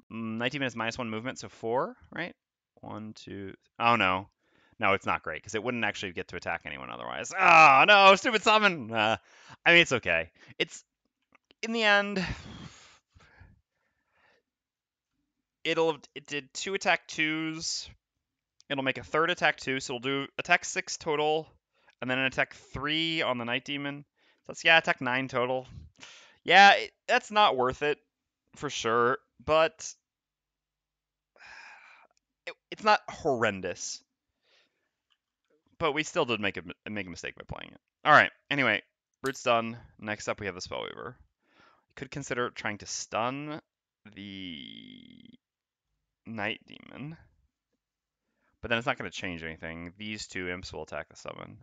A: Night Demon is -1 movement, so 4, right? 1, 2. Oh no, no, it's not great because it wouldn't actually get to attack anyone otherwise. Oh no, stupid summon. I mean, it's okay. It's in the end. It did 2 attack 2s. It'll make a 3rd attack 2, so it'll do attack 6 total, and then an attack 3 on the Night Demon. So that's, yeah, attack 9 total. Yeah, that's not worth it, for sure, but it's not horrendous. But we still did make a mistake by playing it. Alright, anyway, Brute's done. Next up we have the Spellweaver. You could consider trying to stun the Night Demon. But then it's not going to change anything. These 2 imps will attack the summon.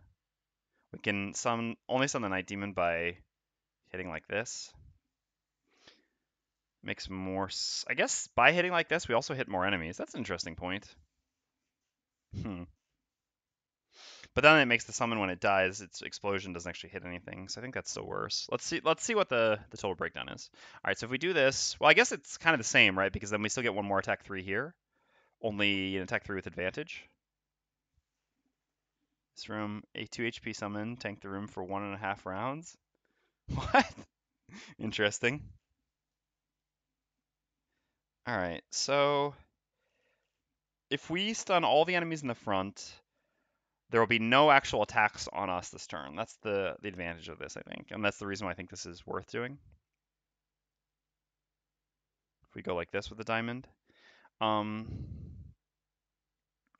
A: We can only stun the Night Demon by hitting like this. Makes more... I guess by hitting like this, we also hit more enemies. That's an interesting point. But then it makes the summon when it dies, its explosion doesn't actually hit anything. So I think that's still worse. Let's see what the total breakdown is. All right, so if we do this, well, I guess it's kind of the same, right? Because then we still get 1 more attack 3 here. Only an attack 3 with advantage. This room, a 2 HP summon, tank the room for 1.5 rounds. What? Interesting. All right, so if we stun all the enemies in the front, there will be no actual attacks on us this turn. That's the advantage of this, I think, and that's the reason why I think this is worth doing. If we go like this with the diamond,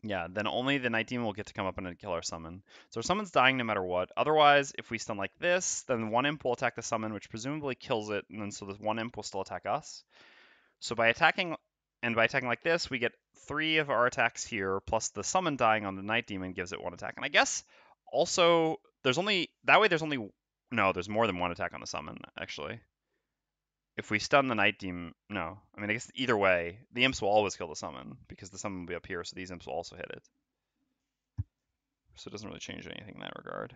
A: yeah, then only the night demon will get to come up and kill our summon. So our summon's dying no matter what. Otherwise, if we stun like this, then one imp will attack the summon, which presumably kills it, and then so this one imp will still attack us. So by attacking like this, we get 3 of our attacks here, plus the summon dying on the night demon gives it 1 attack. And I guess also there's only no, there's more than 1 attack on the summon actually. If we stun the night demon, no. I mean, I guess either way, the imps will always kill the summon because the summon will be up here, so these imps will also hit it. So it doesn't really change anything in that regard.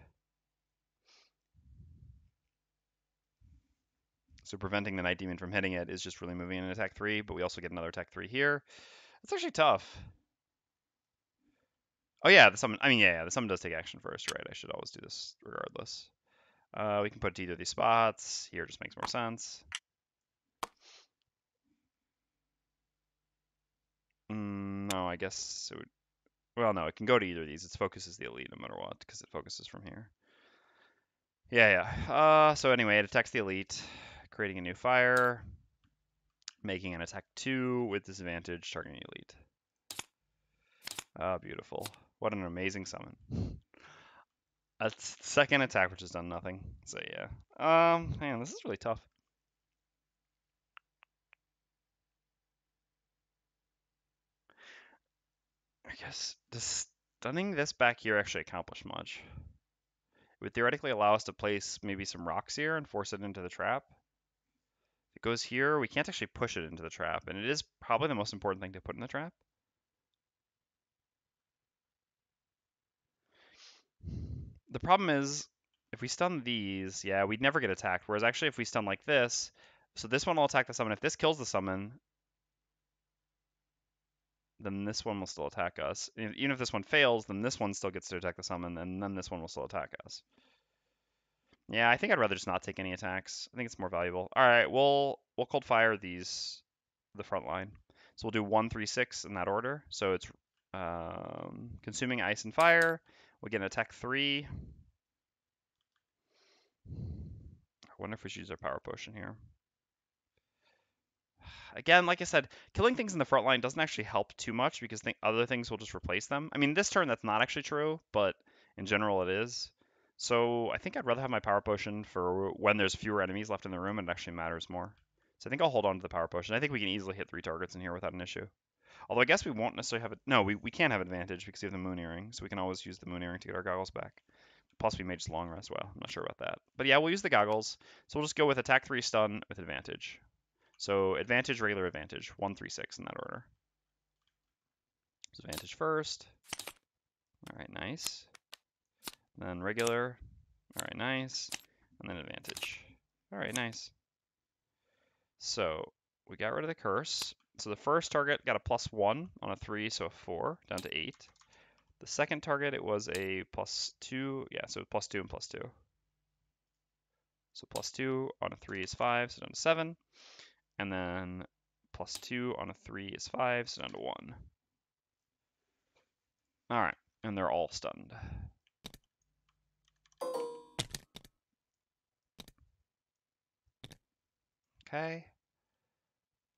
A: So preventing the night demon from hitting it is just really moving in attack 3, but we also get another attack 3 here. That's actually tough. Oh yeah, the summon. I mean, yeah, the summon does take action first, right? I should always do this regardless. We can put it to either of these spots. Here just makes more sense. No, I guess it would. Well, no, it can go to either of these. Its focus is the elite no matter what, because it focuses from here. Yeah. So anyway, it attacks the elite, creating a new fire, making an attack 2 with disadvantage, targeting elite. Ah, beautiful. What an amazing summon. That's second attack, which has done nothing. So yeah. Man, this is really tough. I guess does stunning this back here actually accomplish much? It would theoretically allow us to place maybe some rocks here and force it into the trap. If it goes here, we can't actually push it into the trap, and it is probably the most important thing to put in the trap. The problem is, if we stun these, yeah, we'd never get attacked. Whereas actually, if we stun like this, so this one will attack the summon. If this kills the summon, then this one will still attack us. Even if this one fails, then this one still gets to attack the summon, and then this one will still attack us. Yeah, I think I'd rather just not take any attacks. I think it's more valuable. All right, we'll cold fire these, the front line. So we'll do 1, 3, 6 in that order. So it's consuming ice and fire. We'll get an attack 3. I wonder if we should use our power potion here. Again, like I said, killing things in the front line doesn't actually help too much because other things will just replace them. I mean, this turn that's not actually true, but in general it is. So I think I'd rather have my power potion for when there's fewer enemies left in the room and it actually matters more. So I think I'll hold on to the power potion. I think we can easily hit 3 targets in here without an issue. Although I guess we won't necessarily have it. No, we can have advantage because we have the moon earring, so we can always use the moon earring to get our goggles back. Plus we may just long rest. Well, I'm not sure about that. But yeah, we'll use the goggles. So we'll just go with attack 3 stun with advantage. So advantage, regular advantage, 1, 3, 6 in that order. So advantage first. All right, nice. Then regular. All right, nice. And then advantage. All right, nice. So we got rid of the curse. So the first target got a +1 on a 3, so a 4, down to 8. The second target, it was a +2. Yeah, so +2 and +2. So +2 on a 3 is 5, so down to 7. And then +2 on a 3 is 5, so down to 1. All right, and they're all stunned. Okay.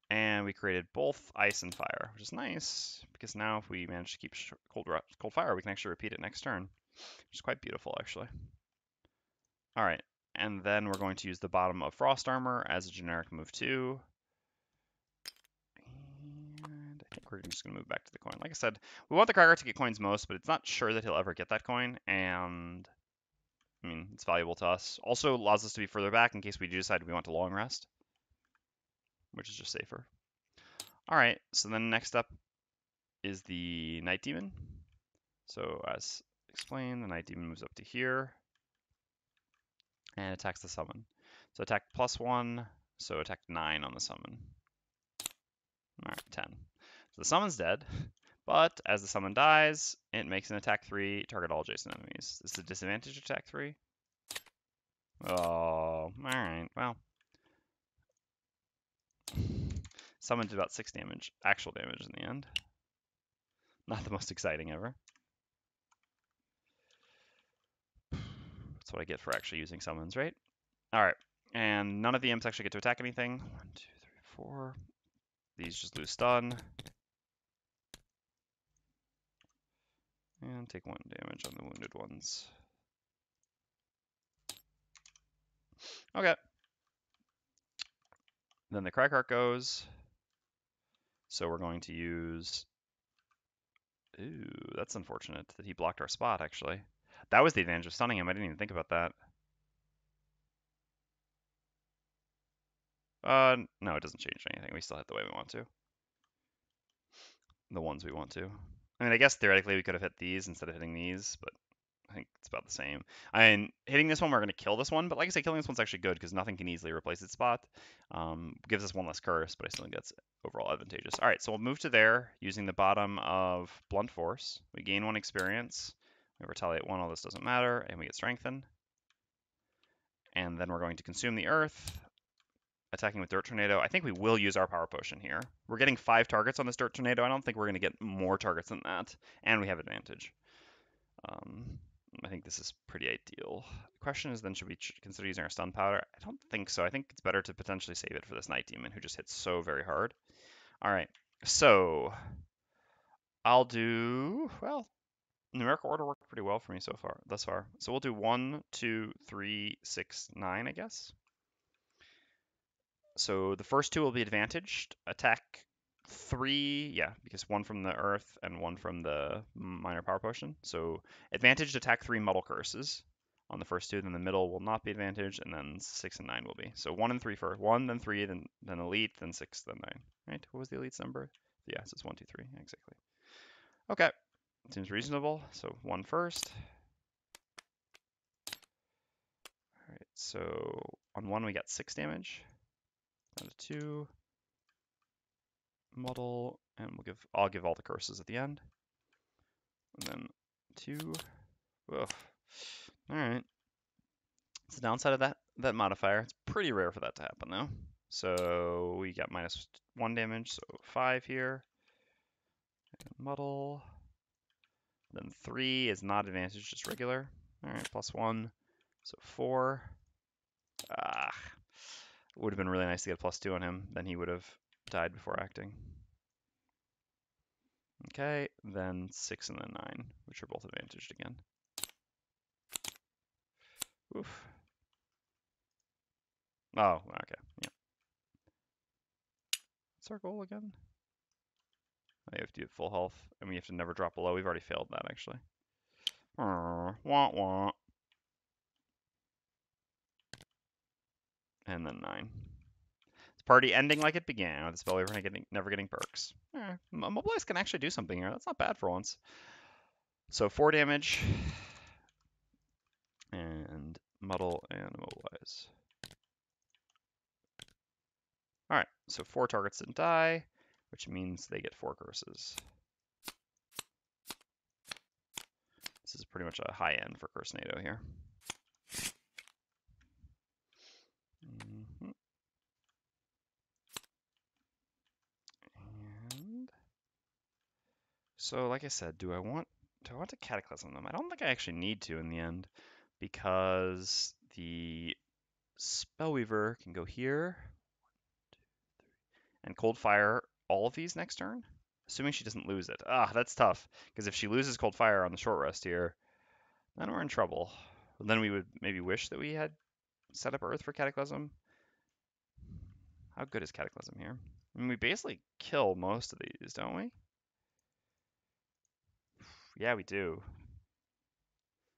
A: And we created both ice and fire, which is nice, because now if we manage to keep cold fire, we can actually repeat it next turn, which is quite beautiful, actually. All right, and then we're going to use the bottom of Frost Armor as a generic move too. And I think we're just going to move back to the coin. Like I said, we want the Cragheart to get coins most, but it's not sure that he'll ever get that coin, and I mean, it's valuable to us. Also allows us to be further back in case we do decide we want to long rest, which is just safer. All right, so then next up is the Night Demon. So as explained, the Night Demon moves up to here and attacks the summon. So attack +1, so attack 9 on the summon. All right, 10. So the summon's dead, but as the summon dies, it makes an attack 3, target all adjacent enemies. This is a disadvantage attack 3. Oh, all right, well. Summon did about 6 damage, actual damage in the end. Not the most exciting ever. That's what I get for actually using summons, right? All right, and none of the imps actually get to attack anything. 1, 2, 3, 4. These just lose stun. And take 1 damage on the wounded ones. Okay. Then the Cragheart goes. So we're going to use... Ooh, that's unfortunate that he blocked our spot, actually. That was the advantage of stunning him. I didn't even think about that. No, it doesn't change anything. We still hit the way we want to. The ones we want to. I mean, I guess theoretically we could have hit these instead of hitting these, but I think it's about the same. I mean, hitting this one, we're going to kill this one, but like I say, killing this one's actually good because nothing can easily replace its spot. Gives us 1 less curse, but I still think that's overall advantageous. All right, so we'll move to there using the bottom of Blunt Force. We gain 1 experience. We retaliate 1, all this doesn't matter, and we get Strengthen. And then we're going to consume the Earth, attacking with Dirt Tornado. I think we will use our Power Potion here. We're getting 5 targets on this Dirt Tornado. I don't think we're going to get more targets than that, and we have advantage. I think this is pretty ideal. The question is then, should we consider using our Stun Powder? I don't think so. I think it's better to potentially save it for this Night Demon who just hits so very hard. All right, so I'll do, well, numerical order worked pretty well for me thus far. So we'll do 1, 2, 3, 6, 9, I guess. So the first 2 will be advantaged. Attack 3, yeah, because 1 from the Earth and 1 from the Minor Power Potion. So advantaged attack 3 Muddle Curses on the first 2, then the middle will not be advantaged, and then 6 and 9 will be. So 1 and 3 first. 1, then 3, then Elite, then 6, then 9. Right? What was the Elite's number? Yes, it's 1, 2, 3. Exactly. Okay. Seems reasonable. So 1 first. All right, so on 1 we got 6 damage. Down to 2. Muddle, and I'll give all the curses at the end. And then 2. Ugh. All right. It's the downside of that modifier. It's pretty rare for that to happen though. So we got -1 damage, so 5 here. And muddle. Then 3 is not advantage, just regular. All right, +1, so 4. Ah, it would have been really nice to get a +2 on him. Then he would have died before acting. Okay, then 6 and then 9, which are both advantaged again. Oof. Oh, okay, yeah. What's our goal again? We have to do full health, and we have to never drop below. We've already failed that, actually. Wah, wah. And then 9. It's party ending like it began, with the Spellweaver never getting perks. Mobilize can actually do something here. That's not bad for once. So 4 damage. And muddle and immobilize. Alright, so 4 targets didn't die, which means they get 4 curses. This is pretty much a high end for Cursenado here. And so, like I said, do I want to Cataclysm them? I don't think I actually need to in the end, because the Spellweaver can go here and Cold Fire all of these next turn, assuming she doesn't lose it. Ah, that's tough, because if she loses Cold Fire on the short rest here, then we're in trouble. Then we would maybe wish that we had set up Earth for Cataclysm. How good is Cataclysm here? I mean, we basically kill most of these, don't we? Yeah, we do.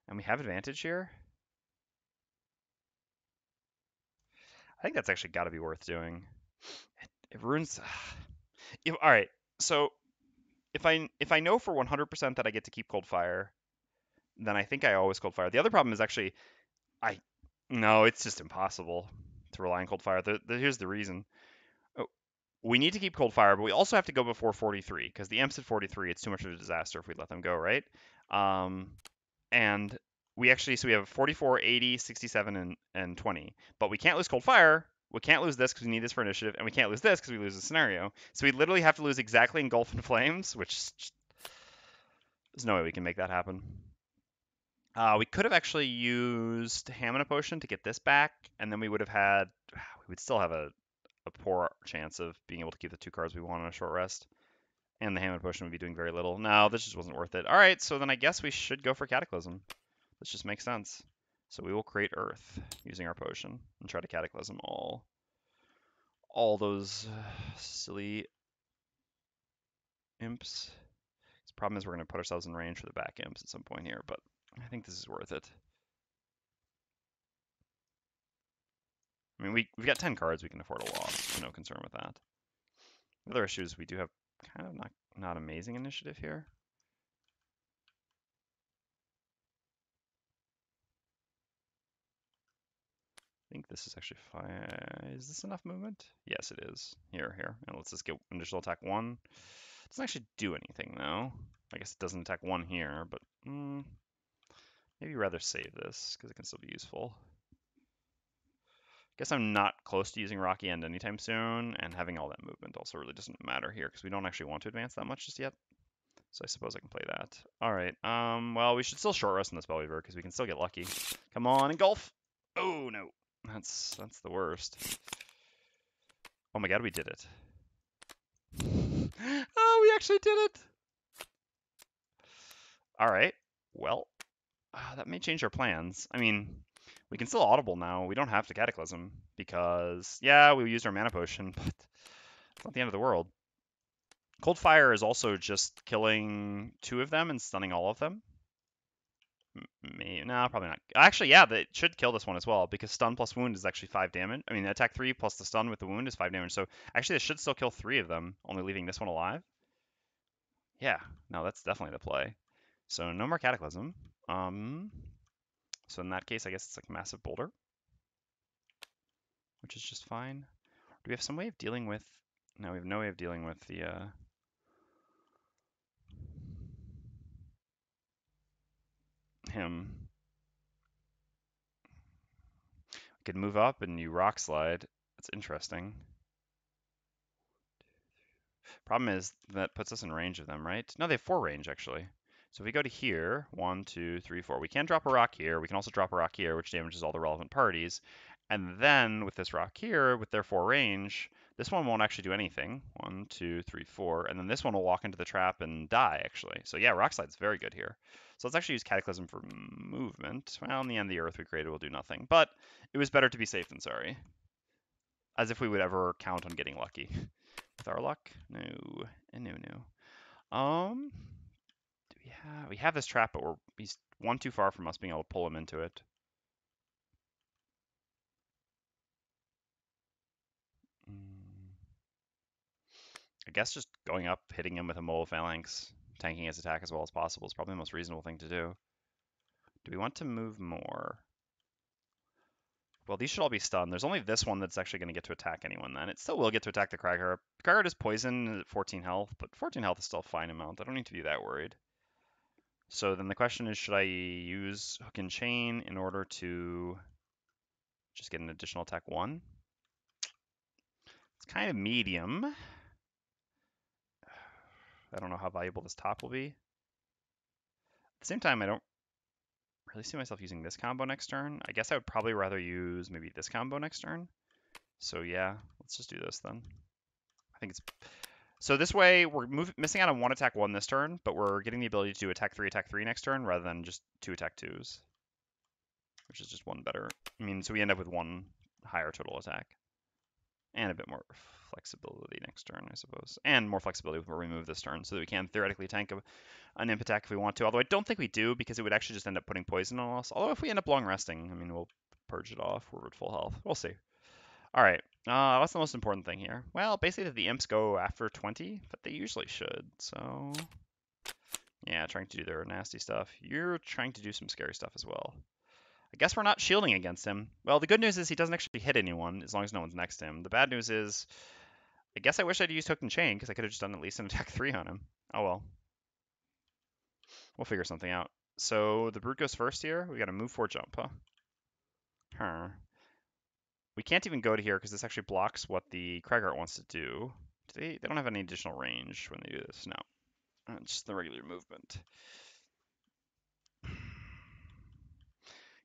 A: And we have advantage here. I think that's actually got to be worth doing. It ruins... all right, so if I know for 100% that I get to keep Cold Fire, then I think I always Cold Fire. The other problem is actually, no, it's just impossible to rely on Cold Fire. Here's the reason. We need to keep Cold Fire, but we also have to go before 43, because the Imps at 43, it's too much of a disaster if we let them go, right? And we have 44, 80, 67, and 20. But we can't lose Cold Fire We can't lose this because we need this for initiative, and we can't lose this because we lose the scenario. So we literally have to lose exactly Engulf in Flames, which there's no way we can make that happen. We could have actually used Hamina Potion to get this back, and then we would have had, we would still have a poor chance of being able to keep the 2 cards we want on a short rest. And the Hamina Potion would be doing very little. No, this just wasn't worth it. All right, so then I guess we should go for Cataclysm. This just makes sense. So we will create Earth using our potion and try to Cataclysm all those silly imps. The problem is we're going to put ourselves in range for the back imps at some point here, but I think this is worth it. I mean, we've got 10 cards. We can afford a loss. No concern with that. The other issue is we do have kind of not amazing initiative here. I think this is actually fine. Is this enough movement? Yes, it is. Here. And let's just get initial attack 1. It doesn't actually do anything, though. I guess it doesn't attack 1 here, but maybe rather save this, because it can still be useful. Guess I'm not close to using Rocky End anytime soon, and having all that movement also really doesn't matter here, because we don't actually want to advance that much just yet. So I suppose I can play that. All right. Well, we should still short rest in the Spellweaver, because we can still get lucky. Come on, Engulf! Oh, no. That's the worst. Oh my god, we did it. Oh, we actually did it! Alright, well, that may change our plans. I mean, we can still audible now. We don't have to Cataclysm, because, yeah, we used our mana potion, but it's not the end of the world. Cold Fire is also just killing 2 of them and stunning all of them. No, probably not. Actually, yeah, that should kill this one as well, because stun plus wound is actually 5 damage. I mean, attack 3 plus the stun with the wound is 5 damage. So actually, this should still kill 3 of them, only leaving this one alive. Yeah, no, that's definitely the play. So no more Cataclysm. So in that case, I guess it's like Massive Boulder, which is just fine. Do we have some way of dealing with? No, we have no way of dealing with the. Him. We could move up and you Rock Slide. That's interesting. Problem is that puts us in range of them, right? No, they have 4 range actually. So if we go to here, 1, 2, 3, 4, we can drop a rock here. We can also drop a rock here, which damages all the relevant parties. And then with this rock here, with their 4 range, this one won't actually do anything. 1, 2, 3, 4, and then this one will walk into the trap and die actually. So yeah, Rock Slide's very good here. So let's actually use Cataclysm for movement. Well, in the end, the Earth we created will do nothing, but it was better to be safe than sorry. As if we would ever count on getting lucky. With our luck? No. No. We have this trap, but he's 1 too far from us being able to pull him into it. I guess just going up, hitting him with a Mole Phalanx, tanking his attack as well as possible is probably the most reasonable thing to do. Do we want to move more? Well, these should all be stunned. There's only this one that's actually going to get to attack anyone then. It still will get to attack the Cragheart. Cragheart is poison at 14 health, but 14 health is still a fine amount. I don't need to be that worried. So then the question is, should I use Hook and Chain in order to just get an additional attack 1? It's kind of medium. I don't know how valuable this top will be. At the same time, I don't really see myself using this combo next turn. I guess I would probably rather use maybe this combo next turn. So yeah, let's just do this then. I think it's... So this way, we're missing out on 1 attack 1 this turn, but we're getting the ability to do attack 3 next turn, rather than just 2 attack 2s. Which is just 1 better. I mean, so we end up with 1 higher total attack. And a bit more flexibility next turn, I suppose. And more flexibility where we move this turn, so that we can theoretically tank an imp attack if we want to. Although I don't think we do, because it would actually just end up putting poison on us. Although if we end up long resting, I mean, we'll purge it off. We're at full health. We'll see. All right. What's the most important thing here? Well, basically that the imps go after 20, but they usually should. So, yeah, trying to do their nasty stuff. You're trying to do some scary stuff as well. I guess we're not shielding against him. Well, the good news is he doesn't actually hit anyone, as long as no one's next to him. The bad news is, I guess I wish I'd used Hook and Chain, because I could have just done at least an attack 3 on him. Oh well. We'll figure something out. So the Brute goes first here. We got to move 4 jump, huh? We can't even go to here because this actually blocks what the Cragheart wants to do. They don't have any additional range when they do this. No. It's just the regular movement.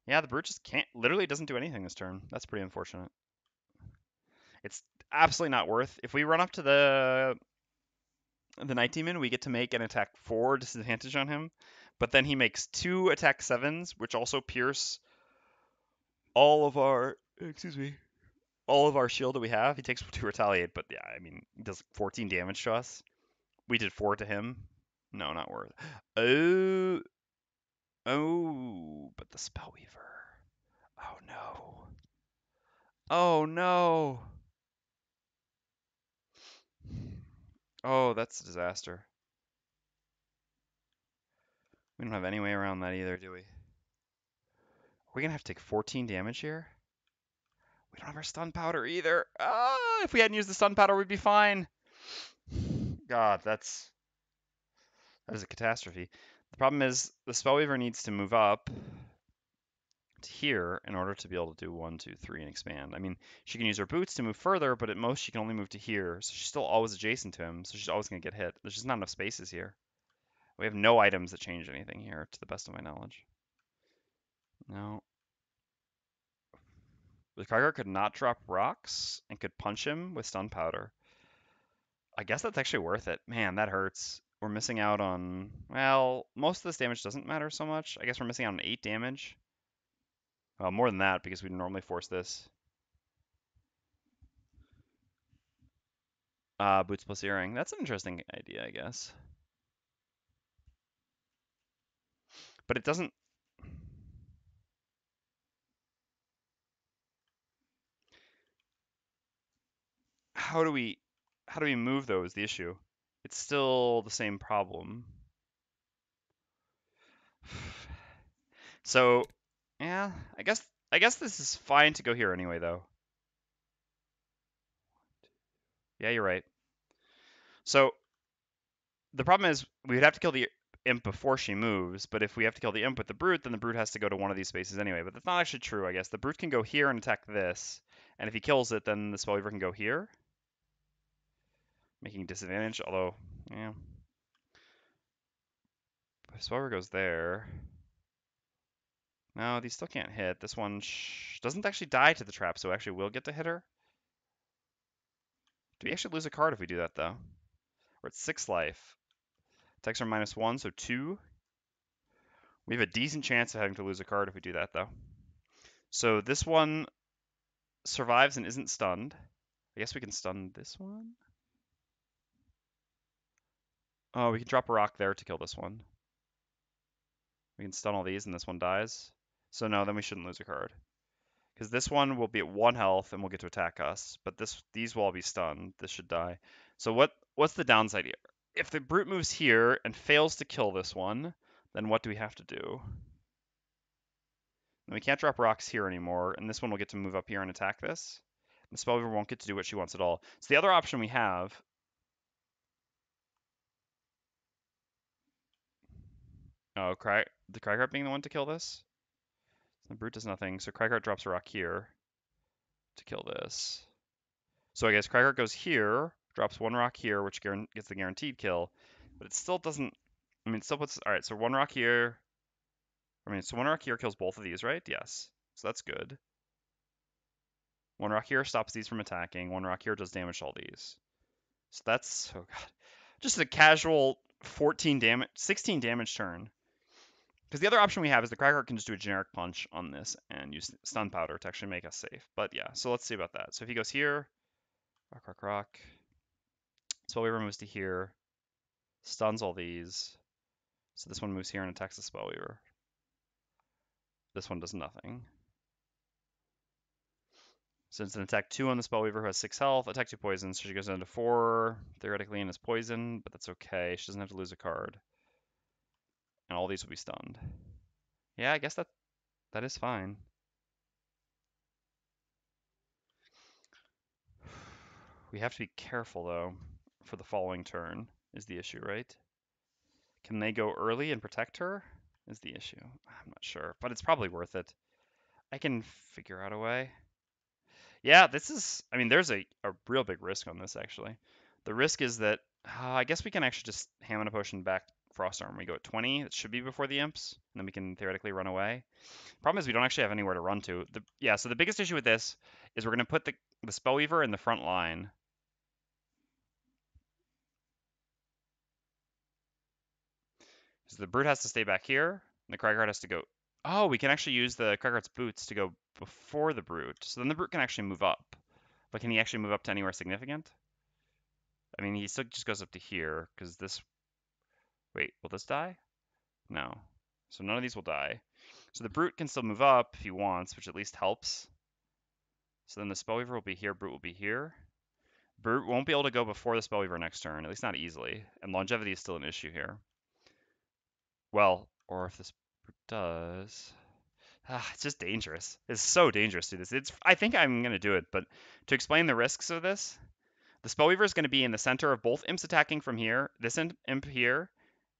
A: Yeah, the brute just can't, literally doesn't do anything this turn. That's pretty unfortunate. It's absolutely not worth. If we run up to the Night Demon, we get to make an attack 4 disadvantage on him, but then he makes 2 attack 7s, which also pierce all of our, excuse me, all of our shield that we have. He takes 2 retaliate, but yeah, I mean, he does 14 damage to us. We did 4 to him. No, not worth. Oh, but the Spellweaver. Oh no. Oh no. Oh, that's a disaster. We don't have any way around that either, do we? We're gonna have to take 14 damage here. We don't have our stun powder either. Ah, if we hadn't used the stun powder, we'd be fine. God, that is a catastrophe. The problem is the Spellweaver needs to move up to here in order to be able to do 1, 2, 3 and expand. I mean, she can use her boots to move further, but at most she can only move to here. So she's still always adjacent to him, so she's always gonna get hit. There's just not enough spaces here. We have no items that change anything here, to the best of my knowledge. No. The Cragheart could not drop rocks and could punch him with stun powder. I guess that's actually worth it. Man, that hurts. We're missing out on, well, most of this damage doesn't matter so much. I guess we're missing out on 8 damage. Well, more than that because we normally force this. Boots plus earring. That's an interesting idea, I guess. But it doesn't. How do we move though is the issue. It's still the same problem. So, yeah, I guess this is fine to go here anyway though. Yeah, you're right. So, the problem is we would have to kill the imp before she moves, but if we have to kill the imp with the brute, then the brute has to go to one of these spaces anyway. But that's not actually true, I guess. The brute can go here and attack this, and if he kills it, then the Spellweaver can go here, making disadvantage, although, yeah. If Spellweaver goes there. No, these still can't hit. This one doesn't actually die to the trap, so actually will get to hit her. Do we actually lose a card if we do that, though? We're at 6 life. Attacks are -1, so 2. We have a decent chance of having to lose a card if we do that, though. So this one survives and isn't stunned. I guess we can stun this one. Oh, we can drop a rock there to kill this one. We can stun all these and this one dies. So no, then we shouldn't lose a card. Because this one will be at 1 health and will get to attack us. But these will all be stunned. This should die. So what's the downside here? If the brute moves here and fails to kill this one, then what do we have to do? And we can't drop rocks here anymore, and this one will get to move up here and attack this. The Spellweaver won't get to do what she wants at all. So the other option we have... Oh, the Cragheart being the one to kill this? The brute does nothing, so Cragheart drops a rock here to kill this. So I guess Cragheart goes here, drops 1 rock here, which gets the guaranteed kill, but it still doesn't... I mean, it still puts... Alright, so 1 rock here... I mean, so 1 rock here kills both of these, right? Yes. So that's good. 1 rock here stops these from attacking. 1 rock here does damage to all these. So that's... Oh god. Just a casual 14 damage... 16 damage turn. Because the other option we have is the Cragheart can just do a generic punch on this and use stun powder to actually make us safe. But yeah, so let's see about that. So if he goes here... Rock, rock, rock. Spellweaver moves to here. Stuns all these. So this one moves here and attacks the Spellweaver. This one does nothing. So it's an attack 2 on the Spellweaver who has 6 health, attack 2 poison, so she goes down to 4, theoretically, and is poison, but that's okay. She doesn't have to lose a card. And all these will be stunned. Yeah, I guess that is fine. We have to be careful, though, for the following turn, is the issue, right? Can they go early and protect her? Is the issue. I'm not sure, but it's probably worth it. I can figure out a way. Yeah, this is, I mean, there's a real big risk on this, actually. The risk is that, I guess we can actually just Hammer a Potion back Frost Arm. We go at 20, it should be before the Imps, and then we can theoretically run away. Problem is we don't actually have anywhere to run to. Yeah, so the biggest issue with this is we're going to put the Spellweaver in the front line. So the Brute has to stay back here, and the Cragheart has to go. Oh, we can actually use the Cragheart's boots to go before the Brute. So then the Brute can actually move up. But can he actually move up to anywhere significant? I mean, he still just goes up to here, because this... Wait, will this die? No. So none of these will die. So the Brute can still move up if he wants, which at least helps. So then the Spellweaver will be here, Brute will be here. Brute won't be able to go before the Spellweaver next turn, at least not easily. And longevity is still an issue here. Well, or if this Brute does... it's just dangerous. It's so dangerous to do this. I think I'm going to do it, but to explain the risks of this, the Spellweaver is going to be in the center of both imps attacking from here, this imp here,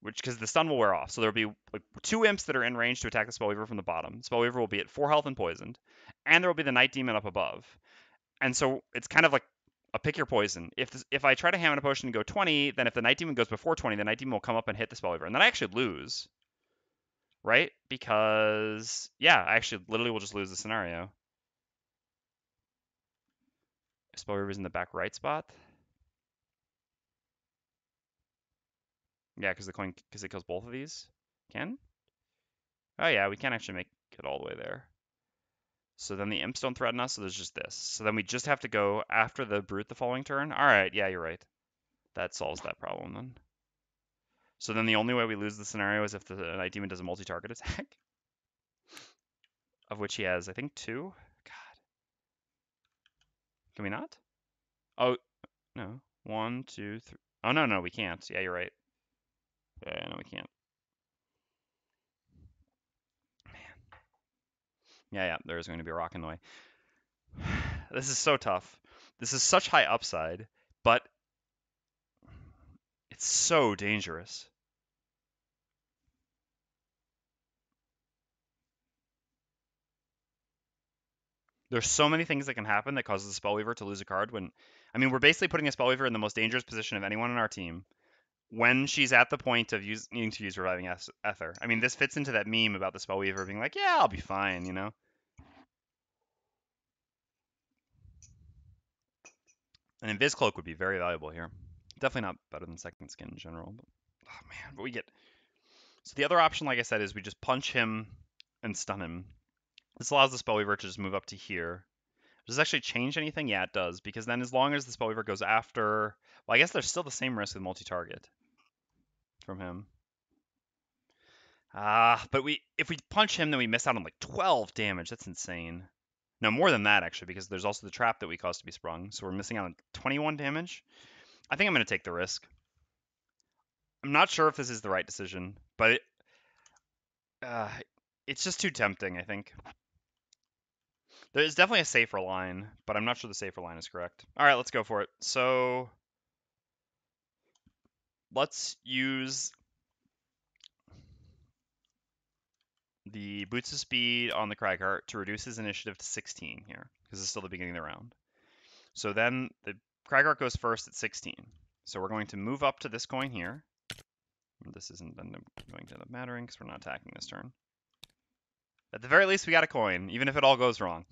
A: which because the stun will wear off. So there'll be like 2 imps that are in range to attack the Spellweaver from the bottom. Spellweaver will be at 4 health and poisoned, and there will be the Night Demon up above. And so it's kind of like a pick your poison. If I try to Hammer a Potion and go 20, then if the Night Demon goes before 20, the Night Demon will come up and hit the Spellweaver, and then I actually lose. Right? Because, yeah, I actually literally will just lose the scenario. Spellweaver's in the back right spot. Yeah, because it kills both of these. Can? Oh yeah, we can't actually make it all the way there. So then the imps don't threaten us, so there's just this. So then we just have to go after the Brute the following turn. Alright, yeah, you're right. That solves that problem then. So then the only way we lose the scenario is if the Night Demon does a multi-target attack. Of which he has, I think, 2. God. Can we not? Oh, no. 1, 2, 3. Oh, no, we can't. Yeah, you're right. Yeah, no, we can't. Man. Yeah, there is going to be a rock in the way. This is so tough. This is such high upside, but it's so dangerous. There's so many things that can happen that causes the Spellweaver to lose a card when... I mean, we're basically putting a Spellweaver in the most dangerous position of anyone on our team when she's at the point of needing to use Reviving Ether. I mean, this fits into that meme about the Spellweaver being like, yeah, I'll be fine, you know? An Invis Cloak would be very valuable here. Definitely not better than Second Skin in general. But, oh, man, but we get... So the other option, like I said, is we just punch him and stun him. This allows the Spellweaver to just move up to here. Does this actually change anything? Yeah, it does, because then as long as the Spellweaver goes after... Well, I guess there's still the same risk with multi-target from him. But if we punch him, then we miss out on like 12 damage. That's insane. No, more than that, actually, because there's also the trap that we cause to be sprung. So we're missing out on 21 damage. I think I'm going to take the risk. I'm not sure if this is the right decision, but it's just too tempting, I think. There's definitely a safer line, but I'm not sure the safer line is correct. All right, let's go for it. So let's use the Boots of Speed on the Cragheart to reduce his initiative to 16 here, because it's still the beginning of the round. So then the Cragheart goes first at 16. So we're going to move up to this coin here. This isn't going to end up mattering because we're not attacking this turn. At the very least, we got a coin, even if it all goes wrong.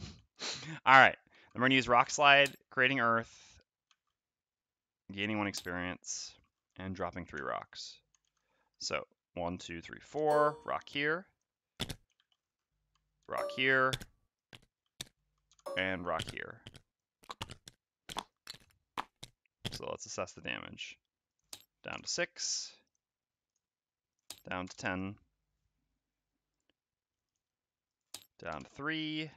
A: All right. Then we're going to use Rock Slide, creating Earth, gaining 1 experience, and dropping 3 rocks. So 1, 2, 3, 4. Rock here. Rock here. And rock here. So let's assess the damage. Down to 6. Down to 10. Down to 3.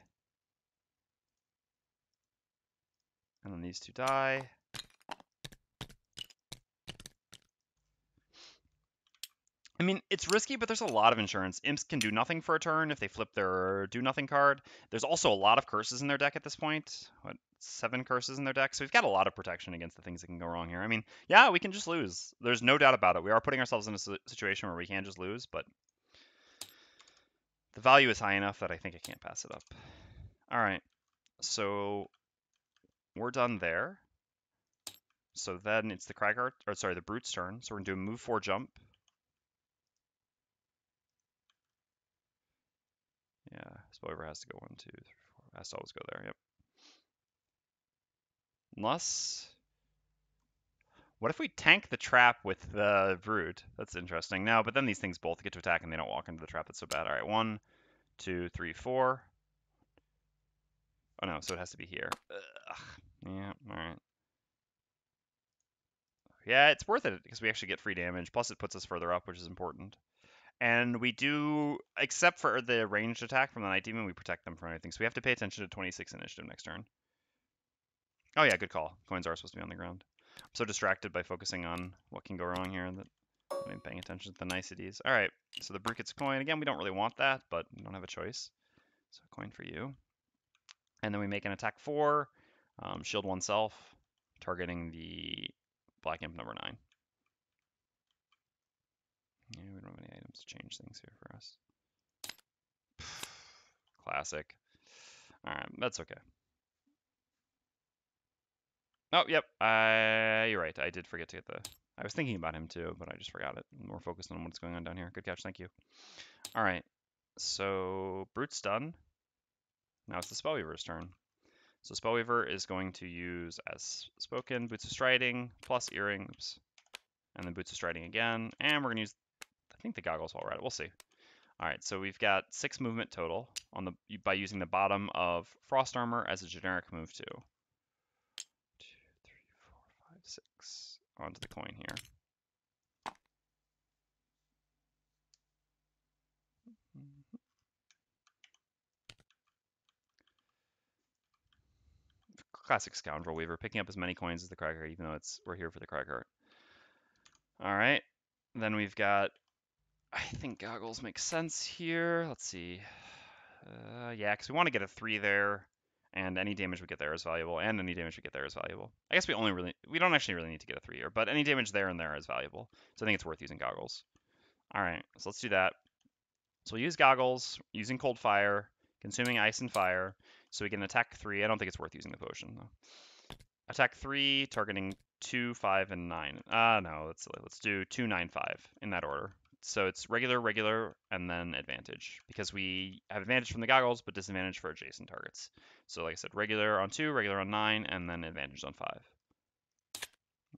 A: And then these 2 die. I mean, it's risky, but there's a lot of insurance. Imps can do nothing for a turn if they flip their do nothing card. There's also a lot of curses in their deck at this point. What, 7 curses in their deck? So we've got a lot of protection against the things that can go wrong here. I mean, yeah, we can just lose. There's no doubt about it. We are putting ourselves in a situation where we can just lose, but the value is high enough that I think I can't pass it up. All right, so we're done there. So then it's the Cragheart, or sorry, the Brute's turn. So we're gonna do a move 4 jump. Yeah, Spellweaver has to go 1, 2, 3, 4. Has to always go there. Yep. Unless, what if we tank the trap with the Brute? That's interesting. No, but then these things both get to attack and they don't walk into the trap. That's so bad. All right, 1, 2, 3, 4. Oh no, so it has to be here. Ugh. Yeah, all right. Yeah, it's worth it because we actually get free damage. Plus, it puts us further up, which is important. And we do, except for the ranged attack from the Night Demon, we protect them from anything. So we have to pay attention to 26 initiative next turn. Oh yeah, good call. Coins are supposed to be on the ground. I'm so distracted by focusing on what can go wrong here that I'm not paying attention to the niceties. All right, so the Brute gets a coin. Again, we don't really want that, but we don't have a choice. So a coin for you. And then we make an attack 4, shield oneself, targeting the Black Imp number 9. Yeah, we don't have any items to change things here for us. Classic. All right, that's okay. Oh, yep. You're right. I did forget to get the. I was thinking about him too, but I just forgot it. I'm more focused on what's going on down here. Good catch. Thank you. All right. So Brute's done. Now it's the Spellweaver's turn. So Spellweaver is going to use, as spoken, Boots of Striding plus Earrings, and then Boots of Striding again. And we're going to use, I think, the goggles while we're at it. We'll see. All right, so we've got 6 movement total on the by using the bottom of Frost Armor as a generic move too. 2, 3, 4, 5, 6 onto the coin here. Classic Scoundrel Weaver, picking up as many coins as the Cragheart, even though we're here for the Cragheart. All right, then we've got, I think goggles make sense here. Let's see. Yeah, because we want to get a 3 there, and any damage we get there is valuable, and any damage we get there is valuable. I guess we don't actually really need to get a 3 here, but any damage there and there is valuable. So I think it's worth using goggles. All right, so let's do that. So we'll use goggles, using cold fire, consuming ice and fire, so we can attack 3. I don't think it's worth using the potion though. Attack 3, targeting 2, 5, and 9. No, that's silly. Let's do 2, 9, 5 in that order. So it's regular, regular, and then advantage, because we have advantage from the goggles, but disadvantage for adjacent targets. So like I said, regular on 2, regular on 9, and then advantage on 5.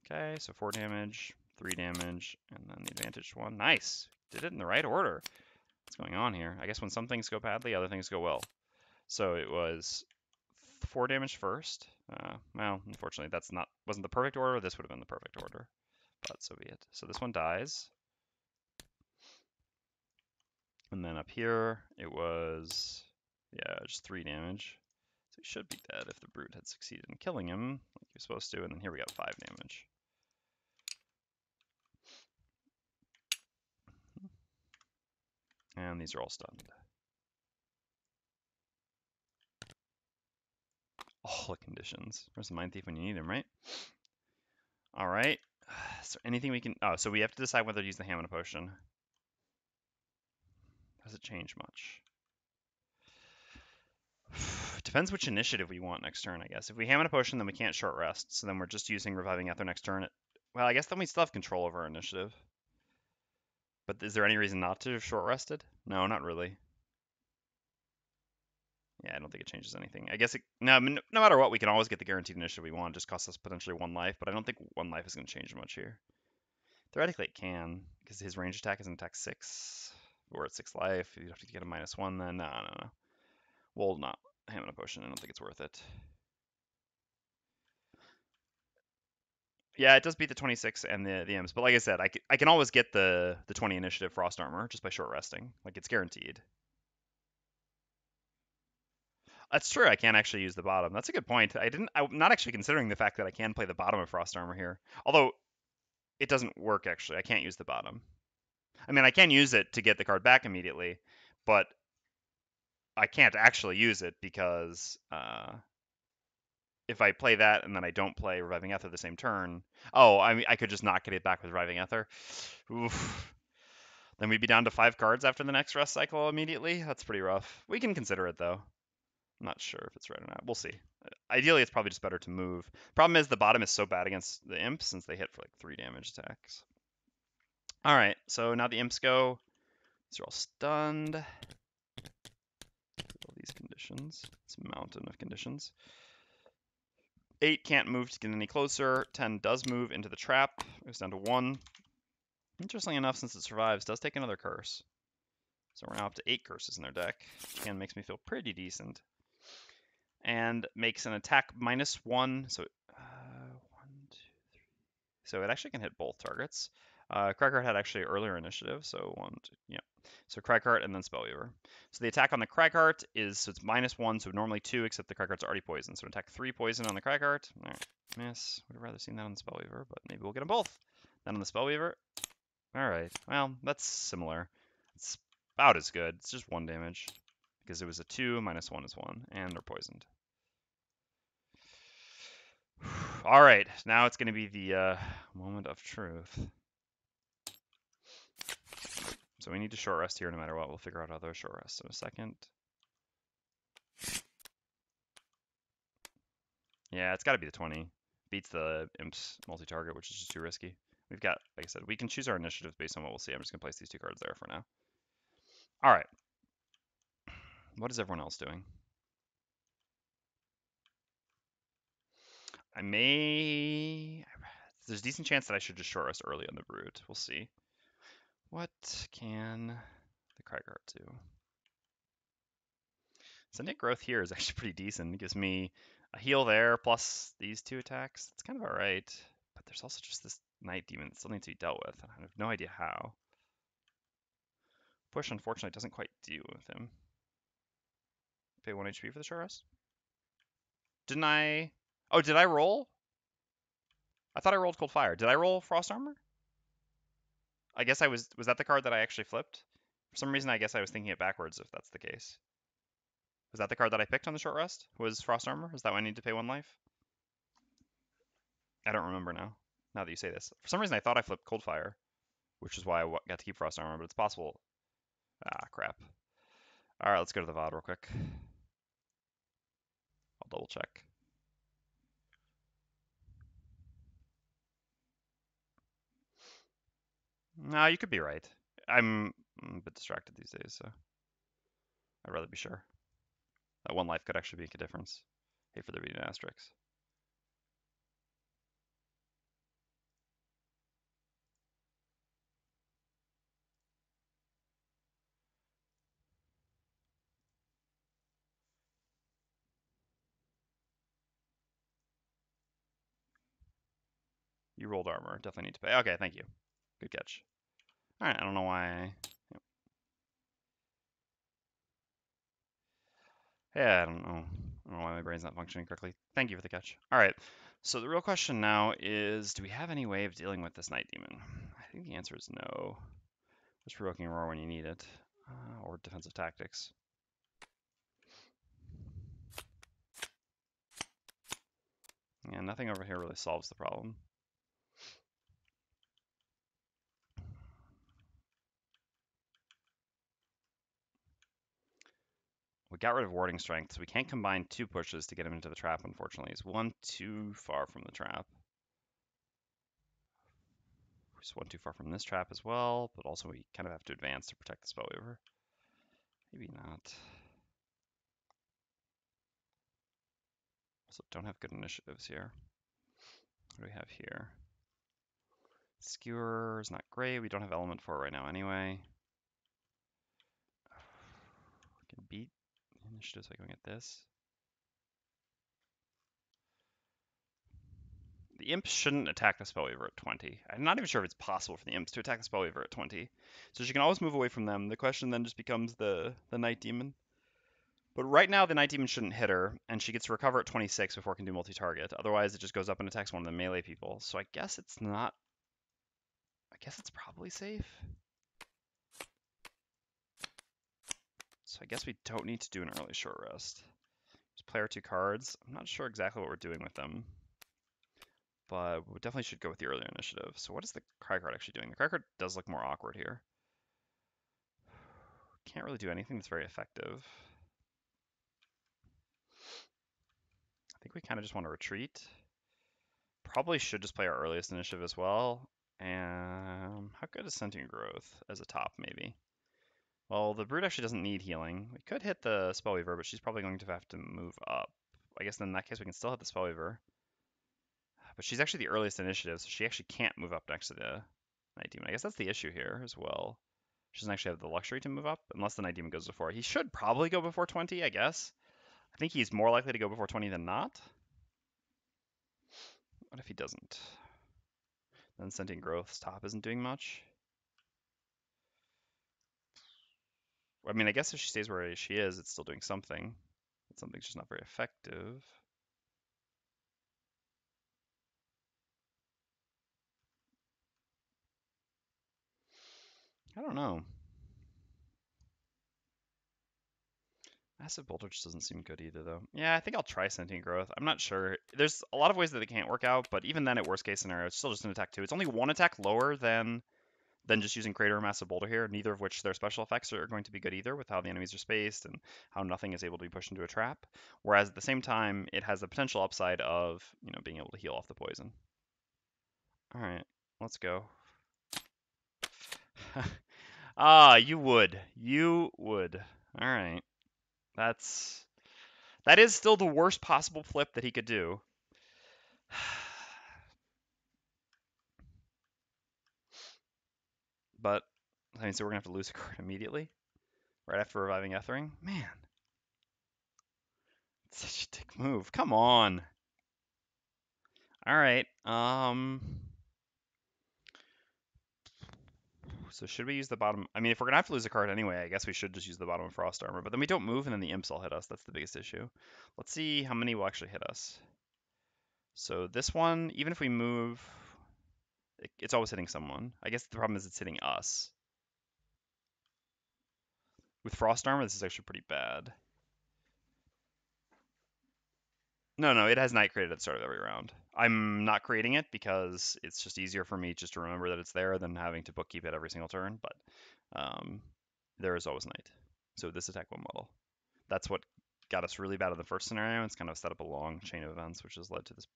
A: Okay, so 4 damage, 3 damage, and then the advantage 1. Nice! Did it in the right order. What's going on here? I guess when some things go badly, other things go well. So it was 4 damage first. Well, unfortunately, wasn't the perfect order. This would have been the perfect order, but so be it. So this one dies. And then up here, it was, yeah, just 3 damage. So he should be dead if the Brute had succeeded in killing him, like you're supposed to. And then here we got 5 damage. And these are all stunned. All the conditions. Where's the Mind Thief when you need him, right? All right. Is there anything we can... Oh, so we have to decide whether to use the Hamina Potion. Does it change much? Depends which initiative we want next turn, I guess. If we Hamina Potion, then we can't short rest. So then we're just using Reviving Ether next turn. Well, I guess then we still have control over our initiative. But is there any reason not to have short rested? No, not really. Yeah, I don't think it changes anything. I guess no matter what, we can always get the guaranteed initiative we want. It just costs us potentially 1 life, but I don't think 1 life is going to change much here. Theoretically, it can, because his range attack is an attack 6. We're at 6 life. You'd have to get a -1 then. No. We'll not Hamina Potion. I don't think it's worth it. Yeah, it does beat the 26 and the M's, but like I said, I can always get the 20 initiative Frost Armor just by short resting. Like, it's guaranteed. That's true. I can't actually use the bottom. That's a good point. I'm not actually considering the fact that I can play the bottom of Frost Armor here. Although it doesn't work actually. I can't use the bottom. I mean, I can use it to get the card back immediately, but I can't actually use it because if I play that and then I don't play Reviving Ether the same turn, I could just not get it back with Reviving Ether. Oof. Then we'd be down to 5 cards after the next rest cycle immediately. That's pretty rough. We can consider it though. I'm not sure if it's right or not. We'll see. Ideally, it's probably just better to move. Problem is the bottom is so bad against the imps since they hit for like 3 damage attacks. All right, so now the imps go. These are all stunned. All these conditions. It's a mountain of conditions. 8 can't move to get any closer. 10 does move into the trap. It goes down to 1. Interestingly enough, since it survives, does take another curse. So we're now up to 8 curses in their deck, which again makes me feel pretty decent. And makes an attack -1, so 1, 2, 3. So it actually can hit both targets. Cragheart had actually earlier initiative, so 1, 2, yeah. So Cragheart and then Spellweaver. So the attack on the Cragheart is, so it's -1, so normally 2, except the Cragheart's already poisoned. So attack 3 poison on the Cragheart. All right, miss. Would have rather seen that on the Spellweaver, but maybe we'll get them both. Then on the Spellweaver. All right, well, that's similar. It's about as good. It's just 1 damage because it was a 2, -1 is 1, and they're poisoned. All right, now it's going to be the moment of truth. So we need to short rest here no matter what. We'll figure out how those short rests in a second. Yeah, it's got to be the 20. Beats the Imp's multi-target, which is just too risky. We've got, like I said, we can choose our initiatives based on what we'll see. I'm just going to place these 2 cards there for now. All right. What is everyone else doing? There's a decent chance that I should just short rest early on the Brute. We'll see. What can the Cragheart do? Sentient Growth here is actually pretty decent. It gives me a heal there, plus these 2 attacks. It's kind of alright. But there's also just this Night Demon that still needs to be dealt with. I have no idea how. Push, unfortunately, doesn't quite deal with him. Pay 1 HP for the short rest? Didn't I? Oh, did I roll? I thought I rolled Cold Fire. Did I roll Frost Armor? I guess I was that the card that I actually flipped? For some reason, I guess I was thinking it backwards if that's the case. Was that the card that I picked on the short rest? Was Frost Armor? Is that why I need to pay 1 life? I don't remember now that you say this. For some reason, I thought I flipped Cold Fire, which is why I got to keep Frost Armor, but it's possible. Ah, crap. All right, let's go to the VOD real quick. I'll double check. No, you could be right. I'm a bit distracted these days, so I'd rather be sure. That 1 life could actually make a difference. Hate for there to be an asterisk. You rolled armor. Definitely need to pay. Okay, thank you. Good catch. All right, I don't know why. Yep. Yeah, I don't know. I don't know why my brain's not functioning correctly. Thank you for the catch. All right, so the real question now is, do we have any way of dealing with this Night Demon? I think the answer is no. Just provoking roar when you need it, or defensive tactics. Yeah, nothing over here really solves the problem. We got rid of warding strength, so we can't combine 2 pushes to get him into the trap, unfortunately. He's 1 too far from the trap. He's 1 too far from this trap as well, but also we kind of have to advance to protect the Spellweaver. Maybe not. Also, don't have good initiatives here. What do we have here? Skewer is not great. We don't have element for it right now anyway. We can beat initiatives by going at this. The imps shouldn't attack the Spellweaver at 20. I'm not even sure if it's possible for the imps to attack the Spellweaver at 20. So she can always move away from them. The question then just becomes the Night Demon. But right now the Night Demon shouldn't hit her, and she gets to recover at 26 before it can do multi-target. Otherwise it just goes up and attacks one of the melee people. So I guess it's not... I guess it's probably safe. So I guess we don't need to do an early short rest. Just play our 2 cards. I'm not sure exactly what we're doing with them. But we definitely should go with the earlier initiative. So what is the Cragheart actually doing? The Cragheart does look more awkward here. Can't really do anything that's very effective. think we kind of just want to retreat. Probably should just play our earliest initiative as well. And how good is Sentient Growth as a top, maybe? Well, the Brute actually doesn't need healing. We could hit the Spellweaver, but she's probably going to have to move up. I guess in that case we can still hit the Spellweaver. But she's actually the earliest initiative, so she actually can't move up next to the Night Demon. I guess that's the issue here as well. She doesn't actually have the luxury to move up, unless the Night Demon goes before. He should probably go before 20, I guess. I think he's more likely to go before 20 than not. What if he doesn't? Then Sentient Growth's top isn't doing much. I mean, I guess if she stays where she is, it's still doing something. But something's just not very effective. I don't know. Massive Boulder just doesn't seem good either, though. Yeah, I think I'll try Sentient Growth. I'm not sure. There's a lot of ways that it can't work out, but even then, at worst case scenario, it's still just an attack 2. It's only one attack lower than just using Crater or Massive Boulder here, neither of which their special effects are going to be good either, with how the enemies are spaced and how nothing is able to be pushed into a trap. Whereas at the same time, it has the potential upside of, being able to heal off the poison. All right, let's go. You would. You would. All right. That is still the worst possible flip that he could do. But I mean, so we're gonna have to lose a card immediately, right after reviving Ethering. Man, it's such a dick move. Come on. All right. So should we use the bottom? I mean, if we're gonna have to lose a card anyway, I guess we should just use the bottom of Frost Armor. But then we don't move, and then the imps all hit us. That's the biggest issue. Let's see how many will actually hit us. So this one, even if we move, it's always hitting someone. I guess the problem is it's hitting us. With Frost Armor, this is actually pretty bad. No, it has night created at the start of every round. I'm not creating it because it's just easier for me just to remember that it's there than having to bookkeep it every single turn, but there is always night. So this attack will muddle. That's what got us really bad in the first scenario. It's kind of set up a long chain of events, which has led to this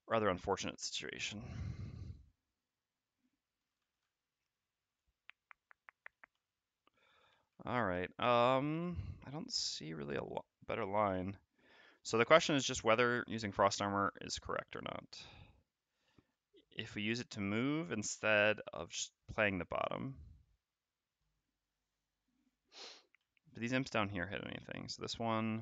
A: rather unfortunate situation. All right. I don't see really a better line. So the question is just whether using Frost Armor is correct or not. If we use it to move instead of just playing the bottom. Do these imps down here hit anything? So this one,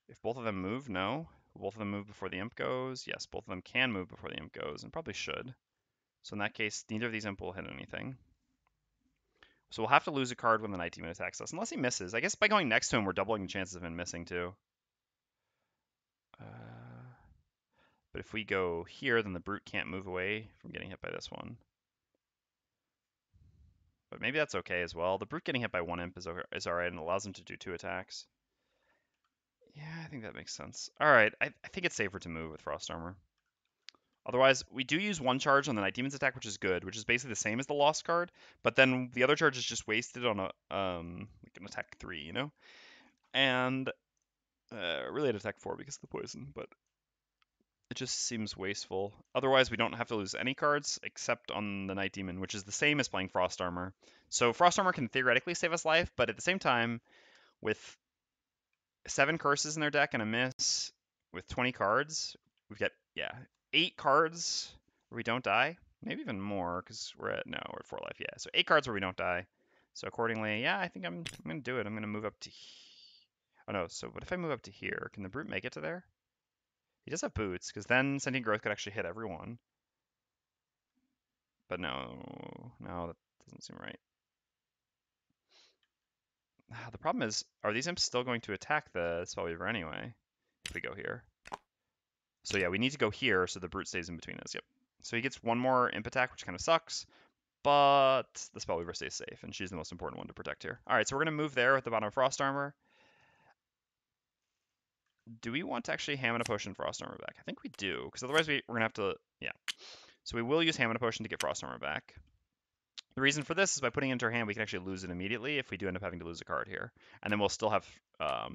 A: if both of them move, no. Will both of them move before the imp goes? Yes, both of them can move before the imp goes, and probably should. So in that case, neither of these imp will hit anything. So we'll have to lose a card when the Night Demon attacks us, unless he misses. I guess by going next to him, we're doubling the chances of him missing too. But if we go here, then the Brute can't move away from getting hit by this one. But maybe that's okay as well. The Brute getting hit by one imp is alright and allows him to do 2 attacks. Yeah, I think that makes sense. Alright, I think it's safer to move with Frost Armor. Otherwise, we do use 1 charge on the Night Demon's attack, which is good, which is basically the same as the Lost card, but then the other charge is just wasted on like an attack 3, And really at attack 4 because of the poison, but it just seems wasteful. Otherwise, we don't have to lose any cards except on the Night Demon, which is the same as playing Frost Armor. So Frost Armor can theoretically save us life, but at the same time, with 7 curses in their deck and a miss, with 20 cards, we've got, 8 cards where we don't die. Maybe even more, because we're at 4 life, yeah. So 8 cards where we don't die. So accordingly, I think I'm going to do it. I'm going to move up to... Oh no, so what if I move up to here? Can the Brute make it to there? He does have boots, because then Sentient Growth could actually hit everyone. But no, that doesn't seem right. The problem is, are these imps still going to attack the Spellweaver anyway, if we go here? So yeah, we need to go here so the Brute stays in between us, yep. So he gets 1 more imp attack, which kind of sucks, but the Spellweaver stays safe, and she's the most important one to protect here. Alright, so we're going to move there at the bottom of Frost Armor. Do we want to actually Ham and a Potion Frost Armor back? I think we do, because otherwise we're going to have to, So we will use Ham and a Potion to get Frost Armor back. The reason for this is by putting it into our hand, we can actually lose it immediately if we do end up having to lose a card here. And then we'll still have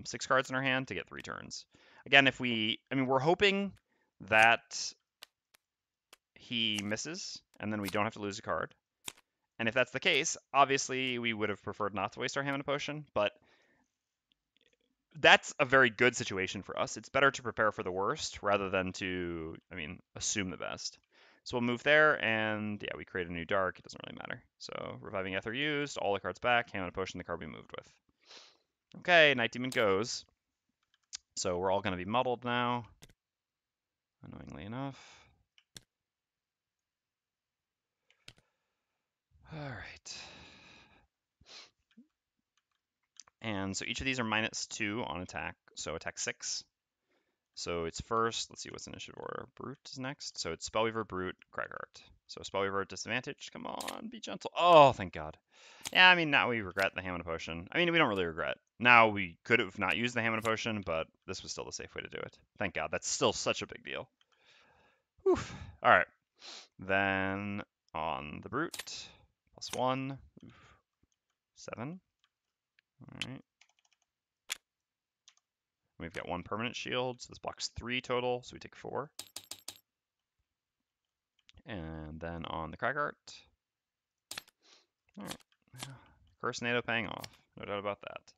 A: 6 cards in our hand to get 3 turns. Again, if we, I mean, we're hoping that he misses, and then we don't have to lose a card. And if that's the case, obviously we would have preferred not to waste our Hamana Potion, but that's a very good situation for us. It's better to prepare for the worst rather than to, I mean, assume the best. So we'll move there, and yeah, we create a new dark. It doesn't really matter. So Reviving Ether used, all the cards back, Hamana Potion, the card we moved with. Okay, Night Demon goes. So we're all going to be muddled now, annoyingly enough. All right. And so each of these are -2 on attack, so attack 6. So it's first, let's see what's initiative order. Brute is next. So it's Spellweaver, Brute, Cragheart. So Spellweaver at disadvantage. Come on, be gentle. Oh, thank God. Yeah, I mean, now we regret the Hamana Potion. I mean, we don't really regret. Now we could have not used the Hamana Potion, but this was still the safe way to do it. Thank God. That's still such a big deal. Oof. All right. Then on the Brute, +1. Oof. 7. All right. We've got 1 permanent shield, so this blocks 3 total, so we take 4. And then on the Cragheart. Alright. Curse NATO paying off. No doubt about that.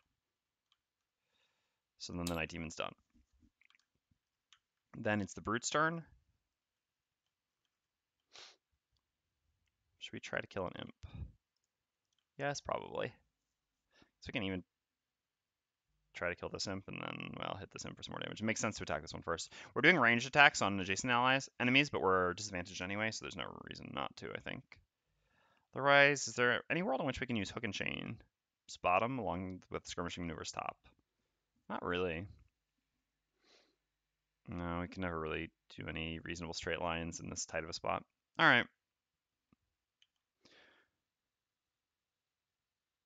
A: So then the Night Demon's done. Then it's the Brute's turn. Should we try to kill an imp? Yes, probably. So we can even try to kill this imp and then, well, hit this imp for some more damage. It makes sense to attack this one first. We're doing ranged attacks on adjacent enemies, but we're disadvantaged anyway, so there's no reason not to, I think. Otherwise, is there any world in which we can use Hook and Chain? Bottom along with Skirmishing Maneuvers top? Not really. No, we can never really do any reasonable straight lines in this tight of a spot. All right.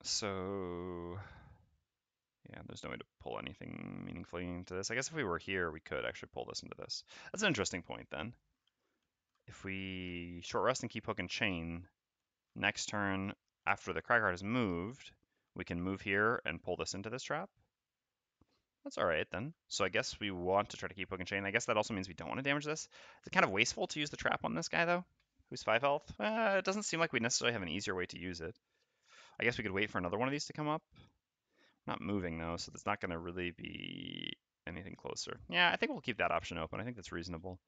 A: So, yeah, there's no way to pull anything meaningfully into this. I guess if we were here, we could actually pull this into this. That's an interesting point then. If we short rest and keep Hook and Chain, next turn after the Cragheart has moved, we can move here and pull this into this trap. That's all right then. So I guess we want to try to keep Hook and Chain. I guess that also means we don't want to damage this. Is it kind of wasteful to use the trap on this guy though? Who's 5 health? It doesn't seem like we necessarily have an easier way to use it. I guess we could wait for another one of these to come up. Not moving though, so that's not going to really be anything closer. Yeah, I think we'll keep that option open. I think that's reasonable.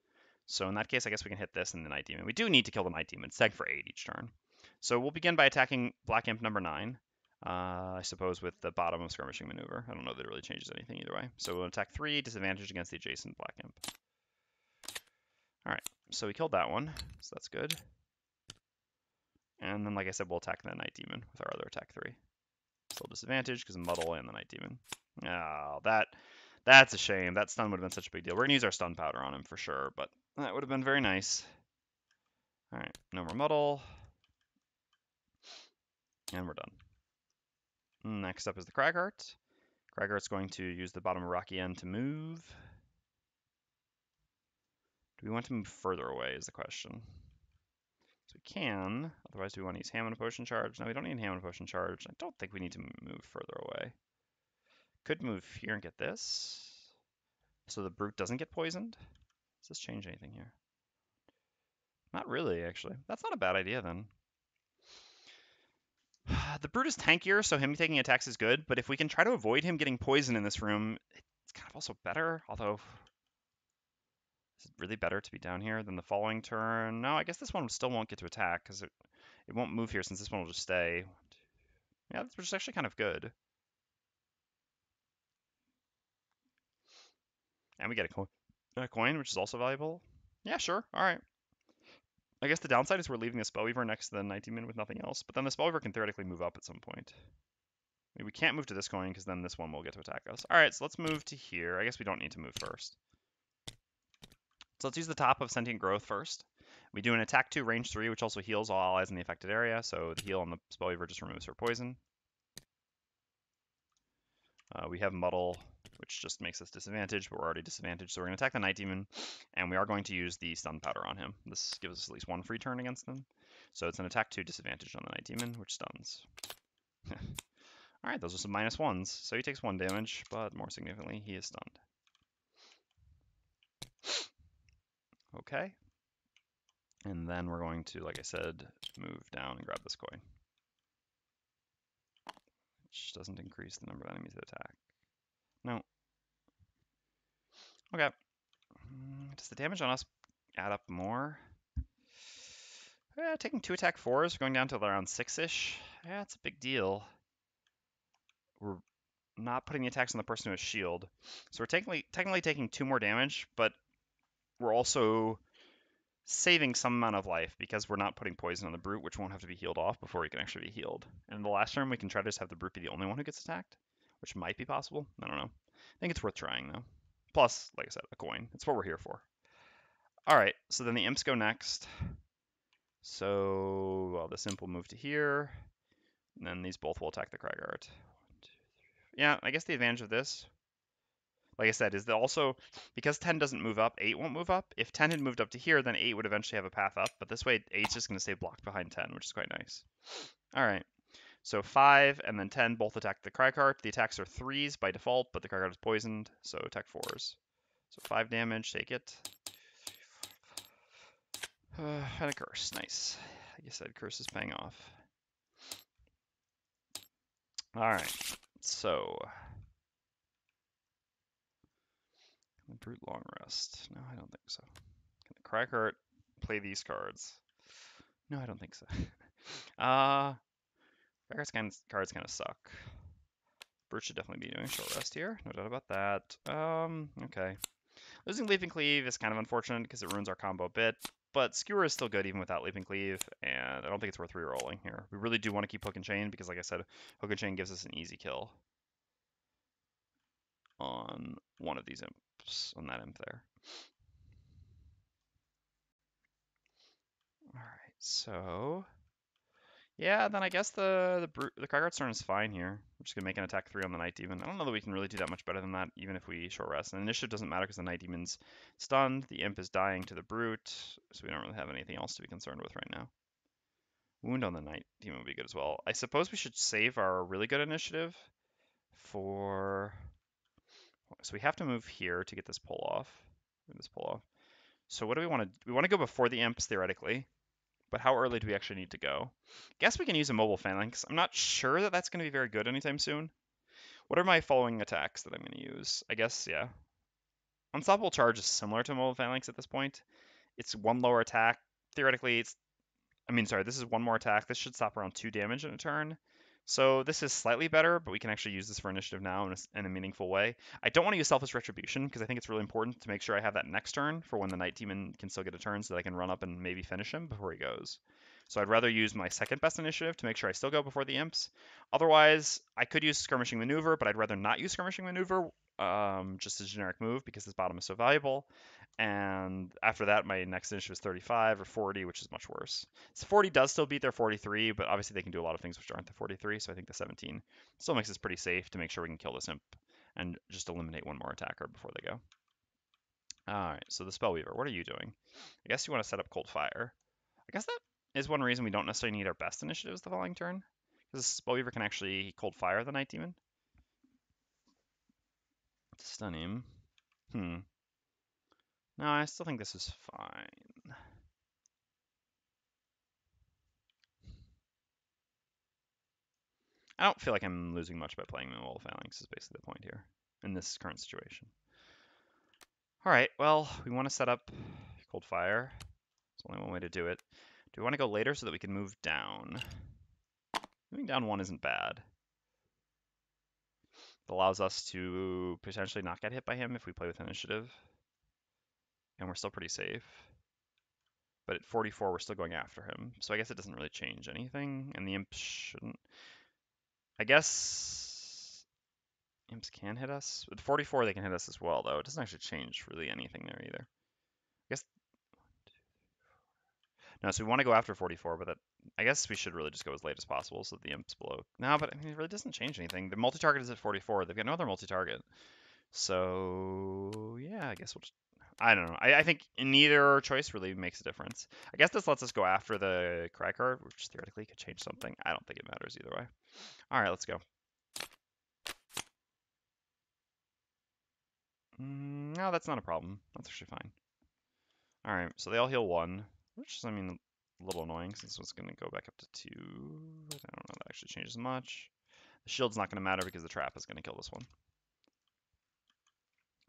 A: So in that case, I guess we can hit this and the Night Demon. We do need to kill the Night Demon. It's tagged for 8 each turn. So we'll begin by attacking Black Imp number 9. I suppose with the bottom of Skirmishing Maneuver. I don't know that it really changes anything either way. So we'll attack 3, disadvantage against the adjacent Black Imp. Alright, so we killed that one, so that's good. And then, like I said, we'll attack the Night Demon with our other attack 3. Still disadvantage because of Muddle and the Night Demon. Oh, that's a shame. That stun would have been such a big deal. We're going to use our stun powder on him for sure, but that would have been very nice. Alright, no more Muddle. And we're done. Next up is the Cragheart. Cragheart's going to use the bottom of Rocky End to move. Do we want to move further away is the question. So we can, otherwise do we want to use Hamana Potion Charge? No, we don't need Hamana Potion Charge. I don't think we need to move further away. Could move here and get this. So the Brute doesn't get poisoned. Does this change anything here? Not really, actually. That's not a bad idea then. The Brute is tankier, so him taking attacks is good, but if we can try to avoid him getting poisoned in this room, it's kind of also better, although... Is it really better to be down here than the following turn? No, I guess this one still won't get to attack, because it won't move here since this one will just stay. Yeah, that's actually kind of good. And we get a coin, which is also valuable. Yeah, sure, alright. I guess the downside is we're leaving the Spellweaver next to the Night Demon with nothing else, but then the Spellweaver can theoretically move up at some point. We can't move to this coin because then this one will get to attack us. Alright, so let's move to here. I guess we don't need to move first. So let's use the top of Sentient Growth first. We do an attack 2, range 3, which also heals all allies in the affected area, so the heal on the Spellweaver just removes her poison. We have Muddle, which just makes us disadvantaged, but we're already disadvantaged, so we're going to attack the Night Demon, and we are going to use the stun powder on him. This gives us at least 1 free turn against them. So it's an attack 2 disadvantage on the Night Demon, which stuns. Alright, those are some -1s. So he takes 1 damage, but more significantly, he is stunned. Okay. And then we're going to, like I said, move down and grab this coin. Which doesn't increase the number of enemies that attack. No. Okay. Does the damage on us add up more? Taking 2 attack 4s, going down to around 6-ish. Yeah, it's a big deal. We're not putting the attacks on the person who has shield. So we're technically taking 2 more damage, but we're also saving some amount of life because we're not putting poison on the brute, which won't have to be healed off before he can actually be healed. And in the last turn, we can try to just have the brute be the only one who gets attacked, which might be possible. I don't know. I think it's worth trying, though. Plus, like I said, a coin. It's what we're here for. All right, so then the imps go next. So, well, this imp will move to here, and then these both will attack the Cragheart. Yeah, I guess the advantage of this, like I said, is that also, because 10 doesn't move up, 8 won't move up. If 10 had moved up to here, then 8 would eventually have a path up, but this way 8's just going to stay blocked behind 10, which is quite nice. All right, so 5 and then 10 both attack the Cragheart. The attacks are 3s by default, but the Cragheart is poisoned, so attack 4s. So 5 damage, take it. And a curse, nice. Like I said, curse is paying off. All right, so brute long rest. No, I don't think so. Can the Cragheart play these cards? No, I don't think so. Cragheart's cards kind of suck. Brute should definitely be doing short rest here, no doubt about that. Okay. Losing Leap and Cleave is kind of unfortunate because it ruins our combo a bit, but Skewer is still good even without Leap and Cleave, and I don't think it's worth re-rolling here. We really do want to keep Hook and Chain because, like I said, Hook and Chain gives us an easy kill on one of these imps, on that imp there. All right, so yeah, then I guess the Cragheart's turn is fine here. We're just gonna make an attack 3 on the Night Demon. I don't know that we can really do that much better than that, even if we short rest. And initiative doesn't matter because the Night Demon's stunned. The Imp is dying to the Brute, so we don't really have anything else to be concerned with right now. Wound on the Night Demon would be good as well. I suppose we should save our really good initiative for. So we have to move here to get this pull off. So what do we want to? We want to go before the Imps theoretically. But how early do we actually need to go? Guess we can use a mobile phalanx. I'm not sure that that's going to be very good anytime soon. What are my following attacks that I'm going to use? I guess, yeah. Unstoppable Charge is similar to mobile phalanx at this point. It's 1 lower attack. Theoretically, this is 1 more attack. This should stop around 2 damage in a turn. So this is slightly better, but we can actually use this for initiative now in a meaningful way. I don't want to use Selfish Retribution because I think it's really important to make sure I have that next turn for when the Night Demon can still get a turn so that I can run up and maybe finish him before he goes. So I'd rather use my second best initiative to make sure I still go before the Imps. Otherwise, I could use Skirmishing Maneuver, but I'd rather not use Skirmishing Maneuver, just as a generic move because this bottom is so valuable. And after that, my next initiative is 35 or 40, which is much worse. So 40 does still beat their 43, but obviously they can do a lot of things which aren't the 43, so I think the 17 still makes this pretty safe to make sure we can kill this imp and just eliminate 1 more attacker before they go. Alright, so the Spellweaver, what are you doing? I guess you want to set up Cold Fire. I guess that is one reason we don't necessarily need our best initiatives the following turn, because Spellweaver can actually Cold Fire the Night Demon. Stun him. No, I still think this is fine. I don't feel like I'm losing much by playing Mobile Phalanx is basically the point here in this current situation. All right, well, we want to set up Cold Fire. There's only one way to do it. Do we want to go later so that we can move down? Moving down 1 isn't bad. It allows us to potentially not get hit by him if we play with initiative. And we're still pretty safe. But at 44, we're still going after him. So I guess it doesn't really change anything. And the imp shouldn't. I guess imps can hit us. With 44, they can hit us as well, though. It doesn't actually change really anything there either. I guess. No, so we want to go after 44, but I guess we should really just go as late as possible so that the imps blow. No, but I mean, it really doesn't change anything. The multi-target is at 44. They've got no other multi-target. So, yeah, I guess we'll just. I don't know. I think neither choice really makes a difference. I guess this lets us go after the Cragheart, which theoretically could change something. I don't think it matters either way. All right, let's go. No, that's not a problem. That's actually fine. All right, so they all heal 1, which is, I mean, a little annoying since this one's going to go back up to 2. I don't know if that actually changes much. The shield's not going to matter because the trap is going to kill this one.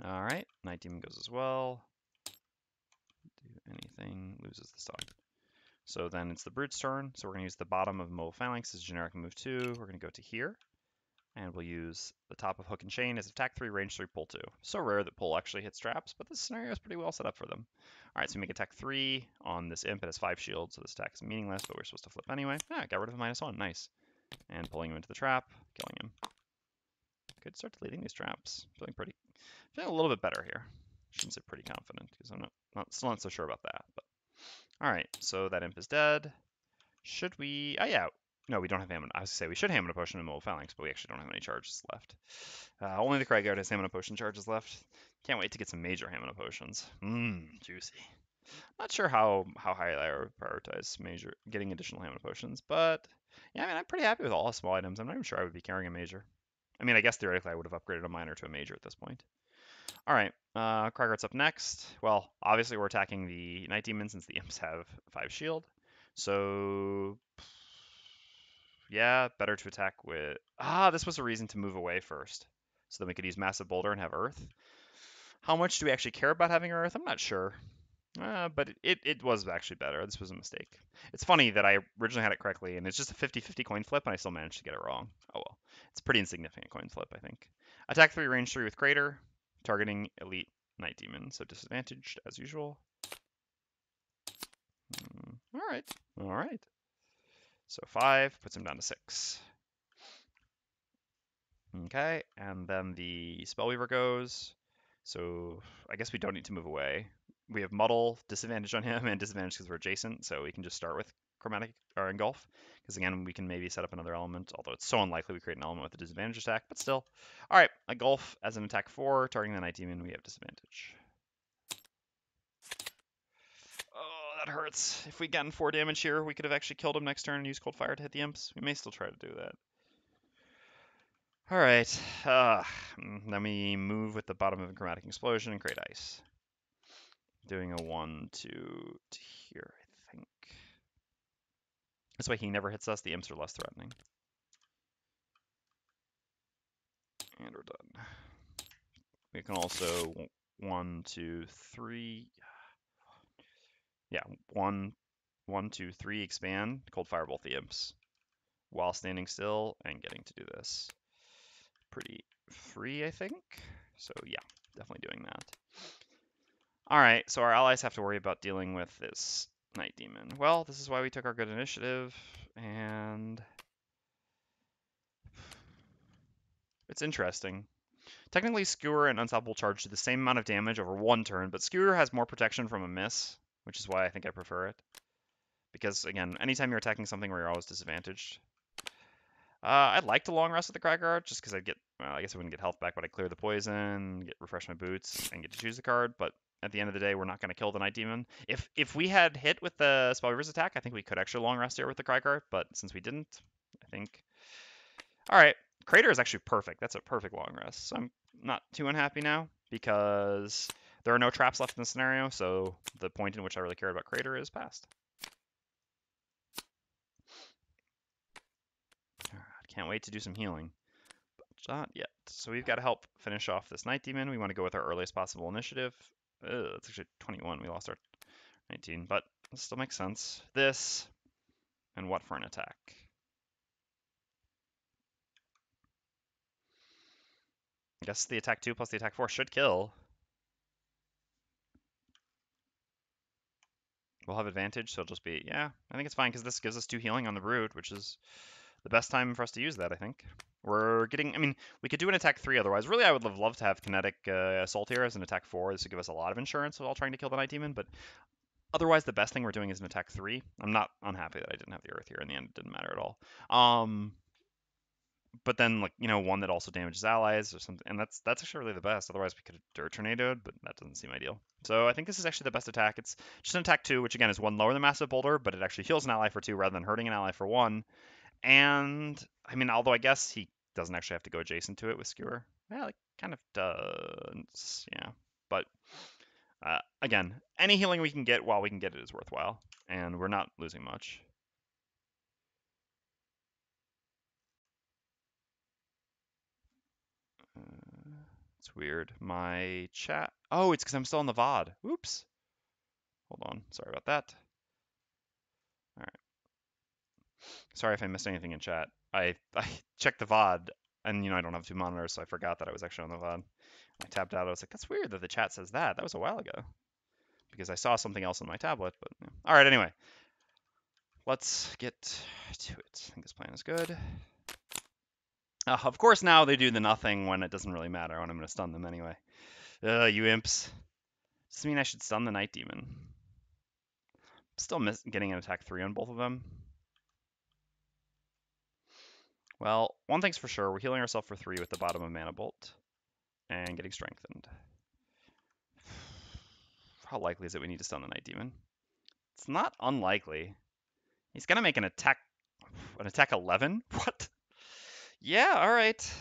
A: All right, Night Demon goes as well. Do anything, loses the stun. So then it's the Brute's turn. So we're going to use the bottom of Mobile Phalanx as generic move 2. We're going to go to here. And we'll use the top of Hook and Chain as attack 3, range 3, pull 2. So rare that pull actually hits traps, but this scenario is pretty well set up for them. All right, so we make attack 3 on this imp. It has 5 shields, so this attack is meaningless, but we're supposed to flip anyway. Ah, got rid of a -1. Nice. And pulling him into the trap, killing him. Could start deleting these traps. Feeling a little bit better here. Shouldn't say pretty confident because I'm still not so sure about that. But all right, so that imp is dead. Should we? Oh yeah. No, we don't have Hamina. I was going to say we should Hamina Potion in Mobile Phalanx, but we actually don't have any charges left. Only the Cragheart has Hamina Potion charges left. Can't wait to get some major Hamina Potions. Juicy. Not sure how high I would prioritize getting additional Hamina Potions, but yeah, I mean, I'm pretty happy with all the small items. I'm not even sure I would be carrying a major. I mean, I guess theoretically I would have upgraded a minor to a major at this point. All right, Cragheart's up next. Well, obviously we're attacking the Night Demon since the imps have 5 shield. So yeah, better to attack with... this was a reason to move away first. So then we could use Massive Boulder and have Earth. How much do we actually care about having Earth? I'm not sure. But it was actually better. This was a mistake. It's funny that I originally had it correctly, and it's just a 50-50 coin flip, and I still managed to get it wrong. Oh well. It's a pretty insignificant coin flip, I think. Attack 3, range 3 with Crater, targeting Elite Night Demon, so disadvantaged as usual. All right. So 5 puts him down to 6. Okay, and then the Spellweaver goes. So I guess we don't need to move away. We have Muddle, disadvantage on him, and disadvantage because we're adjacent, so we can just start with Chromatic or Engulf. Because again, we can maybe set up another element, although it's so unlikely we create an element with a disadvantage attack, but still. All right, Engulf as an attack 4, targeting the Night Demon, we have disadvantage. Oh, that hurts. If we'd gotten 4 damage here, we could have actually killed him next turn and used Cold Fire to hit the imps. We may still try to do that. All right, then we move with the bottom of a Chromatic Explosion and create ice. Doing a 1, 2 to here, I think. This way he never hits us, the imps are less threatening. And we're done. We can also 1, 2, 3. Yeah, 1, 2, 3, expand, Cold Fire both the imps while standing still and getting to do this. Pretty free, I think. So yeah, definitely doing that. All right, so our allies have to worry about dealing with this Night Demon. Well, this is why we took our good initiative, and it's interesting. Technically, Skewer and Unstoppable Charge do the same amount of damage over 1 turn, but Skewer has more protection from a miss, which is why I think I prefer it. Because, again, anytime you're attacking something where you're always disadvantaged. I'd like to long rest with the Cragheart, just because I'd get, well, I guess I wouldn't get health back, but I'd clear the poison, refresh my boots, and get to choose the card, but at the end of the day, we're not going to kill the Night Demon. If we had hit with the Spellweaver's attack, I think we could actually long rest here with the Cragheart, but since we didn't, I think... Alright, Crater is actually perfect. That's a perfect long rest. So I'm not too unhappy now, because there are no traps left in the scenario, so the point in which I really cared about Crater is past. Can't wait to do some healing. But not yet. So we've got to help finish off this Night Demon. We want to go with our earliest possible initiative. It's actually 21. We lost our 19, but it still makes sense. This, and what for an attack? I guess the attack 2 plus the attack 4 should kill. We'll have advantage, so it'll just be, yeah, I think it's fine because this gives us 2 healing on the Brood, which is the best time for us to use that, I think. We're getting, I mean, we could do an attack 3 otherwise. Really, I would have loved to have Kinetic Assault here as an attack 4. This would give us a lot of insurance while trying to kill the Night Demon, but otherwise, the best thing we're doing is an attack 3. I'm not unhappy that I didn't have the Earth here. In the end, it didn't matter at all. but then like one that also damages allies or something, and that's actually really the best. Otherwise we could have dirt tornadoed, but that doesn't seem ideal. So I think this is actually the best attack. It's just an attack 2, which again is 1 lower than Massive Boulder, but it actually heals an ally for 2 rather than hurting an ally for 1. And I mean, although I guess he doesn't actually have to go adjacent to it with Skewer. Well, it kind of does, yeah. But again, any healing we can get while we can get it is worthwhile, and we're not losing much. It's weird. My chat. Oh, it's because I'm still on the VOD. Oops. Hold on. Sorry about that. All right. Sorry if I missed anything in chat. I checked the VOD, and I don't have 2 monitors, so I forgot that I was actually on the VOD. I tapped out. I was like, that's weird that the chat says that. That was a while ago, because I saw something else on my tablet. But yeah. All right. Anyway, let's get to it. I think this plan is good. Of course, now they do the nothing when it doesn't really matter when I'm going to stun them anyway. You imps. Does this mean I should stun the Night Demon? Still getting an attack 3 on both of them. Well, one thing's for sure, we're healing ourselves for 3 with the bottom of Mana Bolt and getting strengthened. How likely is it we need to stun the Night Demon? It's not unlikely. He's gonna make an attack 11? What? Yeah, alright.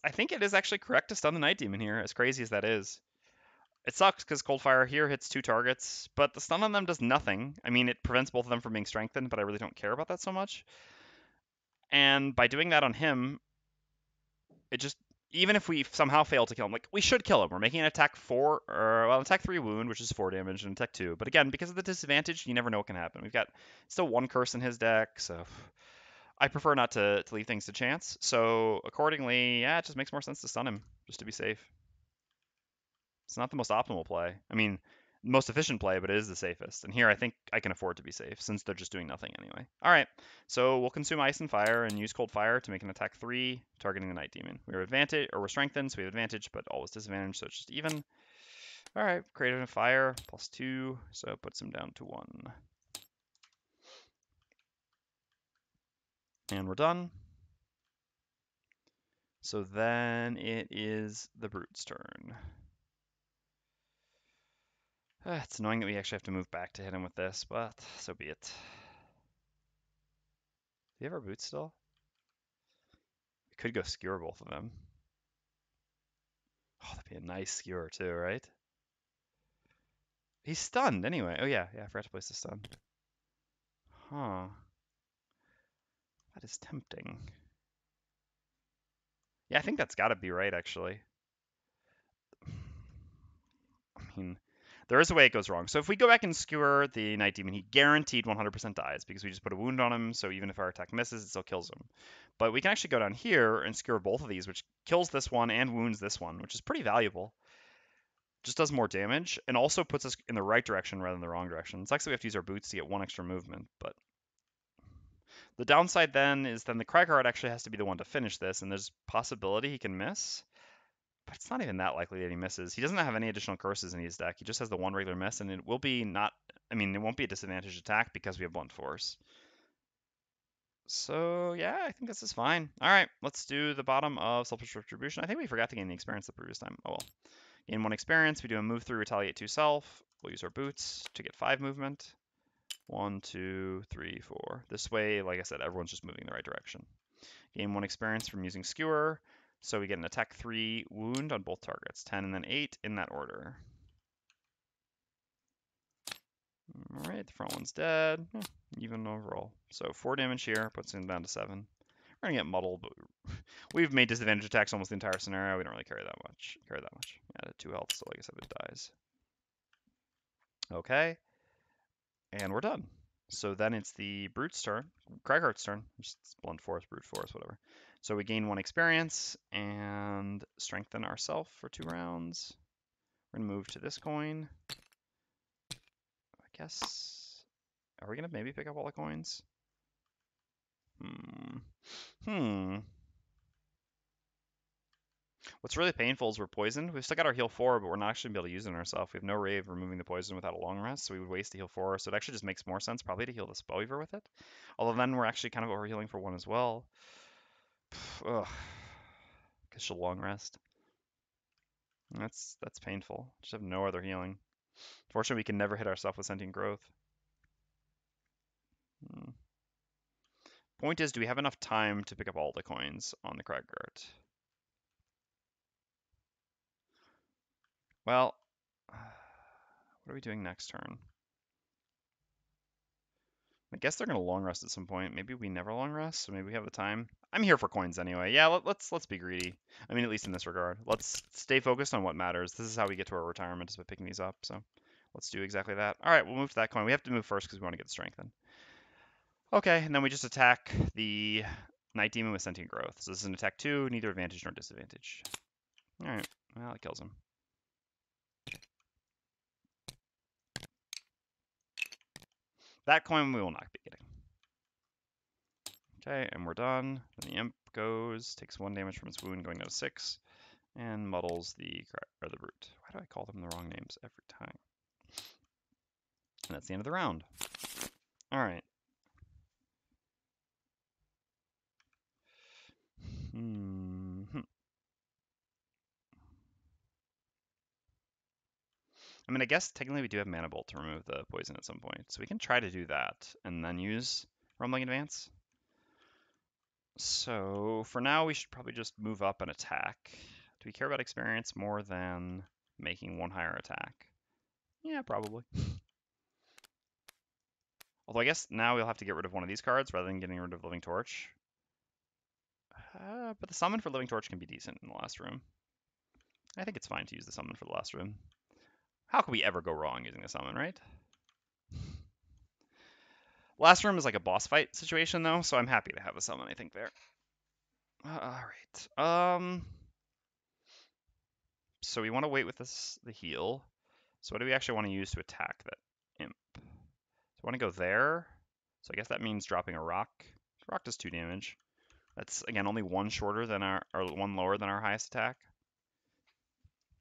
A: I think it is actually correct to stun the Night Demon here, as crazy as that is. It sucks because Coldfire here hits 2 targets, but the stun on them does nothing. I mean, it prevents both of them from being strengthened, but I really don't care about that so much. And by doing that on him, it just, even if we somehow fail to kill him, like, we should kill him. We're making an attack 4, or, well, attack 3 wound, which is 4 damage, and attack 2. But again, because of the disadvantage, you never know what can happen. We've got still 1 curse in his deck, so I prefer not to leave things to chance. So accordingly, yeah, it just makes more sense to stun him, just to be safe. It's not the most optimal play. I mean, most efficient play, but it is the safest. And here I think I can afford to be safe since they're just doing nothing anyway. All right, so we'll consume Ice and Fire and use Cold Fire to make an attack 3, targeting the Night Demon. We're advantage, or we're strengthened, so we have advantage, but always disadvantage, so it's just even. All right, creative Fire +2, so it puts him down to 1. And we're done. So then it is the Brute's turn. It's annoying that we actually have to move back to hit him with this, but so be it. Do you have our boots still? We could go skewer both of them. Oh, that'd be a nice skewer too, right? He's stunned anyway. Oh yeah, I forgot to place the stun. Huh. That is tempting. Yeah, I think that's gotta be right, actually. I mean, there is a way it goes wrong. So if we go back and skewer the Night Demon, he guaranteed 100% dies because we just put a wound on him, so even if our attack misses, it still kills him. But we can actually go down here and skewer both of these, which kills this one and wounds this one, which is pretty valuable. Just does more damage, and also puts us in the right direction rather than the wrong direction. It sucks that we have to use our boots to get 1 extra movement, but the downside then is then the Cragheart actually has to be the one to finish this, and there's possibility he can miss. But it's not even that likely that he misses. He doesn't have any additional curses in his deck. He just has the 1 regular miss, and it will be not... I mean, it won't be a disadvantaged attack because we have blunt force. So, yeah, I think this is fine. All right, let's do the bottom of Selfish Retribution. I think we forgot to gain the experience the previous time. Oh, well. Gain 1 experience. We do a move through, retaliate 2 self. We'll use our boots to get 5 movement. 1, 2, 3, 4. This way, like I said, everyone's just moving in the right direction. Gain 1 experience from using Skewer. So we get an attack 3 wound on both targets. 10 and then 8 in that order. Alright, the front one's dead. Even overall. So 4 damage here, puts him down to 7. We're gonna get muddled, but we've made disadvantage attacks almost the entire scenario. We don't really carry that much. At 2 health, so like I said, it dies. Okay. And we're done. So then it's the Brute's turn, Cragheart's turn, just blunt force, brute force, whatever. So we gain 1 experience and strengthen ourselves for 2 rounds. We're gonna move to this coin. I guess, are we gonna maybe pick up all the coins? What's really painful is we're poisoned. We've still got our heal 4, but we're not actually gonna be able to use it on ourselves. We have no way of removing the poison without a long rest, so we would waste the heal 4. So it actually just makes more sense probably to heal the Spellweaver with it. Although then we're actually kind of overhealing for 1 as well. Ugh. Guess she'll long rest. That's painful. Just have no other healing. Fortunately, we can never hit our stuff with sentient growth. Point is, do we have enough time to pick up all the coins on the Cragheart? Well, what are we doing next turn? I guess they're gonna long rest at some point. Maybe we never long rest, so maybe we have the time. I'm here for coins anyway. Yeah, let's be greedy. I mean, at least in this regard. Let's stay focused on what matters. This is how we get to our retirement, is by picking these up. So let's do exactly that. All right, we'll move to that coin. We have to move first because we want to get strengthened. Okay, and then we just attack the Night Demon with Sentient Growth. So this is an attack 2, neither advantage nor disadvantage. All right, well, it kills him. That coin we will not be getting. Okay, and we're done. Then the Imp goes, takes 1 damage from its wound, going down to 6, and muddles the Brute. Why do I call them the wrong names every time? And that's the end of the round. All right. I mean, I guess technically we do have Mana Bolt to remove the poison at some point, so we can try to do that and then use Rumbling Advance. So for now, we should probably just move up and attack. Do we care about experience more than making 1 higher attack? Yeah, probably. Although I guess now we'll have to get rid of one of these cards rather than getting rid of Living Torch. But the summon for Living Torch can be decent in the last room. I think it's fine to use the summon for the last room. How could we ever go wrong using the summon, right? Last room is like a boss fight situation though, so I'm happy to have a summon, I think, there. Alright. So we want to wait with the heal. So what do we actually want to use to attack that imp? So we want to go there. So I guess that means dropping a rock. Rock does 2 damage. That's, again, only 1 shorter than or 1 lower than our highest attack.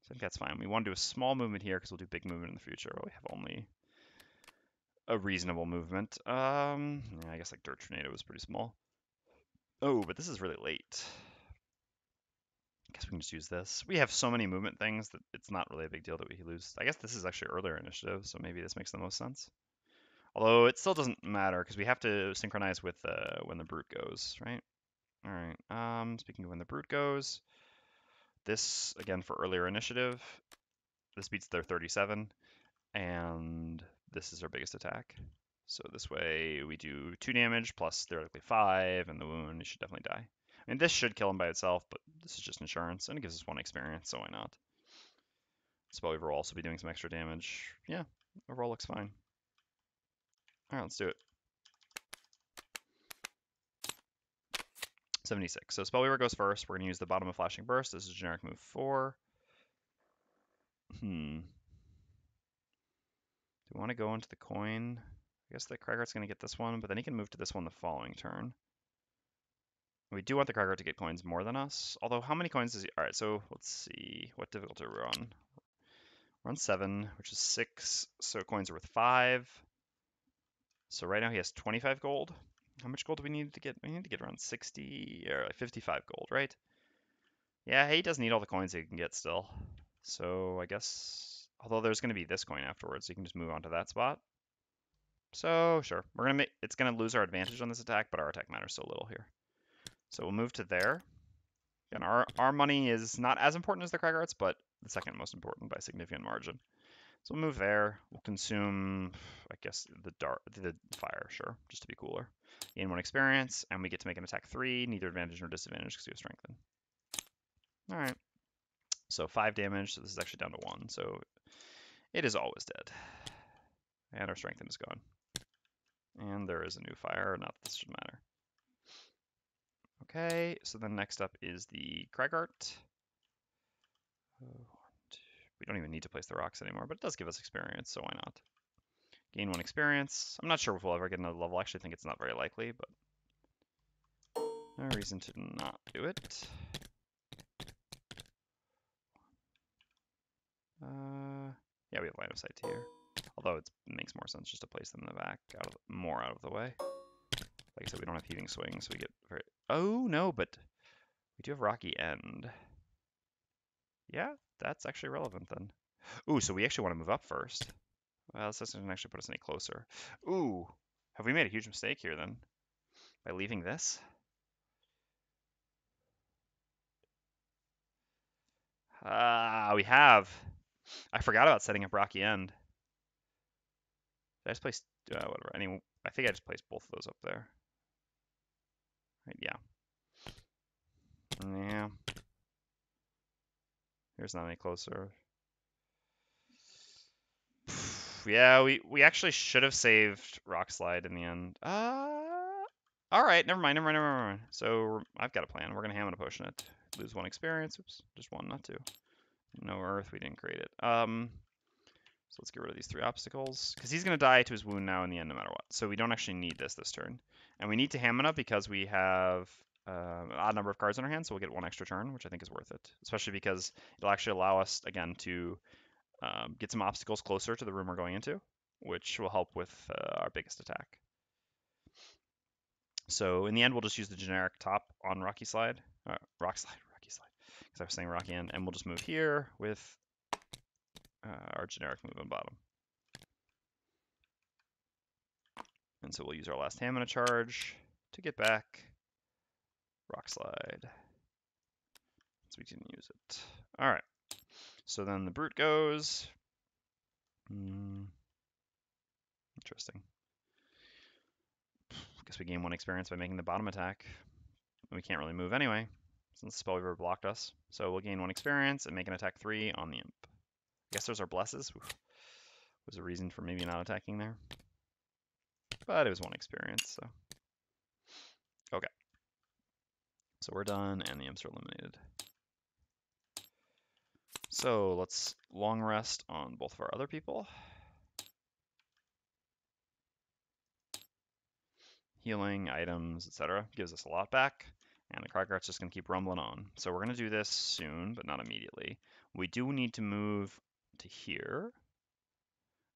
A: So I think that's fine. We want to do a small movement here because we'll do big movement in the future. Well, we have only a reasonable movement. Yeah, I guess like Dirt Tornado was pretty small. Oh, but this is really late. I guess we can just use this. We have so many movement things that it's not really a big deal that we lose. I guess this is actually earlier initiative, so maybe this makes the most sense. Although it still doesn't matter because we have to synchronize with when the Brute goes, right? All right. Speaking of when the Brute goes, this again for earlier initiative. This beats their 37, and this is our biggest attack. So this way we do 2 damage plus theoretically 5, and the wound should definitely die. I mean, this should kill him by itself, but this is just insurance, and it gives us 1 experience, so why not? Spellweaver will also be doing some extra damage. Yeah, overall looks fine. Alright, let's do it. 76. So Spellweaver goes first. We're going to use the bottom of Flashing Burst. This is generic move 4. Do we want to go into the coin? I guess the Cragheart's going to get this one, but then he can move to this one the following turn. We do want the Cragheart to get coins more than us. Although, how many coins does he... Alright, so let's see. What difficulty are we on? We're on 7, which is 6. So coins are worth 5. So right now he has 25 gold. How much gold do we need to get? We need to get around 60 or like 55 gold, right? Yeah, he does need all the coins he can get still. So I guess, although there's going to be this coin afterwards, so you can just move on to that spot. So sure, we're gonna make, it's gonna lose our advantage on this attack, but our attack matters so little here. So we'll move to there. And our money is not as important as the Cragheart's, but the second most important by a significant margin. So we'll move there. We'll consume, I guess, the fire, sure, just to be cooler. Gain 1 experience, and we get to make an attack 3, neither advantage nor disadvantage because we have strengthen. All right. So 5 damage. So this is actually down to 1. So it is always dead. And our strengthen is gone. And there is a new fire. Not that this should matter. Okay. So then next up is the Cragheart. We don't even need to place the rocks anymore, but it does give us experience, so why not? Gain 1 experience. I'm not sure if we'll ever get another level. I actually think it's not very likely, but no reason to not do it. Yeah, we have line of sight here. Although it makes more sense just to place them in the back, more out of the way. Like I said, we don't have heaving swings, so we get very... Oh, no, but We do have Rocky End. Yeah, that's actually relevant then. Ooh, so we actually want to move up first. Well, this doesn't actually put us any closer. Ooh, have we made a huge mistake here then? By leaving this? Ah, we have. I forgot about setting up Rocky End. Did I just place, whatever. I think I just placed both of those up there. Right, yeah. Yeah. Here's not any closer. Yeah, we actually should have saved Rock Slide in the end. All right, never mind. So I've got a plan. We're gonna Hammer to Potion it. Lose 1 experience. Oops, just 1, not 2. No Earth, we didn't create it. So let's get rid of these 3 obstacles because he's gonna die to his wound now in the end, no matter what. So we don't actually need this turn, and we need to Hammer because we have an odd number of cards in our hand, so we'll get 1 extra turn, which I think is worth it, especially because it'll actually allow us again to get some obstacles closer to the room we're going into, which will help with our biggest attack. So in the end, we'll just use the generic top on Rocky Slide, Rocky Slide, because I was saying Rocky End, and we'll just move here with our generic move on bottom. And so we'll use our last Hammer charge to get back Rock Slide. So we didn't use it. All right. So then the Brute goes. Interesting. Guess we gain 1 experience by making the bottom attack. We can't really move anyway, since Spellweaver blocked us. So we'll gain 1 experience and make an attack 3 on the Imp. I guess those are blesses. Oof. Was a reason for maybe not attacking there. But it was 1 experience, so. Okay. So we're done, and the Imps are eliminated. So let's long rest on both of our other people. Healing, items, etc. Gives us a lot back. And the Cragheart's just going to keep rumbling on. So we're going to do this soon, but not immediately. We do need to move to here.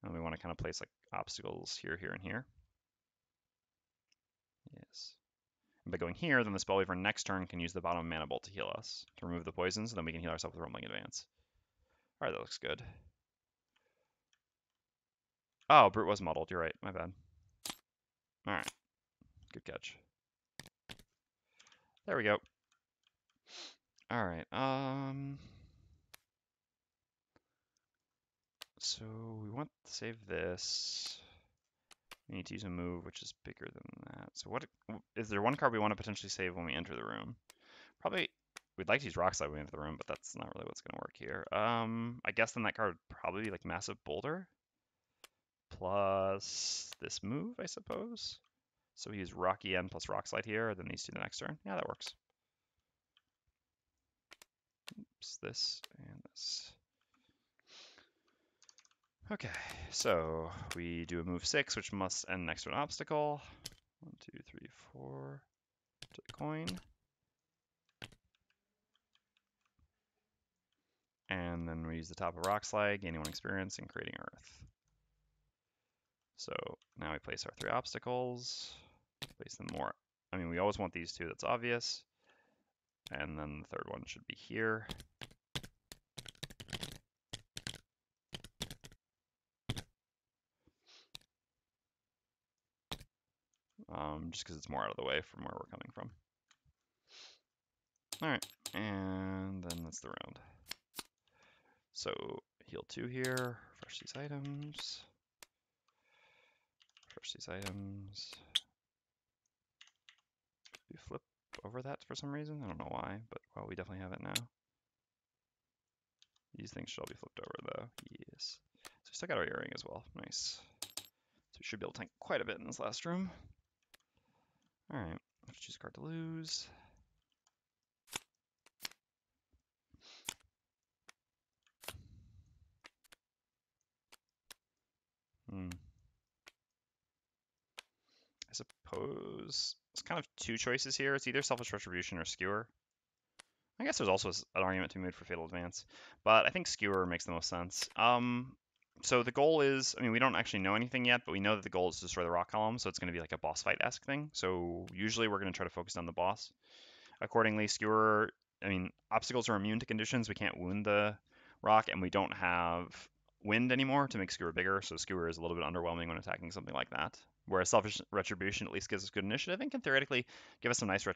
A: And we want to kind of place like obstacles here, here, and here. Yes. And by going here, then the Spellweaver next turn can use the bottom Mana Bolt to heal us, to remove the poisons, and then we can heal ourselves with Rumbling Advance. All right, that looks good. Oh, Brute was muddled. You're right. My bad. All right. Good catch. There we go. All right. So we want to save this. We need to use a move which is bigger than that. So what is there 1 card we want to potentially save when we enter the room? Probably we'd like to use Rock Slide when we enter the room, but that's not really what's going to work here. I guess then that card would probably be like Massive Boulder plus this move, I suppose. So we use Rocky End plus Rock Slide here, then these 2 the next turn. Yeah, that works. Oops, this and this. Okay, so we do a move 6, which must end next to an obstacle. 1, 2, 3, 4. To the coin. And then we use the top of Rock Slide, gaining 1 experience and creating Earth. So now we place our 3 obstacles. Place them more. I mean, we always want these 2, that's obvious. And then the 3rd one should be here. Just because it's more out of the way from where we're coming from. All right, and then that's the round. So heal 2 here, refresh these items. We flip over that for some reason. I don't know why, but well, we definitely have it now. These things should all be flipped over though. Yes. So we still got our earring as well. Nice. So we should be able to tank quite a bit in this last room. All right, let's choose a card to lose. I suppose it's kind of 2 choices here. It's either Selfish Retribution or Skewer. I guess there's also an argument to be made for Fatal Advance, but I think Skewer makes the most sense. So the goal is, I mean, we don't actually know anything yet, but we know that the goal is to destroy the rock column, so it's going to be like a boss fight-esque thing. So usually we're going to try to focus on the boss. accordingly. Skewer, I mean, obstacles are immune to conditions. We can't wound the rock, and we don't have wind anymore to make Skewer bigger, so Skewer is a little bit underwhelming when attacking something like that. Whereas Selfish Retribution at least gives us good initiative and can theoretically give us some nice,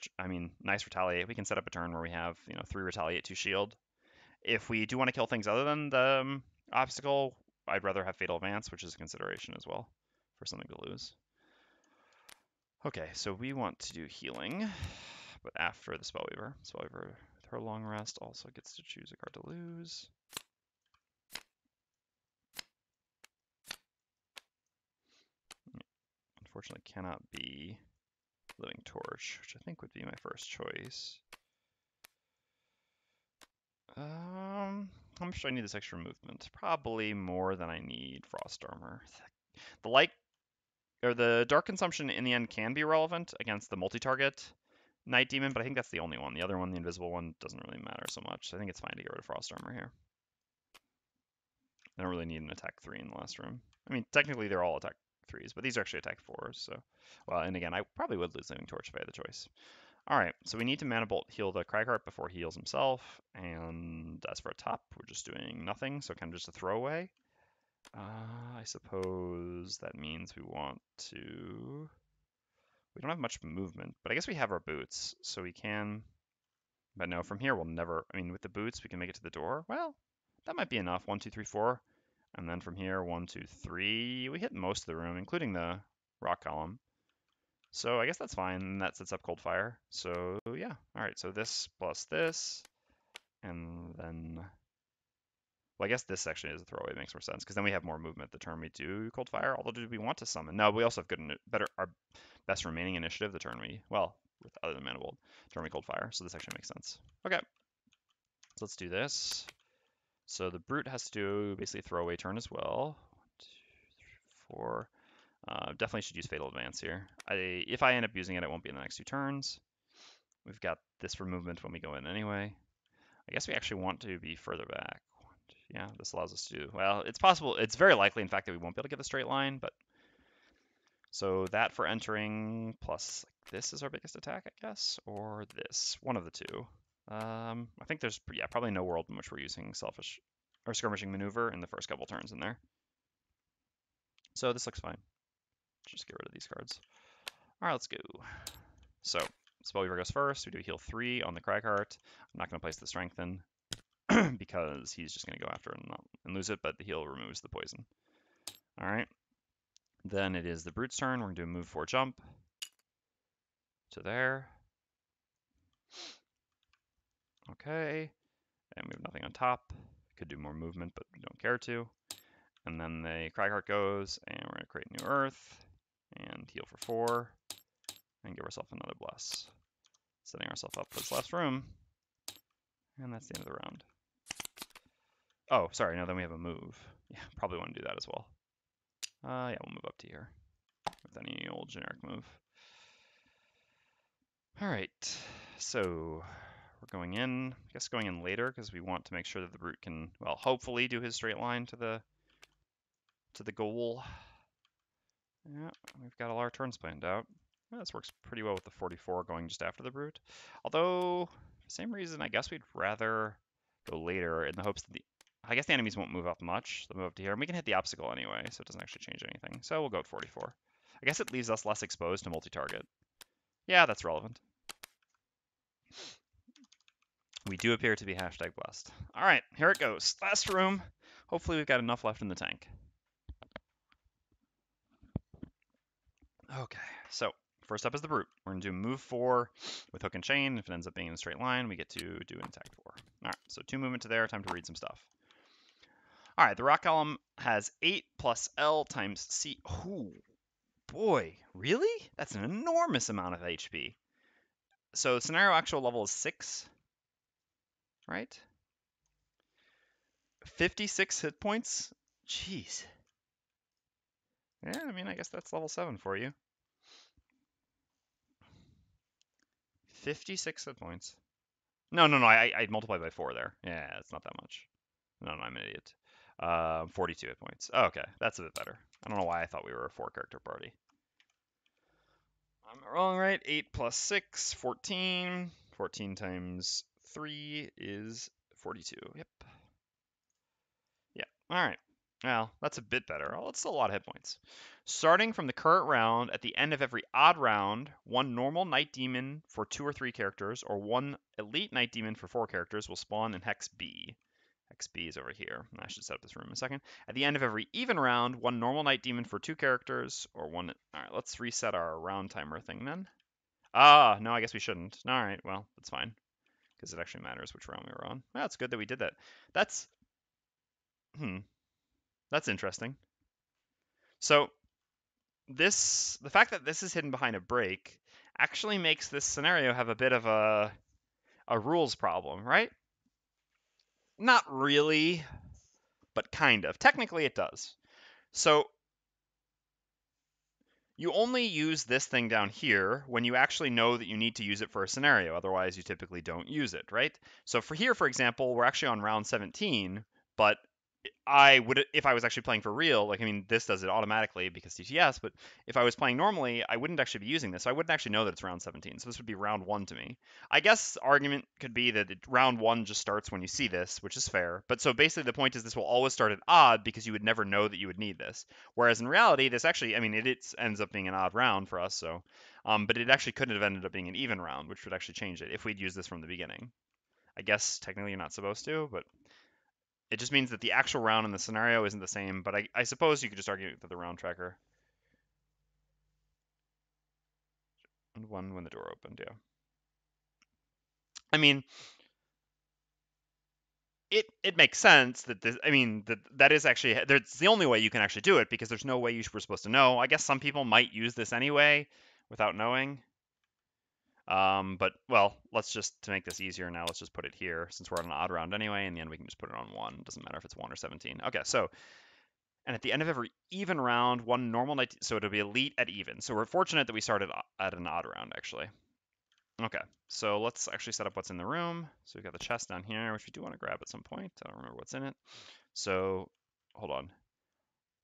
A: nice retaliate. We can set up a turn where we have, 3 retaliate, 2 shield. If we do want to kill things other than the obstacle, I'd rather have Fatal Advance, which is a consideration as well for something to lose. Okay, so we want to do healing, but after the Spellweaver. Spellweaver, with her long rest, also gets to choose a card to lose. Unfortunately, cannot be Living Torch, which I think would be my first choice. How much do I need this extra movement? Probably more than I need Frost Armor. The light or the dark consumption in the end can be relevant against the multi-target Night Demon, but I think that's the only one. The other one, the invisible one, doesn't really matter so much. I think it's fine to get rid of Frost Armor here. I don't really need an attack 3 in the last room. I mean, technically they're all attack 3s, but these are actually attack 4s, so... Well, and again, I probably would lose Living Torch if I had the choice. Alright, so we need to Mana Bolt heal the Cragheart before he heals himself, and as for a top, we're just doing nothing, so kind of just a throwaway. I suppose that means we want to... We don't have much movement, but I guess we have our boots, so we can... But no, from here we'll never... I mean, with the boots, we can make it to the door. Well, that might be enough. 1, 2, 3, 4. And then from here, 1, 2, 3. We hit most of the room, including the rock column. So I guess that's fine, and that sets up Cold Fire. So yeah, all right, so this plus this, and then, well, I guess this section is a throwaway, makes more sense, because then we have more movement the turn we do Cold Fire, although do we want to summon? No, we also have our best remaining initiative the turn we, well, with other than Mana Bolt, turn we Cold Fire, so this actually makes sense. Okay, so let's do this. So the Brute has to do basically a throwaway turn as well. 1, 2, 3, 4. Definitely should use Fatal Advance here. If I end up using it, it won't be in the next 2 turns. We've got this for movement when we go in anyway. I guess we actually want to be further back. Yeah, this allows us to, well, it's possible, it's very likely, in fact, that we won't be able to get the straight line, but... So that for entering, plus this is our biggest attack, I guess, or this, one of the two. I think there's, yeah, probably no world in which we're using Selfish, or Skirmishing Maneuver in the first couple turns in there. So this looks fine. Just get rid of these cards. All right, let's go. So Spellweaver goes first. We do heal 3 on the Cragheart. I'm not going to place the Strengthen because he's just going to go after it and lose it, but the heal removes the poison. All right. Then it is the Brute's turn. We're going to do a move 4 jump to there. Okay. And we have nothing on top. Could do more movement, but we don't care to. And then the Cragheart goes, and we're going to create New Earth and heal for 4 and give ourselves another Bless. Setting ourselves up for this last room. And that's the end of the round. Oh, sorry, no, then we have a move. Yeah, probably want to do that as well. Yeah, we'll move up to here with any old generic move. All right, so we're going in. I guess going in later because we want to make sure that the Brute can, well, hopefully do his straight line to the goal. Yeah, we've got all our turns planned out. Yeah, this works pretty well with the 44 going just after the Brute. Although, for the same reason, I guess we'd rather go later in the hopes that I guess the enemies won't move up much. They'll move up to here, and we can hit the obstacle anyway, so it doesn't actually change anything. So we'll go with 44. I guess it leaves us less exposed to multi-target. Yeah, that's relevant. We do appear to be hashtag blessed. All right, here it goes. Last room. Hopefully we've got enough left in the tank. Okay, so first up is the Brute. We're going to do move 4 with Hook and Chain. If it ends up being in a straight line, we get to do an attack 4. All right, so 2 movement to there. Time to read some stuff. All right, the rock column has 8 plus L times C. Ooh, boy, really? That's an enormous amount of HP. So scenario actual level is 6, right? 56 hit points? Jeez. Yeah, I mean, I guess that's level 7 for you. 56 hit points. No, I multiplied by 4 there. Yeah, it's not that much. No, I'm an idiot. 42 hit points. Oh, okay, that's a bit better. I don't know why I thought we were a 4-character party. I'm wrong, right? 8 plus 6, 14. 14 times 3 is 42. Yep. Yeah. All right. Well, that's a bit better. Oh, it's still a lot of hit points. Starting from the current round, at the end of every odd round, one normal Night Demon for 2 or 3 characters, or one Elite Night Demon for 4 characters will spawn in Hex B. Hex B is over here. I should set up this room in a second. At the end of every even round, one normal Night Demon for 2 characters, or one... Alright, let's reset our round timer thing then. Ah, no, I guess we shouldn't. Alright, well, that's fine. Because it actually matters which round we were on. Well, it's good that we did that. That's... That's interesting. So, the fact that this is hidden behind a break actually makes this scenario have a bit of a rules problem, right? Not really, but kind of. Technically, it does. So, you only use this thing down here when you actually know that you need to use it for a scenario. Otherwise, you typically don't use it, right? So for here, for example, we're actually on round 17, but I would, if I was actually playing for real, like, I mean, this does it automatically because TTS, but if I was playing normally, I wouldn't actually be using this. So I wouldn't actually know that it's round 17. So this would be round 1 to me. I guess argument could be that round 1 just starts when you see this, which is fair. But so basically the point is this will always start at odd because you would never know that you would need this. Whereas in reality, this actually, I mean, it ends up being an odd round for us. So, but it actually couldn't have ended up being an even round, which would actually change it if we'd used this from the beginning. I guess technically you're not supposed to, but it just means that the actual round in the scenario isn't the same, but I suppose you could just argue that the round tracker. And 1 when the door opened, yeah. I mean, it makes sense that this, I mean, that is actually, it's the only way you can actually do it because there's no way you were supposed to know. I guess some people might use this anyway without knowing. But, well, let's just, to make this easier now, let's just put it here since we're on an odd round anyway. In the end, we can just put it on 1. It doesn't matter if it's 1 or 17. Okay, so, and at the end of every even round, one normal night, so it'll be elite at even. So we're fortunate that we started at an odd round, actually. Okay, so let's actually set up what's in the room. So we've got the chest down here, which we do want to grab at some point. I don't remember what's in it. So, hold on.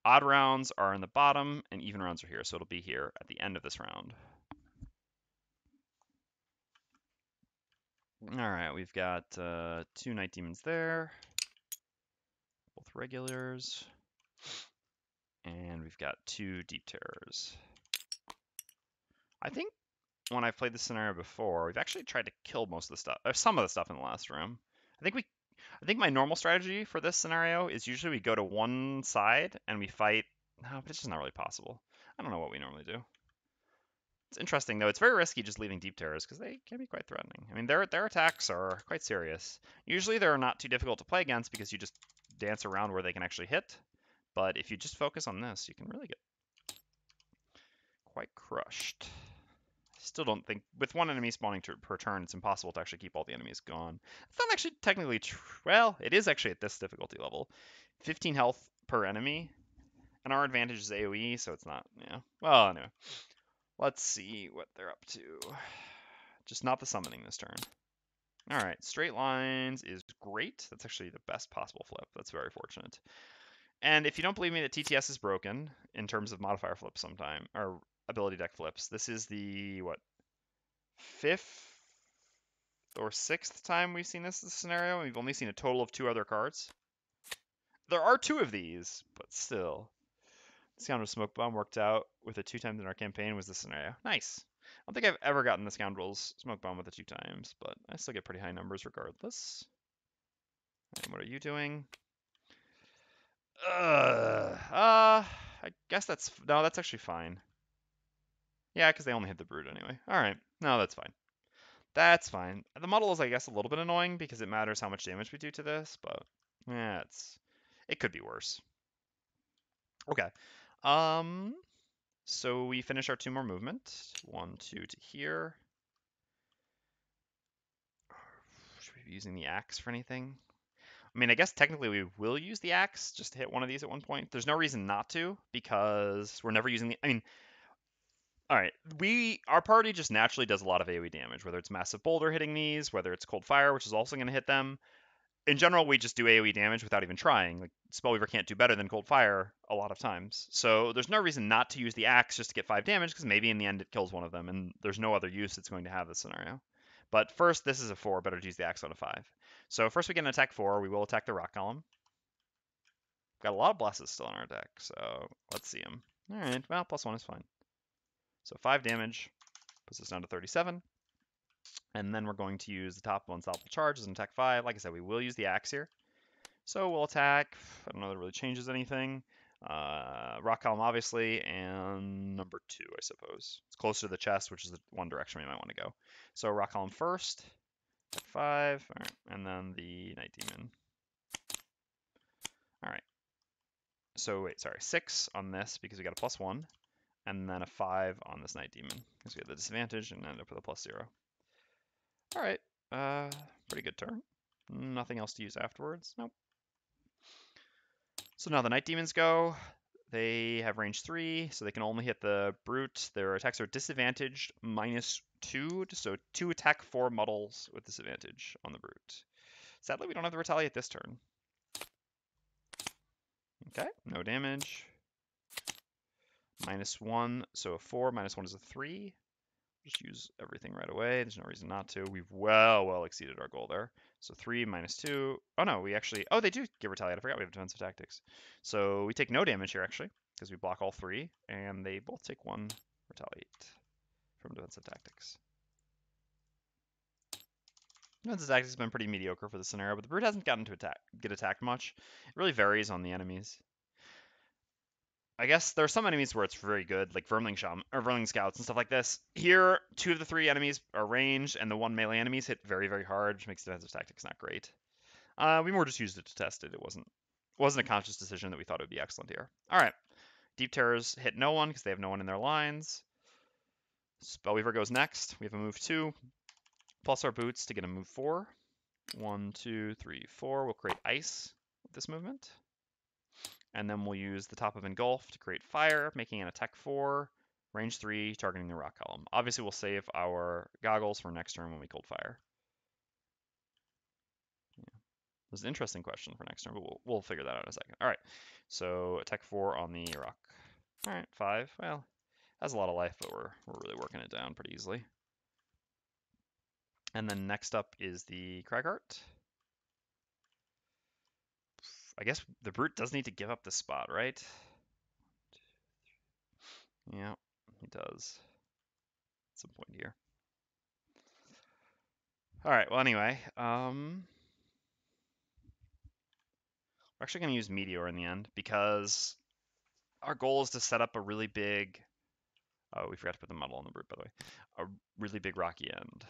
A: Odd rounds are in the bottom, and even rounds are here. So it'll be here at the end of this round. All right, we've got 2 Night Demons there. Both regulars. And we've got 2 Deep Terrors. I think when I've played this scenario before, we've actually tried to kill most of the stuff, or some of the stuff in the last room. I think my normal strategy for this scenario is usually we go to one side and we fight. No, but it's just not really possible. I don't know what we normally do. It's interesting though. It's very risky just leaving deep terrors because they can be quite threatening. I mean, their attacks are quite serious. Usually they're not too difficult to play against because you just dance around where they can actually hit. But if you just focus on this, you can really get quite crushed. Still don't think, with one enemy spawning per turn, it's impossible to actually keep all the enemies gone. It's not actually technically true. Well, it is actually at this difficulty level. 15 health per enemy, and our advantage is AoE, so it's not, yeah. Well, anyway. Let's see what they're up to. Just not the summoning this turn. Alright, straight lines is great. That's actually the best possible flip. That's very fortunate. And if you don't believe me that TTS is broken, in terms of modifier flips sometime, or ability deck flips, this is the, what, 5th or 6th time we've seen this scenario, and we've only seen a total of 2 other cards. There are 2 of these, but still. Scoundrel Smoke Bomb worked out with it 2 times in our campaign was the scenario. Nice. I don't think I've ever gotten the Scoundrel's Smoke Bomb with it 2 times, but I still get pretty high numbers regardless. And what are you doing? I guess that's, no, that's actually fine. Yeah, because they only hit the Brood anyway. Alright, no, that's fine. That's fine. The model is, I guess, a little bit annoying because it matters how much damage we do to this, but yeah, it could be worse. Okay. So we finish our 2 more movement. 1, 2 to here. Should we be using the axe for anything? I mean, I guess technically we will use the axe just to hit one of these at one point. There's no reason not to because we're never using the, I mean, all right, our party just naturally does a lot of AoE damage, whether it's Massive Boulder hitting these, whether it's Cold Fire, which is also going to hit them. In general, we just do AoE damage without even trying. Like, Spellweaver can't do better than Cold Fire a lot of times. So there's no reason not to use the axe just to get 5 damage, because maybe in the end it kills one of them, and there's no other use it's going to have this scenario. But first, this is a 4. Better to use the axe on a 5. So first we get an attack 4. We will attack the rock column. Got a lot of blesses still in our deck, so let's see them. All right, well, +1 is fine. So 5 damage puts us down to 37. And then we're going to use the top of Unstoppable Charge as an attack 5. Like I said, we will use the axe here. So we'll attack. I don't know that it really changes anything. Rock column, obviously, and number 2, I suppose. It's closer to the chest, which is the one direction we might want to go. So rock column first, attack 5, all right, and then the Night Demon. All right. So wait, sorry, 6 on this because we got a +1, and then a 5 on this Night Demon because we had the disadvantage and ended up with a +0. All right, pretty good turn. Nothing else to use afterwards. Nope. So now the Night Demons go. They have range 3, so they can only hit the Brute. Their attacks are disadvantaged -2, so 2 attack 4 muddles with disadvantage on the Brute. Sadly, we don't have to retaliate this turn. Okay, no damage. -1, so a 4, -1 is a 3. Just use everything right away. There's no reason not to. We've well exceeded our goal there. So 3 -2. Oh no, we actually, oh, they do get retaliate. I forgot we have defensive tactics. So we take no damage here actually, because we block all 3, and they both take 1 retaliate from defensive tactics. Defensive tactics has been pretty mediocre for the scenario, but the Brute hasn't gotten to get attacked much. It really varies on the enemies. I guess there are some enemies where it's very good, like Vermling Scouts and stuff like this. Here, 2 of the 3 enemies are ranged, and the 1 melee enemies hit very hard, which makes defensive tactics not great. We more just used it to test it. It wasn't a conscious decision that we thought it would be excellent here. All right, Deep Terrors hit no one because they have no one in their lines. Spellweaver goes next. We have a move 2, plus our boots to get a move 4. 1, 2, 3, 4. We'll create ice with this movement. And then we'll use the top of Engulf to create fire, making an attack 4, range 3, targeting the rock column. Obviously, we'll save our goggles for next turn when we cold fire. Yeah. This is an interesting question for next turn, but we'll figure that out in a second. All right, so attack 4 on the rock. All right, 5. Well, has a lot of life, but we're really working it down pretty easily. And then next up is the Cragheart. I guess the Brute does need to give up the spot, right? Yeah, he does. At some point here. All right, well, anyway, we're actually going to use Meteor in the end because our goal is to set up a really big, oh, we forgot to put the muddle on the Brute, by the way, a really big rocky end.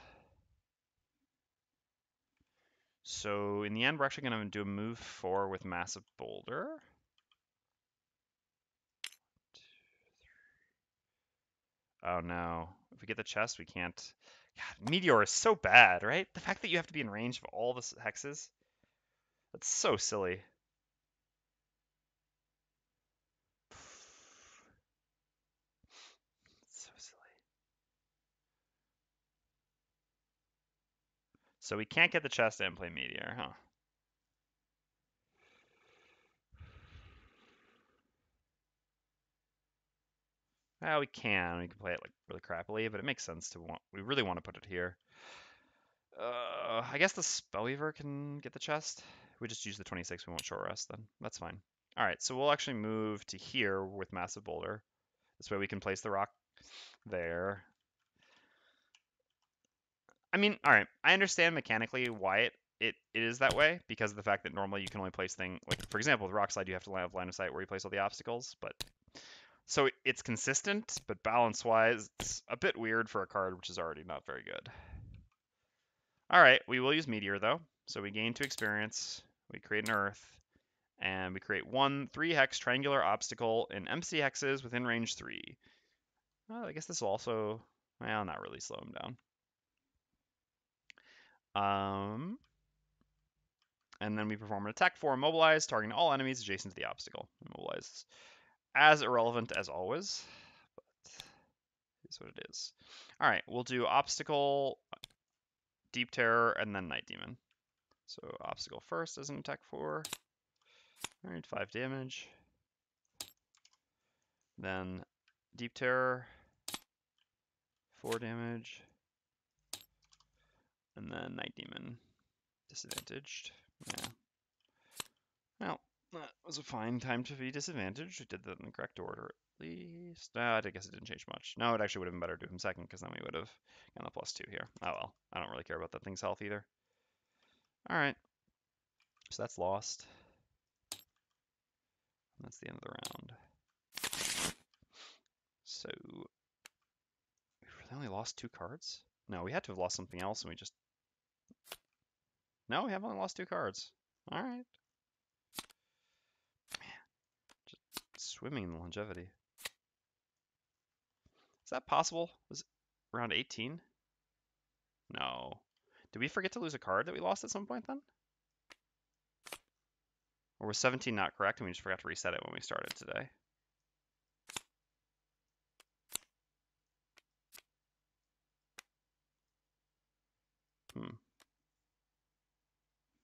A: So in the end, we're actually going to do a move 4 with Massive Boulder. Oh no, if we get the chest, we can't. God, Meteor is so bad, right? The fact that you have to be in range of all the hexes, that's so silly. So silly. So we can't get the chest and play Meteor, huh? Well, we can play it like really crappily, but it makes sense to we really want to put it here. I guess the Spellweaver can get the chest. We just use the 26, we won't short rest then. That's fine. All right, so we'll actually move to here with Massive Boulder. This way we can place the rock there. I mean, all right, I understand mechanically why it is that way because of the fact that normally you can only place things, like for example, with Rock Slide, you have to have line of sight where you place all the obstacles, but so it's consistent, but balance-wise, it's a bit weird for a card which is already not very good. All right, we will use Meteor though. So we gain 2 experience, we create an Earth, and we create 1 3-hex triangular obstacle in MC hexes within range 3. Well, I guess this will also, well, not really slow him down. And then we perform an attack 4 immobilize, targeting all enemies adjacent to the obstacle. Immobilize is as irrelevant as always, but here's what it is. All right, we'll do obstacle, Deep Terror, and then Night Demon. So obstacle first as an attack 4. All right, 5 damage. Then Deep Terror, 4 damage. And then Night Demon disadvantaged. Yeah. Well, that was a fine time to be disadvantaged. We did that in the correct order at least. I guess it didn't change much. No, it actually would have been better to do him second because then we would have gotten the +2 here. Oh well, I don't really care about that thing's health either. All right, so that's lost. And that's the end of the round. So we really only lost 2 cards? No, we had to have lost something else and we just... No, we have only lost 2 cards. All right. Man, just swimming in longevity. Is that possible? Was it around 18? No. Did we forget to lose a card that we lost at some point then? Or was 17 not correct and we just forgot to reset it when we started today?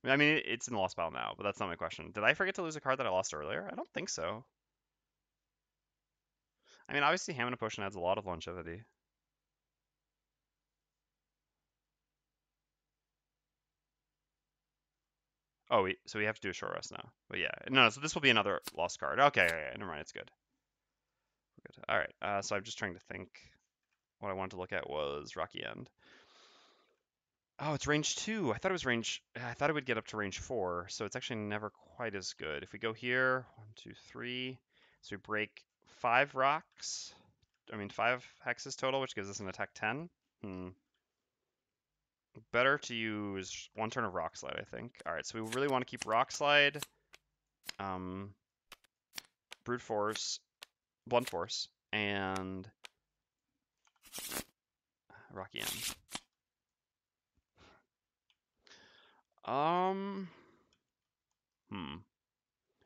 A: I mean, it's in the lost pile now, but that's not my question. Did I forget to lose a card that I lost earlier? I don't think so. I mean, obviously, Hammer Potion adds a lot of longevity. Oh, so we have to do a short rest now. But yeah, no, so this will be another lost card. Okay, never mind, it's good. We're good. All right, so I'm just trying to think. What I wanted to look at was Rocky End. Oh, it's range 2. I thought it was range... I thought it would get up to range 4, so it's actually never quite as good. If we go here, 1, 2, 3, so we break 5 rocks. I mean, 5 hexes total, which gives us an attack 10. Better to use 1 turn of Rock Slide, I think. All right, so we really want to keep Rock Slide, Brute Force, Blunt Force, and Rocky End.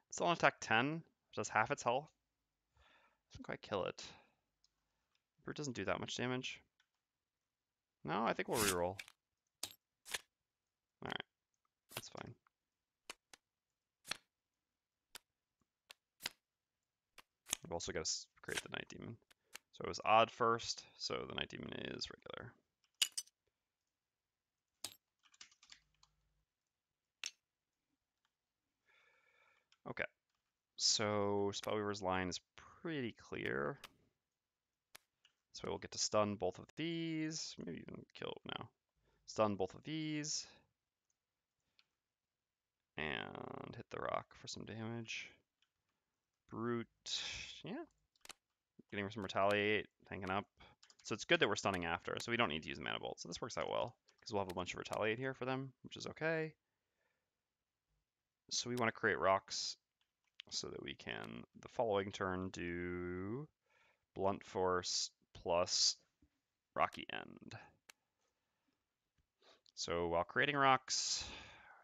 A: Still on attack 10. Does half its health. Doesn't quite kill it. Brute doesn't do that much damage. No, I think we'll reroll. Alright, that's fine. We've also got to create the Night Demon. So it was odd first, so the Night Demon is regular. Okay, so Spellweaver's line is pretty clear. So we'll get to stun both of these, maybe even kill now. Stun both of these, and hit the rock for some damage. Brute, yeah. Getting some retaliate, tanking up. So it's good that we're stunning after, so we don't need to use Mana Bolt. So this works out well, because we'll have a bunch of retaliate here for them, which is okay. So we want to create rocks so that we can, the following turn, do Blunt Force plus Rocky End. So while creating rocks,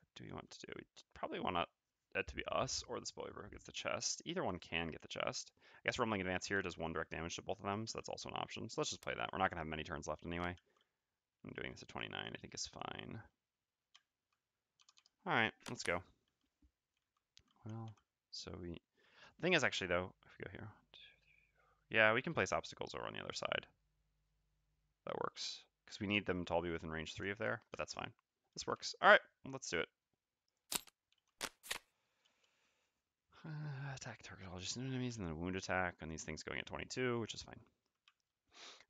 A: what do we want to do? We probably want that to be us or the Spellweaver who gets the chest. Either one can get the chest. I guess Rumbling Advance here does 1 direct damage to both of them, so that's also an option. So let's just play that. We're not going to have many turns left anyway. I'm doing this at 29, I think is fine. All right, let's go. Well, so the thing is actually though, if we go here, yeah, we can place obstacles over on the other side. That works, because we need them to all be within range 3 of there, but that's fine. This works. All right, let's do it. Attack target all just enemies, and then wound attack, and these things going at 22, which is fine.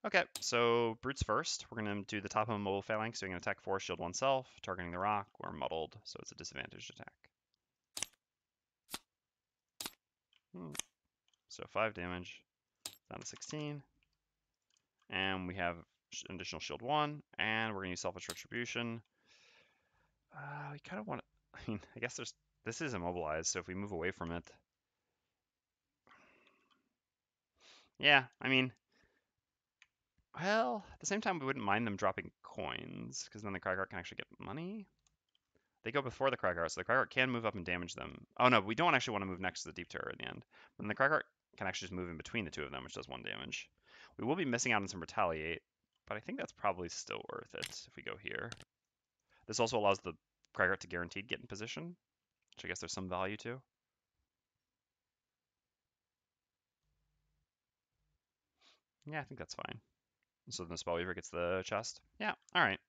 A: Okay, so Brutes first. We're going to do the top of a mobile phalanx, doing an attack 4, shield oneself, targeting the rock. We're muddled, so it's a disadvantaged attack. So 5 damage, down to 16. And we have an additional shield 1, and we're going to use Selfish Retribution. We kind of want to, I mean, I guess this is immobilized, so if we move away from it. Yeah, I mean, well, at the same time, we wouldn't mind them dropping coins, because then the Cragheart can actually get money. They go before the Cragheart, so the Cragheart can move up and damage them. Oh no, we don't actually want to move next to the Deep Terror in the end. But then the Cragheart can actually just move in between the two of them, which does 1 damage. We will be missing out on some Retaliate, but I think that's probably still worth it if we go here. This also allows the Cragheart to guaranteed get in position, which I guess there's some value to. Yeah, I think that's fine. So then the Spellweaver gets the chest. Yeah, all right.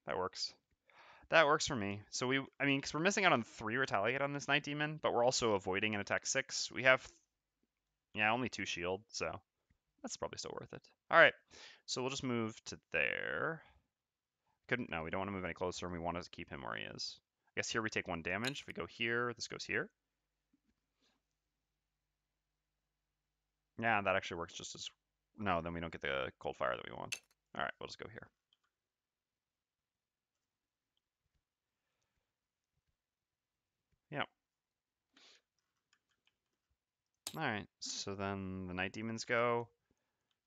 A: That works. That works for me. So I mean, because we're missing out on 3 retaliate on this Night Demon, but we're also avoiding an attack 6. We have, yeah, only 2 shield, so that's probably still worth it. All right, so we'll just move to there. No, we don't want to move any closer, and we want to keep him where he is. I guess here we take 1 damage. If we go here, this goes here. Yeah, that actually works just as... No, then we don't get the cold fire that we want. All right, we'll just go here. Yeah. All right, so then the Night Demons go.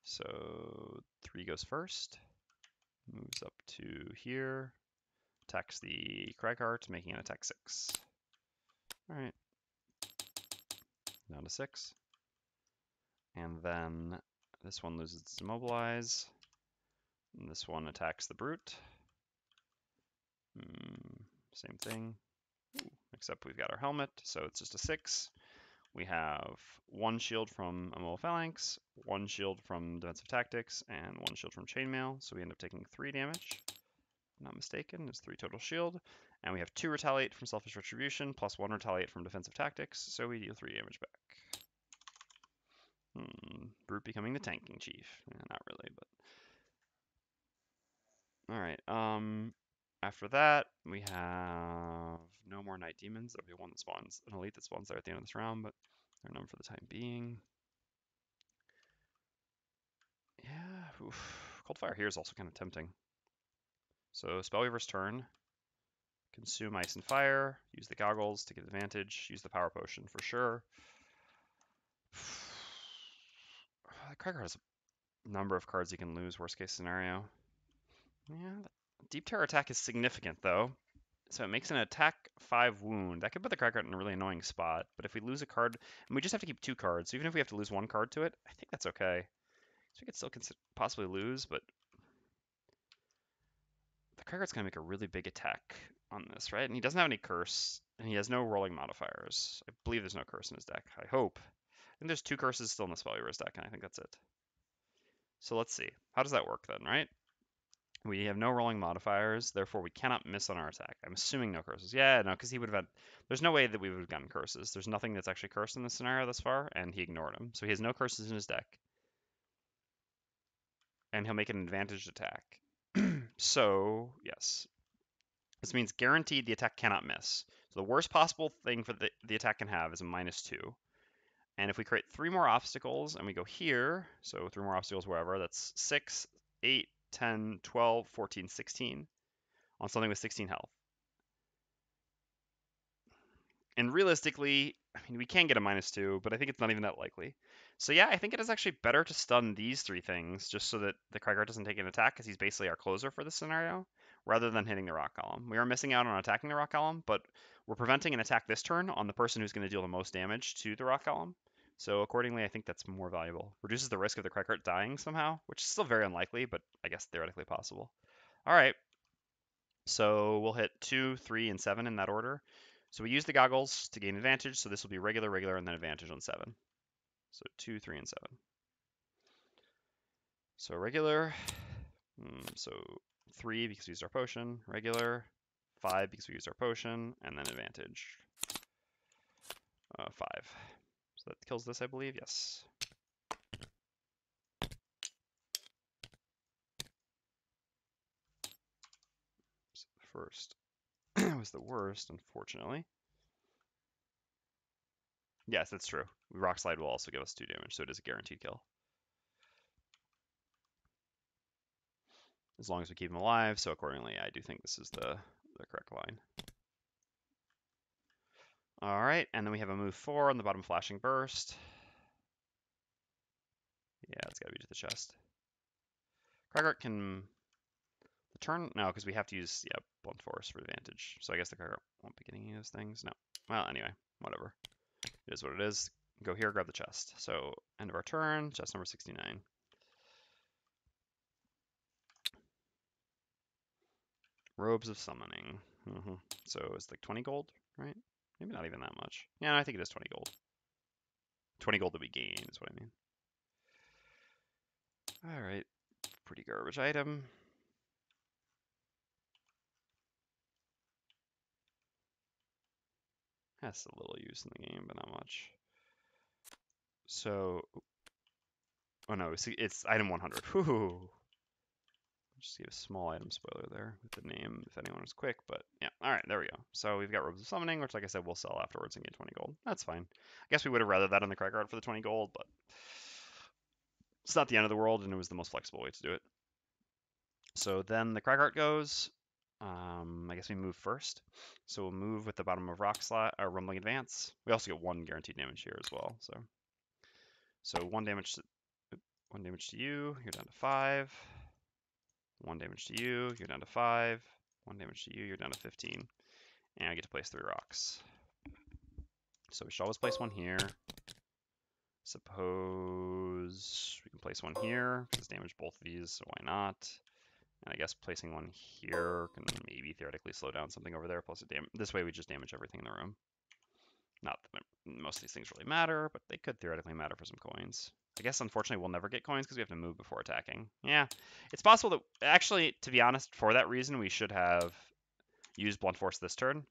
A: So 3 goes first. Moves up to here. Attacks the Cragheart, making an attack 6. All right. Down to 6. And then this one loses its immobilize. And this one attacks the brute. Same thing. Ooh, except we've got our helmet, so it's just a 6. We have 1 shield from Immobile Phalanx, 1 shield from Defensive Tactics, and 1 shield from Chainmail. So we end up taking 3 damage. If I'm not mistaken, it's 3 total shield. And we have 2 retaliate from Selfish Retribution, plus 1 retaliate from Defensive Tactics, so we deal 3 damage back. Brute becoming the tanking chief. Not really, but... Alright, after that, we have no more Night Demons. There'll be one that spawns, an elite that spawns there at the end of this round, but they're none for the time being. Yeah, oof. Cold Fire here is also kind of tempting. So Spellweaver's turn. Consume Ice and Fire. Use the goggles to get advantage. Use the Power Potion for sure. Cragheart has a number of cards he can lose, worst case scenario. Yeah, Deep Terror attack is significant though. So it makes an attack 5 wound. That could put the Cragheart in a really annoying spot. But if we lose a card, and we just have to keep 2 cards, so even if we have to lose 1 card to it, I think that's okay. So we could still possibly lose, but the Cragheart's gonna make a really big attack on this, right? And he doesn't have any curse, and he has no rolling modifiers. I believe there's no curse in his deck. I hope. I think there's 2 curses still in the Spellweaver's deck, and I think that's it. So let's see. How does that work then, right? We have no rolling modifiers, therefore we cannot miss on our attack. I'm assuming no curses. Yeah, no, because he would have had... There's no way that we would have gotten curses. There's nothing that's actually cursed in this scenario thus far, and he ignored them. So he has no curses in his deck. And he'll make an advantaged attack. So, yes. This means guaranteed the attack cannot miss. So the worst possible thing for the attack can have is a -2. And if we create 3 more obstacles, and we go here, so 3 more obstacles wherever, that's 6, 8, 10, 12, 14, 16, on something with 16 health. And realistically, I mean, we can get a -2, but I think it's not even that likely. So yeah, I think it is actually better to stun these 3 things, just so that the Cragheart doesn't take an attack, because he's basically our closer for this scenario, rather than hitting the rock column. We are missing out on attacking the rock column, but we're preventing an attack this turn on the person who's going to deal the most damage to the rock column. So accordingly, I think that's more valuable. Reduces the risk of the Cragheart dying somehow, which is still very unlikely, but I guess theoretically possible. All right, so we'll hit 2, 3, and 7 in that order. So we use the goggles to gain advantage, so this will be regular, regular, and then advantage on 7. So 2, 3, and 7. So regular, so 3 because we used our potion, regular, 5 because we used our potion, and then advantage. 5. So that kills this, I believe, yes. So the first was the worst, unfortunately. Yes, that's true. Rock Slide will also give us 2 damage, so it is a guaranteed kill. As long as we keep him alive, so accordingly, I do think this is the correct line. All right, and then we have a move 4 on the bottom, Flashing Burst. Yeah, it's got to be to the chest. Cragheart can... The turn... No, because we have to use, yeah, Blunt Force for advantage. So I guess the Cragheart won't be getting any of those things. No. Well, anyway, whatever. It is what it is. Go here, grab the chest. So, end of our turn, chest number 69. Robes of Summoning. So it's like 20 gold, right? Maybe not even that much. Yeah, I think it is 20 gold. 20 gold that we gain is what I mean. All right, pretty garbage item. Has a little use in the game, but not much. So, oh no, see, it's item 100. Whew. Just see a small item spoiler there with the name if anyone was quick, but yeah. All right, there we go. So we've got Robes of Summoning, which, like I said, we'll sell afterwards and get 20 gold. That's fine. I guess we would have rather that on the Cragheart for the 20 gold, but it's not the end of the world, and it was the most flexible way to do it. So then the Cragheart goes. I guess we move first. So we'll move with the bottom of Rock Slot, or Rumbling Advance. We also get 1 guaranteed damage here as well. So 1 damage to you. You're down to 5. 1 damage to you. You're down to 5. 1 damage to you. You're down to 15. And I get to place 3 rocks. So we should always place 1 here. Suppose we can place 1 here because damage both of these, so why not? And I guess placing 1 here can maybe theoretically slow down something over there. Plus, this way we just damage everything in the room. Not that most of these things really matter, but they could theoretically matter for some coins. I guess, unfortunately, we'll never get coins because we have to move before attacking. Yeah, it's possible that, actually, to be honest, for that reason, we should have used Blunt Force this turn,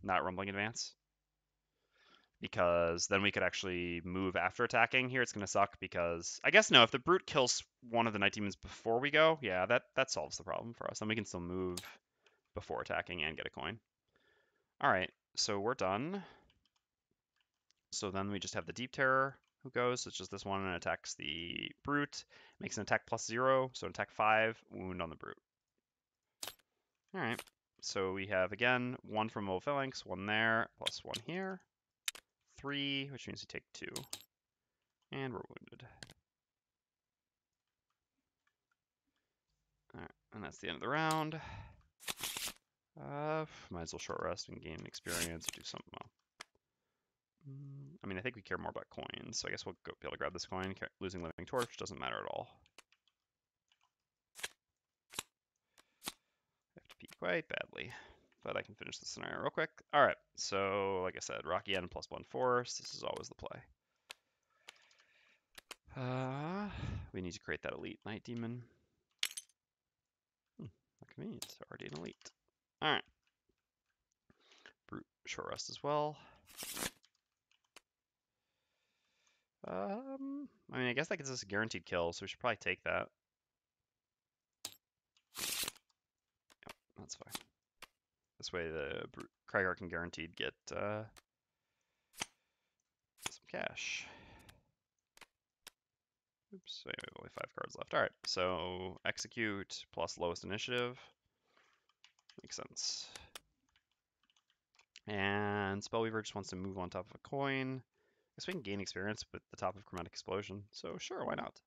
A: not Rumbling Advance. Because then we could actually move after attacking. Here it's going to suck because, I guess no, if the Brute kills one of the Night Demons before we go, yeah, that solves the problem for us. Then we can still move before attacking and get a coin. All right, so we're done. So then we just have the Deep Terror who goes. It's just this one and attacks the Brute. Makes an attack +0, so attack 5, wound on the Brute. All right, so we have, again, 1 from Mobile Phalanx, 1 there, plus 1 here. 3, which means we take 2. And we're wounded. Alright, and that's the end of the round. Might as well short rest and gain experience, do something. Well, I mean, I think we care more about coins, so I guess we'll be able to grab this coin. Losing Living Torch doesn't matter at all. I have to pee quite badly, but I can finish the scenario real quick. Alright, so like I said, Rocky End plus 1 force. This is always the play. We need to create that elite Night Demon. How convenient. Already an elite. Alright. Brute short rest as well. I mean, I guess that gives us a guaranteed kill, so we should probably take that. Yep, that's fine. This way the Cragheart can guaranteed get some cash. Oops, wait, only 5 cards left. Alright, so execute plus lowest initiative. Makes sense. And Spellweaver just wants to move on top of a coin. I guess we can gain experience with the top of Chromatic Explosion, so sure, why not?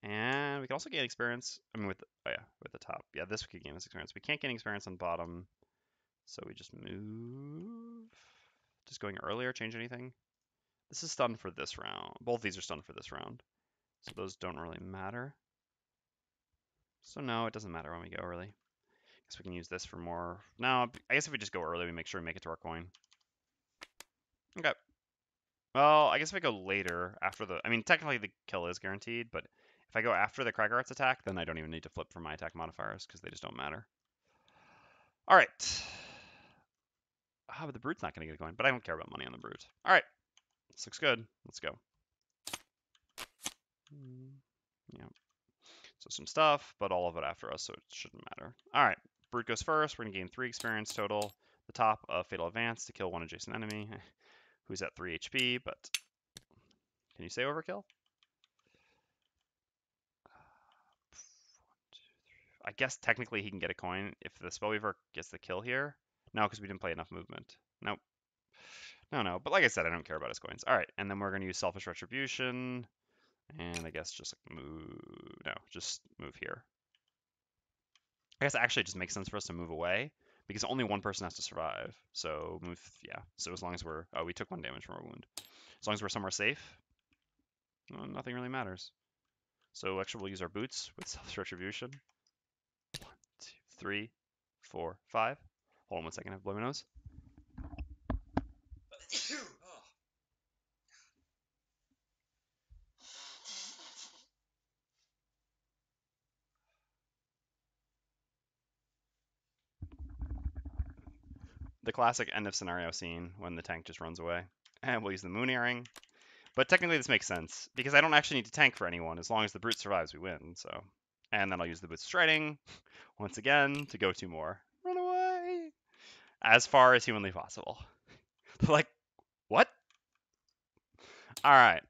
A: And we can also gain experience, I mean, with the top. Yeah, this we could gain this experience. We can't gain experience on bottom, so we just move. Just going earlier, change anything? This is stunned for this round. Both these are stunned for this round, so those don't really matter. So no, it doesn't matter when we go early. Guess we can use this for more. No, I guess if we just go early, we make sure we make it to our coin. Okay. Well, I guess if I go later, after the... I mean, technically the kill is guaranteed, but if I go after the Cragheart's attack, then I don't even need to flip for my attack modifiers, because they just don't matter. Alright. Ah, but the Brute's not going to get a coin, but I don't care about money on the Brute. Alright. This looks good. Let's go. Yeah. So some stuff, but all of it after us, so it shouldn't matter. Alright. Brute goes first. We're going to gain 3 experience total. The top of Fatal Advance to kill 1 adjacent enemy, who's at 3 HP, but... Can you say overkill? I guess technically he can get a coin if the Spellweaver gets the kill here. No, because we didn't play enough movement. Nope. No. But like I said, I don't care about his coins. All right, and then we're going to use Selfish Retribution. And I guess just like move... No, just move here. I guess actually it just makes sense for us to move away. Because only one person has to survive. So move... Yeah. So as long as we're... Oh, we took 1 damage from our wound. As long as we're somewhere safe, well, nothing really matters. So actually we'll use our boots with Selfish Retribution. 1, 2, 3, 4, 5. Hold on 1 second, I have to blow my nose. the classic end of scenario scene when the tank just runs away. And we'll use the Moon Earring. But technically this makes sense, because I don't actually need to tank for anyone. As long as the Brute survives, we win, so. And then I'll use the Boots Striding, once again, to go 2 more. Run away! As far as humanly possible. Like, what? Alright.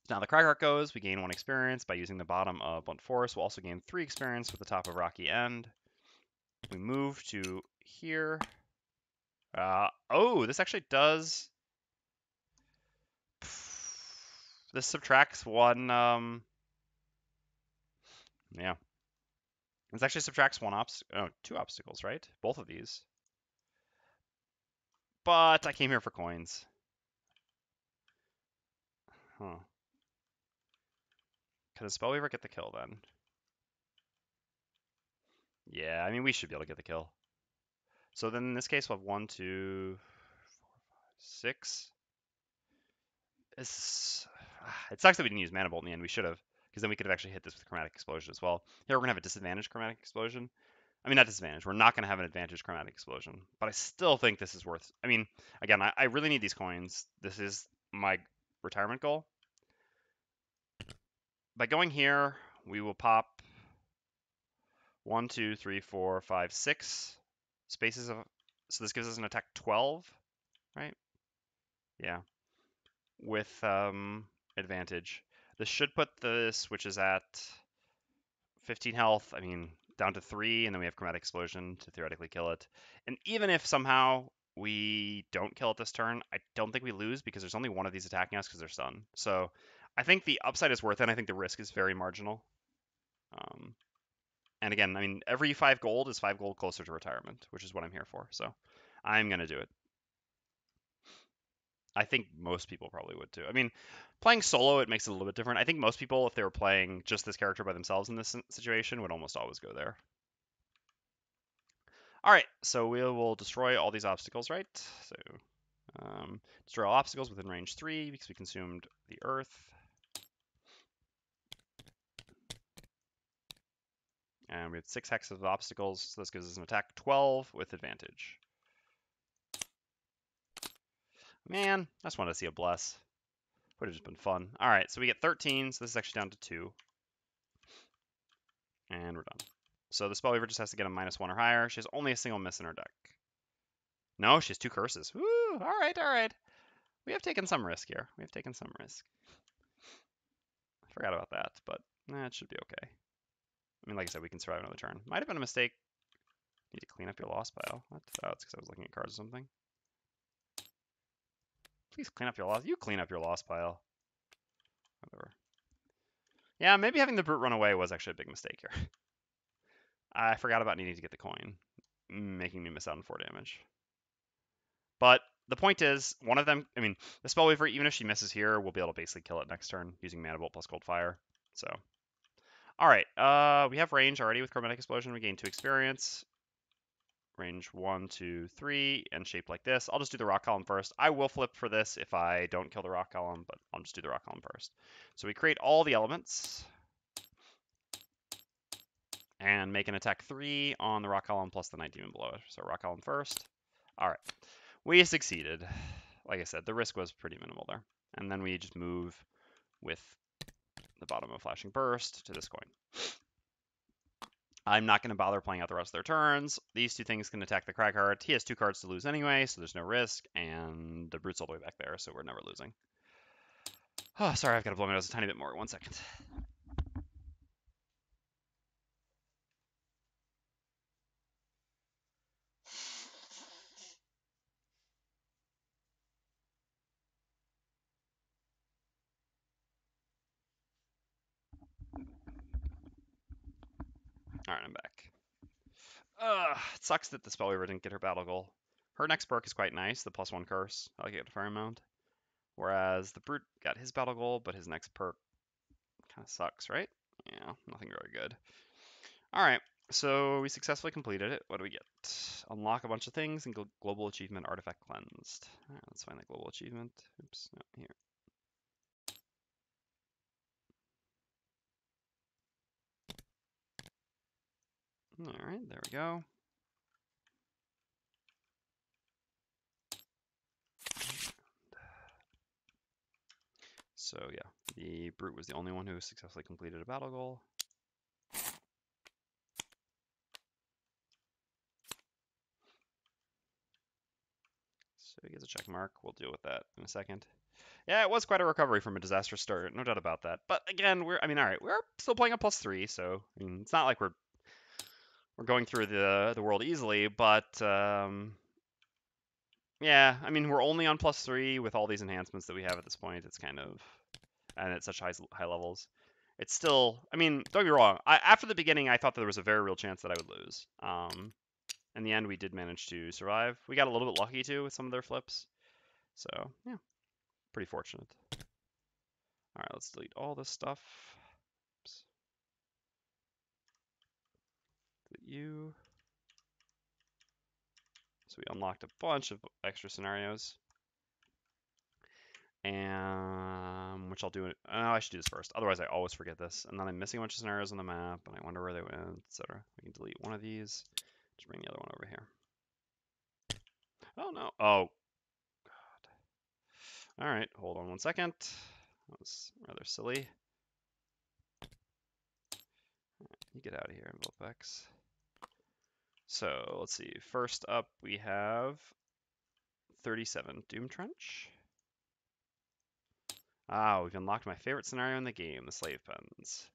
A: Now the Cragheart goes, we gain 1 experience by using the bottom of Blunt Force. We'll also gain 3 experience with the top of Rocky End. We move to here. Oh, this actually does... This subtracts 1, yeah. This actually subtracts 2 obstacles, right? Both of these. But I came here for coins. Huh. Could a Spellweaver get the kill then? Yeah, I mean, we should be able to get the kill. So then in this case, we'll have 1, 2, 4, 5, 6. It sucks that we didn't use Mana Bolt in the end. We should have, because then we could have actually hit this with Chromatic Explosion as well. Here we're going to have a disadvantage Chromatic Explosion. I mean, not disadvantage. We're not going to have an advantage Chromatic Explosion. But I still think this is worth... I mean, again, I really need these coins. This is my retirement goal. By going here, we will pop 1, 2, 3, 4, 5, 6 spaces of... So this gives us an attack 12, right? Yeah. With advantage. This should put this, which is at 15 health, I mean, down to 3, and then we have Chromatic Explosion to theoretically kill it. And even if somehow we don't kill it this turn, I don't think we lose, because there's only one of these attacking us because they're stunned. So I think the upside is worth it, and I think the risk is very marginal. And again, I mean, every 5 gold is 5 gold closer to retirement, which is what I'm here for. So I'm going to do it. I think most people probably would too. I mean, playing solo, it makes it a little bit different. I think most people, if they were playing just this character by themselves in this situation, would almost always go there. All right, so we will destroy all these obstacles, right? So destroy all obstacles within range 3 because we consumed the earth. And we have 6 hexes of obstacles, so this gives us an attack 12 with advantage. Man, I just wanted to see a bless. Would have just been fun. All right, so we get 13, so this is actually down to 2. And we're done. So the Spellweaver just has to get a -1 or higher. She has only a single miss in her deck. No, she has 2 curses. Woo! All right, all right. We have taken some risk here. We have taken some risk. I forgot about that, but it should be okay. I mean, like I said, we can survive another turn. Might have been a mistake. Need to clean up your loss pile. What? Oh, it's because I was looking at cards or something. Please clean up your loss. You clean up your loss pile. Whatever. Yeah, maybe having the Brute run away was actually a big mistake here. I forgot about needing to get the coin, making me miss out on 4 damage. But the point is, one of them, I mean, the Spellweaver, even if she misses here, we'll be able to basically kill it next turn using Mana Bolt plus Cold Fire. So, all right, we have range already with Chromatic Explosion. We gain 2 experience. Range 1, 2, 3, and shaped like this. I'll just do the rock column first. I will flip for this if I don't kill the rock column, but I'll just do the rock column first. So we create all the elements and make an attack 3 on the rock column plus the night demon below it. So rock column first. All right, we succeeded. Like I said, the risk was pretty minimal there. And then we just move with the bottom of Flashing Burst to this coin. I'm not going to bother playing out the rest of their turns. These 2 things can attack the Cragheart. He has 2 cards to lose anyway, so there's no risk. And the Brute's all the way back there, so we're never losing. Oh, sorry, I've got to blow my nose a tiny bit more. 1 second. All right, I'm back. It sucks that the Spellweaver didn't get her battle goal. Her next perk is quite nice, the +1 curse. I'll get a fair amount. Whereas the Brute got his battle goal, but his next perk kind of sucks, right? Yeah, nothing very good. All right, so we successfully completed it. What do we get? Unlock a bunch of things and global achievement artifact cleansed. All right, let's find that global achievement. Oops, no, here. All right, there we go. So yeah, the brute was the only one who successfully completed a battle goal. So he gets a check mark. We'll deal with that in a second. Yeah, it was quite a recovery from a disastrous start, no doubt about that. But again, all right, we're still playing a +3, so I mean, it's not like we're going through the world easily, but yeah, I mean, we're only on +3 with all these enhancements that we have at this point. It's kind of, and at such high levels. It's still, I mean, don't get me wrong. After the beginning, I thought there was a very real chance that I would lose. In the end, we did manage to survive. We got a little bit lucky too with some of their flips. So yeah, pretty fortunate. All right, let's delete all this stuff. Oops. Delete you. So we unlocked a bunch of extra scenarios. And which I'll do it. Oh, I should do this first. Otherwise, I always forget this. And then I'm missing a bunch of scenarios on the map, and I wonder where they went, etc. We can delete one of these. Just bring the other one over here. Oh no. Oh God. All right. Hold on one second. That was rather silly. You get out of here, Envelope X. So let's see. First up, we have 37 Doom Trench. Ah, we've unlocked my favorite scenario in the game, the Slave Pens.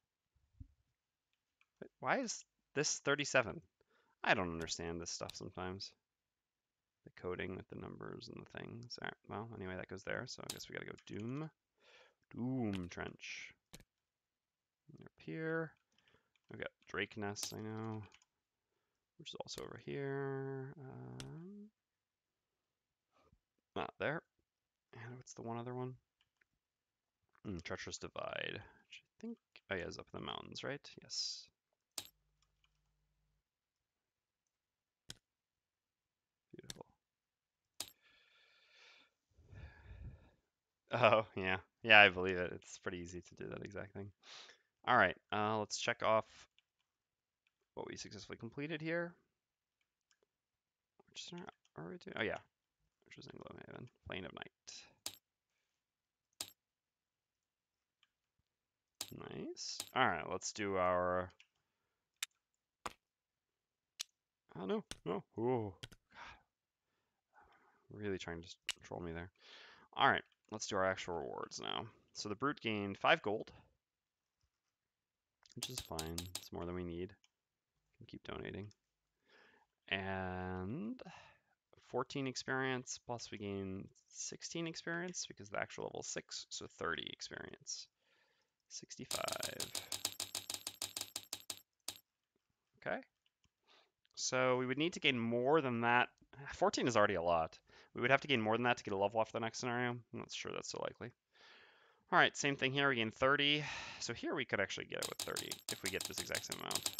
A: Why is this 37? I don't understand this stuff sometimes. The coding with the numbers and the things. All right, well, anyway, that goes there. So I guess we gotta go Doom Trench. And up here, we've got Drake Nest, I know, which is also over here. Not there. And what's the one other one? Treacherous Divide. Which I think, oh yeah, it's up in the mountains, right? Yes. Beautiful. Oh, yeah. Yeah, I believe it. It's pretty easy to do that exact thing. All right, let's check off what we successfully completed here. Which scenario are we doing? Oh, yeah. Which was in Gloomhaven. Plane of Night. Nice. All right, let's do our... Oh, no. No. Oh, really trying to control me there. All right, let's do our actual rewards now. So the Brute gained 5 gold, which is fine. It's more than we need. Can keep donating. And 14 experience, plus we gain 16 experience because the actual level is 6, so 30 experience. 65. Okay. So we would need to gain more than that. 14 is already a lot. We would have to gain more than that to get a level off the next scenario. I'm not sure that's so likely. All right, same thing here. We gain 30. So here we could actually get it with 30 if we get this exact same amount.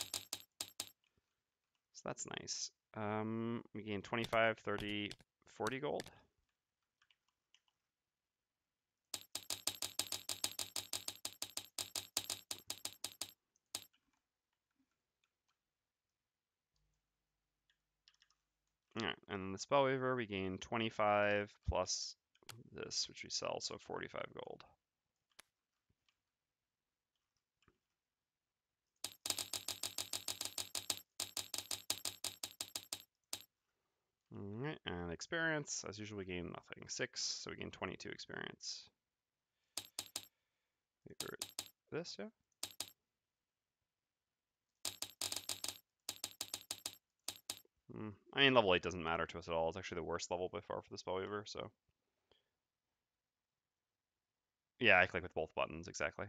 A: So that's nice. We gain 25, 30, 40 gold. All right, and the Spellweaver, we gain 25 plus this, which we sell, so 45 gold. All right, and experience, as usual, we gain nothing. 6, so we gain 22 experience. This, yeah? I mean, level 8 doesn't matter to us at all. It's actually the worst level by far for the Spellweaver, so. Yeah, I click with both buttons, exactly.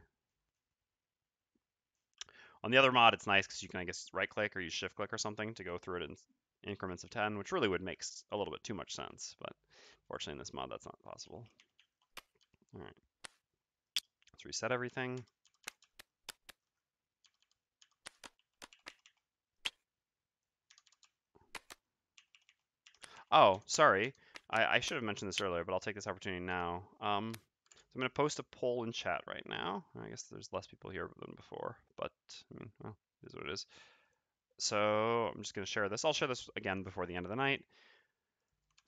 A: On the other mod, it's nice because you can, I guess, right-click or use shift-click or something to go through it in increments of 10, which really would make a little bit too much sense, but fortunately in this mod, that's not possible. All right. Let's reset everything. Oh, sorry. I should have mentioned this earlier, but I'll take this opportunity now. So I'm going to post a poll in chat right now. I guess there's less people here than before, but I mean, well, it is what it is. So I'm just going to share this. I'll share this again before the end of the night.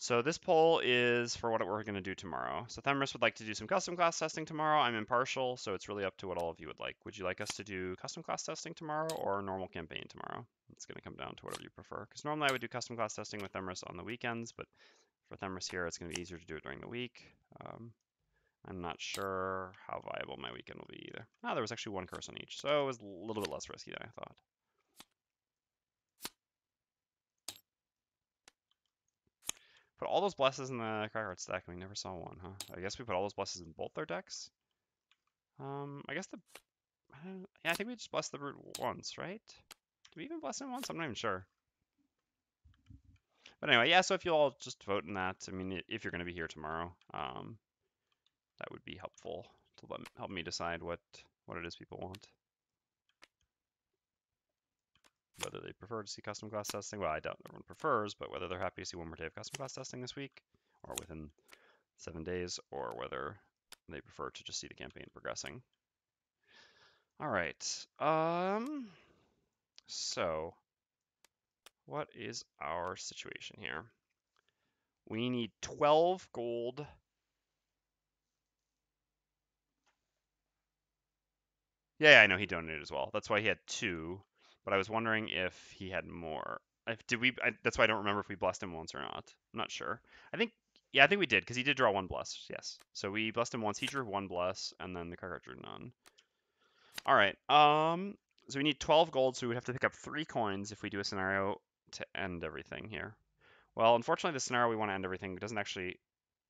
A: So this poll is for what we're going to do tomorrow. So Themris would like to do some custom class testing tomorrow. I'm impartial, so it's really up to what all of you would like. Would you like us to do custom class testing tomorrow or normal campaign tomorrow? It's going to come down to whatever you prefer. Because normally I would do custom class testing with Themris on the weekends, but for Themris here, it's going to be easier to do it during the week. I'm not sure how viable my weekend will be either. Oh, there was actually one curse on each, so it was a little bit less risky than I thought. Put all those blesses in the Cragheart stack, and we never saw one, huh? I guess we put all those blesses in both their decks. I guess yeah, I think we just blessed the brute once, right? Did we even bless him once? I'm not even sure. But anyway, yeah, so if you all just vote in that, I mean, if you're going to be here tomorrow, that would be helpful to help me decide what it is people want. Whether they prefer to see custom class testing, well, I doubt everyone prefers, but whether they're happy to see one more day of custom class testing this week, or within 7 days, or whether they prefer to just see the campaign progressing. All right, so what is our situation here? We need 12 gold. Yeah, I know he donated as well. That's why he had 2, but I was wondering if he had more. That's why I don't remember if we blessed him once or not. I'm not sure. Yeah, I think we did, because he did draw 1 bless, yes. So we blessed him once, he drew 1 bless, and then the Cragheart drew none. All right, so we need 12 gold, so we would have to pick up 3 coins if we do a scenario to end everything here. Well, unfortunately, the scenario we want to end everything doesn't actually...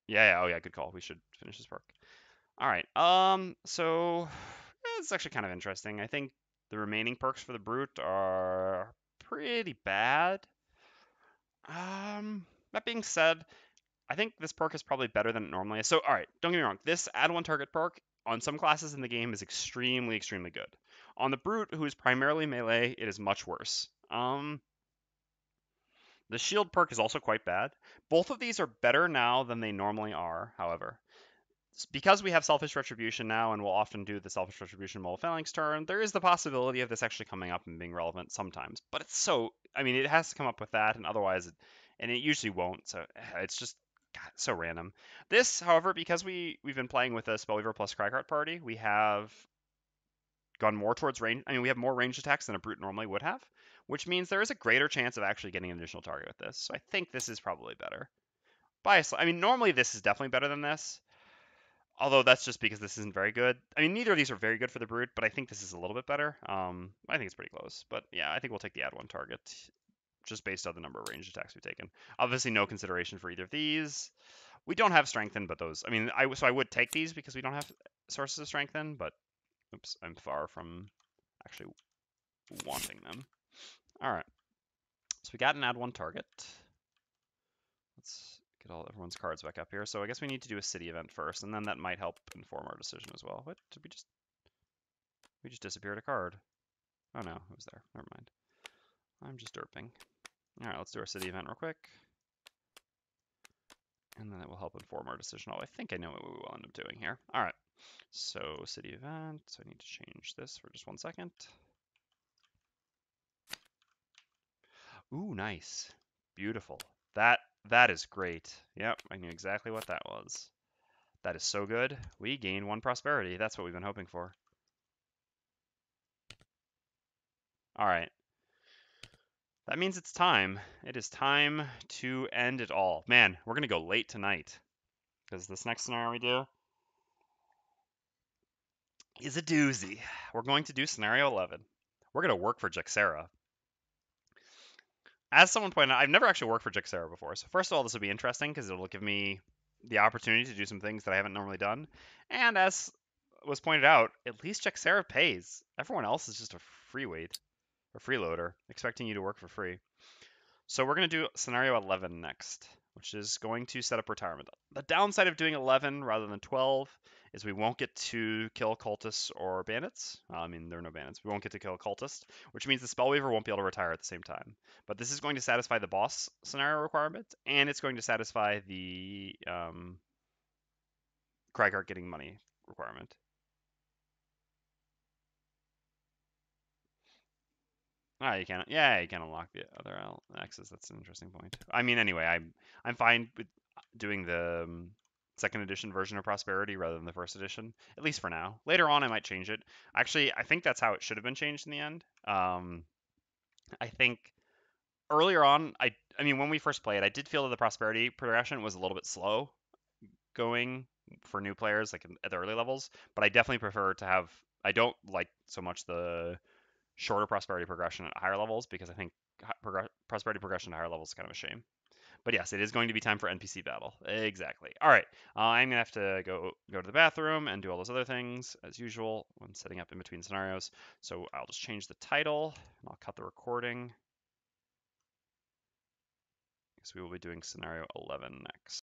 A: Yeah, oh yeah, good call. We should finish this perk. All right, so it's actually kind of interesting. I think the remaining perks for the Brute are pretty bad. That being said, I think this perk is probably better than it normally is. So, all right, don't get me wrong. This add 1 target perk on some classes in the game is extremely, extremely good. On the Brute, who is primarily melee, it is much worse. The shield perk is also quite bad. Both of these are better now than they normally are, however. Because we have Selfish Retribution now, and we'll often do the Selfish Retribution Mole Phalanx turn, there is the possibility of this actually coming up and being relevant sometimes. But it's so, I mean, it has to come up with that, and otherwise, and it usually won't, so it's just so random. This, however, because we've been playing with a Spellweaver plus Cragheart party, we have gone more towards range. I mean, we have more ranged attacks than a Brute normally would have, which means there is a greater chance of actually getting an additional target with this. So I think this is probably better. I mean, normally this is definitely better than this. Although that's just because this isn't very good. I mean, neither of these are very good for the Brute, but I think this is a little bit better. I think it's pretty close. But yeah, I think we'll take the add 1 target just based on the number of ranged attacks we've taken. Obviously, no consideration for either of these. We don't have strengthen, but those. I mean, so I would take these because we don't have sources of strengthen, but oops, I'm far from actually wanting them. All right. So we got an add 1 target. Let's get everyone's cards back up here. So I guess we need to do a city event first, and then that might help inform our decision as well. What did we just disappeared a card? Oh no, it was there. Never mind. I'm just derping. All right, let's do our city event real quick, and then it will help inform our decision. Oh, I think I know what we will end up doing here. All right. So city event. So I need to change this for just 1 second. Ooh, nice. Beautiful. That is great. Yep, I knew exactly what that was. That is so good. We gain 1 prosperity. That's what we've been hoping for. All right. That means it's time. It is time to end it all. Man, we're going to go late tonight because this next scenario we do is a doozy. We're going to do scenario 11. We're going to work for Jexera. As someone pointed out, I've never actually worked for Jexera before. So first of all, this will be interesting because it'll give me the opportunity to do some things that I haven't normally done. And as was pointed out, at least Jexera pays. Everyone else is just a free weight, a freeloader, expecting you to work for free. So we're going to do scenario 11 next, which is going to set up retirement. The downside of doing 11 rather than 12 is we won't get to kill cultists or bandits. I mean, there are no bandits. We won't get to kill a cultist, which means the Spellweaver won't be able to retire at the same time. But this is going to satisfy the boss scenario requirement, and it's going to satisfy the Cragheart getting money requirement. Ah, you can. Yeah, you can unlock the other axes. That's an interesting point. I mean, anyway, I'm fine with doing the second edition version of Prosperity rather than the first edition, at least for now. Later on, I might change it. Actually, I think that's how it should have been changed in the end. I think earlier on, I mean, when we first played, I did feel that the Prosperity progression was a little bit slow going for new players, like at the early levels. But I definitely prefer to have. I don't like so much the shorter prosperity progression at higher levels because I think prosperity progression at higher levels is kind of a shame. But yes, it is going to be time for NPC battle. Exactly. All right, I'm gonna have to go to the bathroom and do all those other things as usual when setting up in between scenarios. So I'll just change the title and I'll cut the recording because we will be doing scenario 11 next.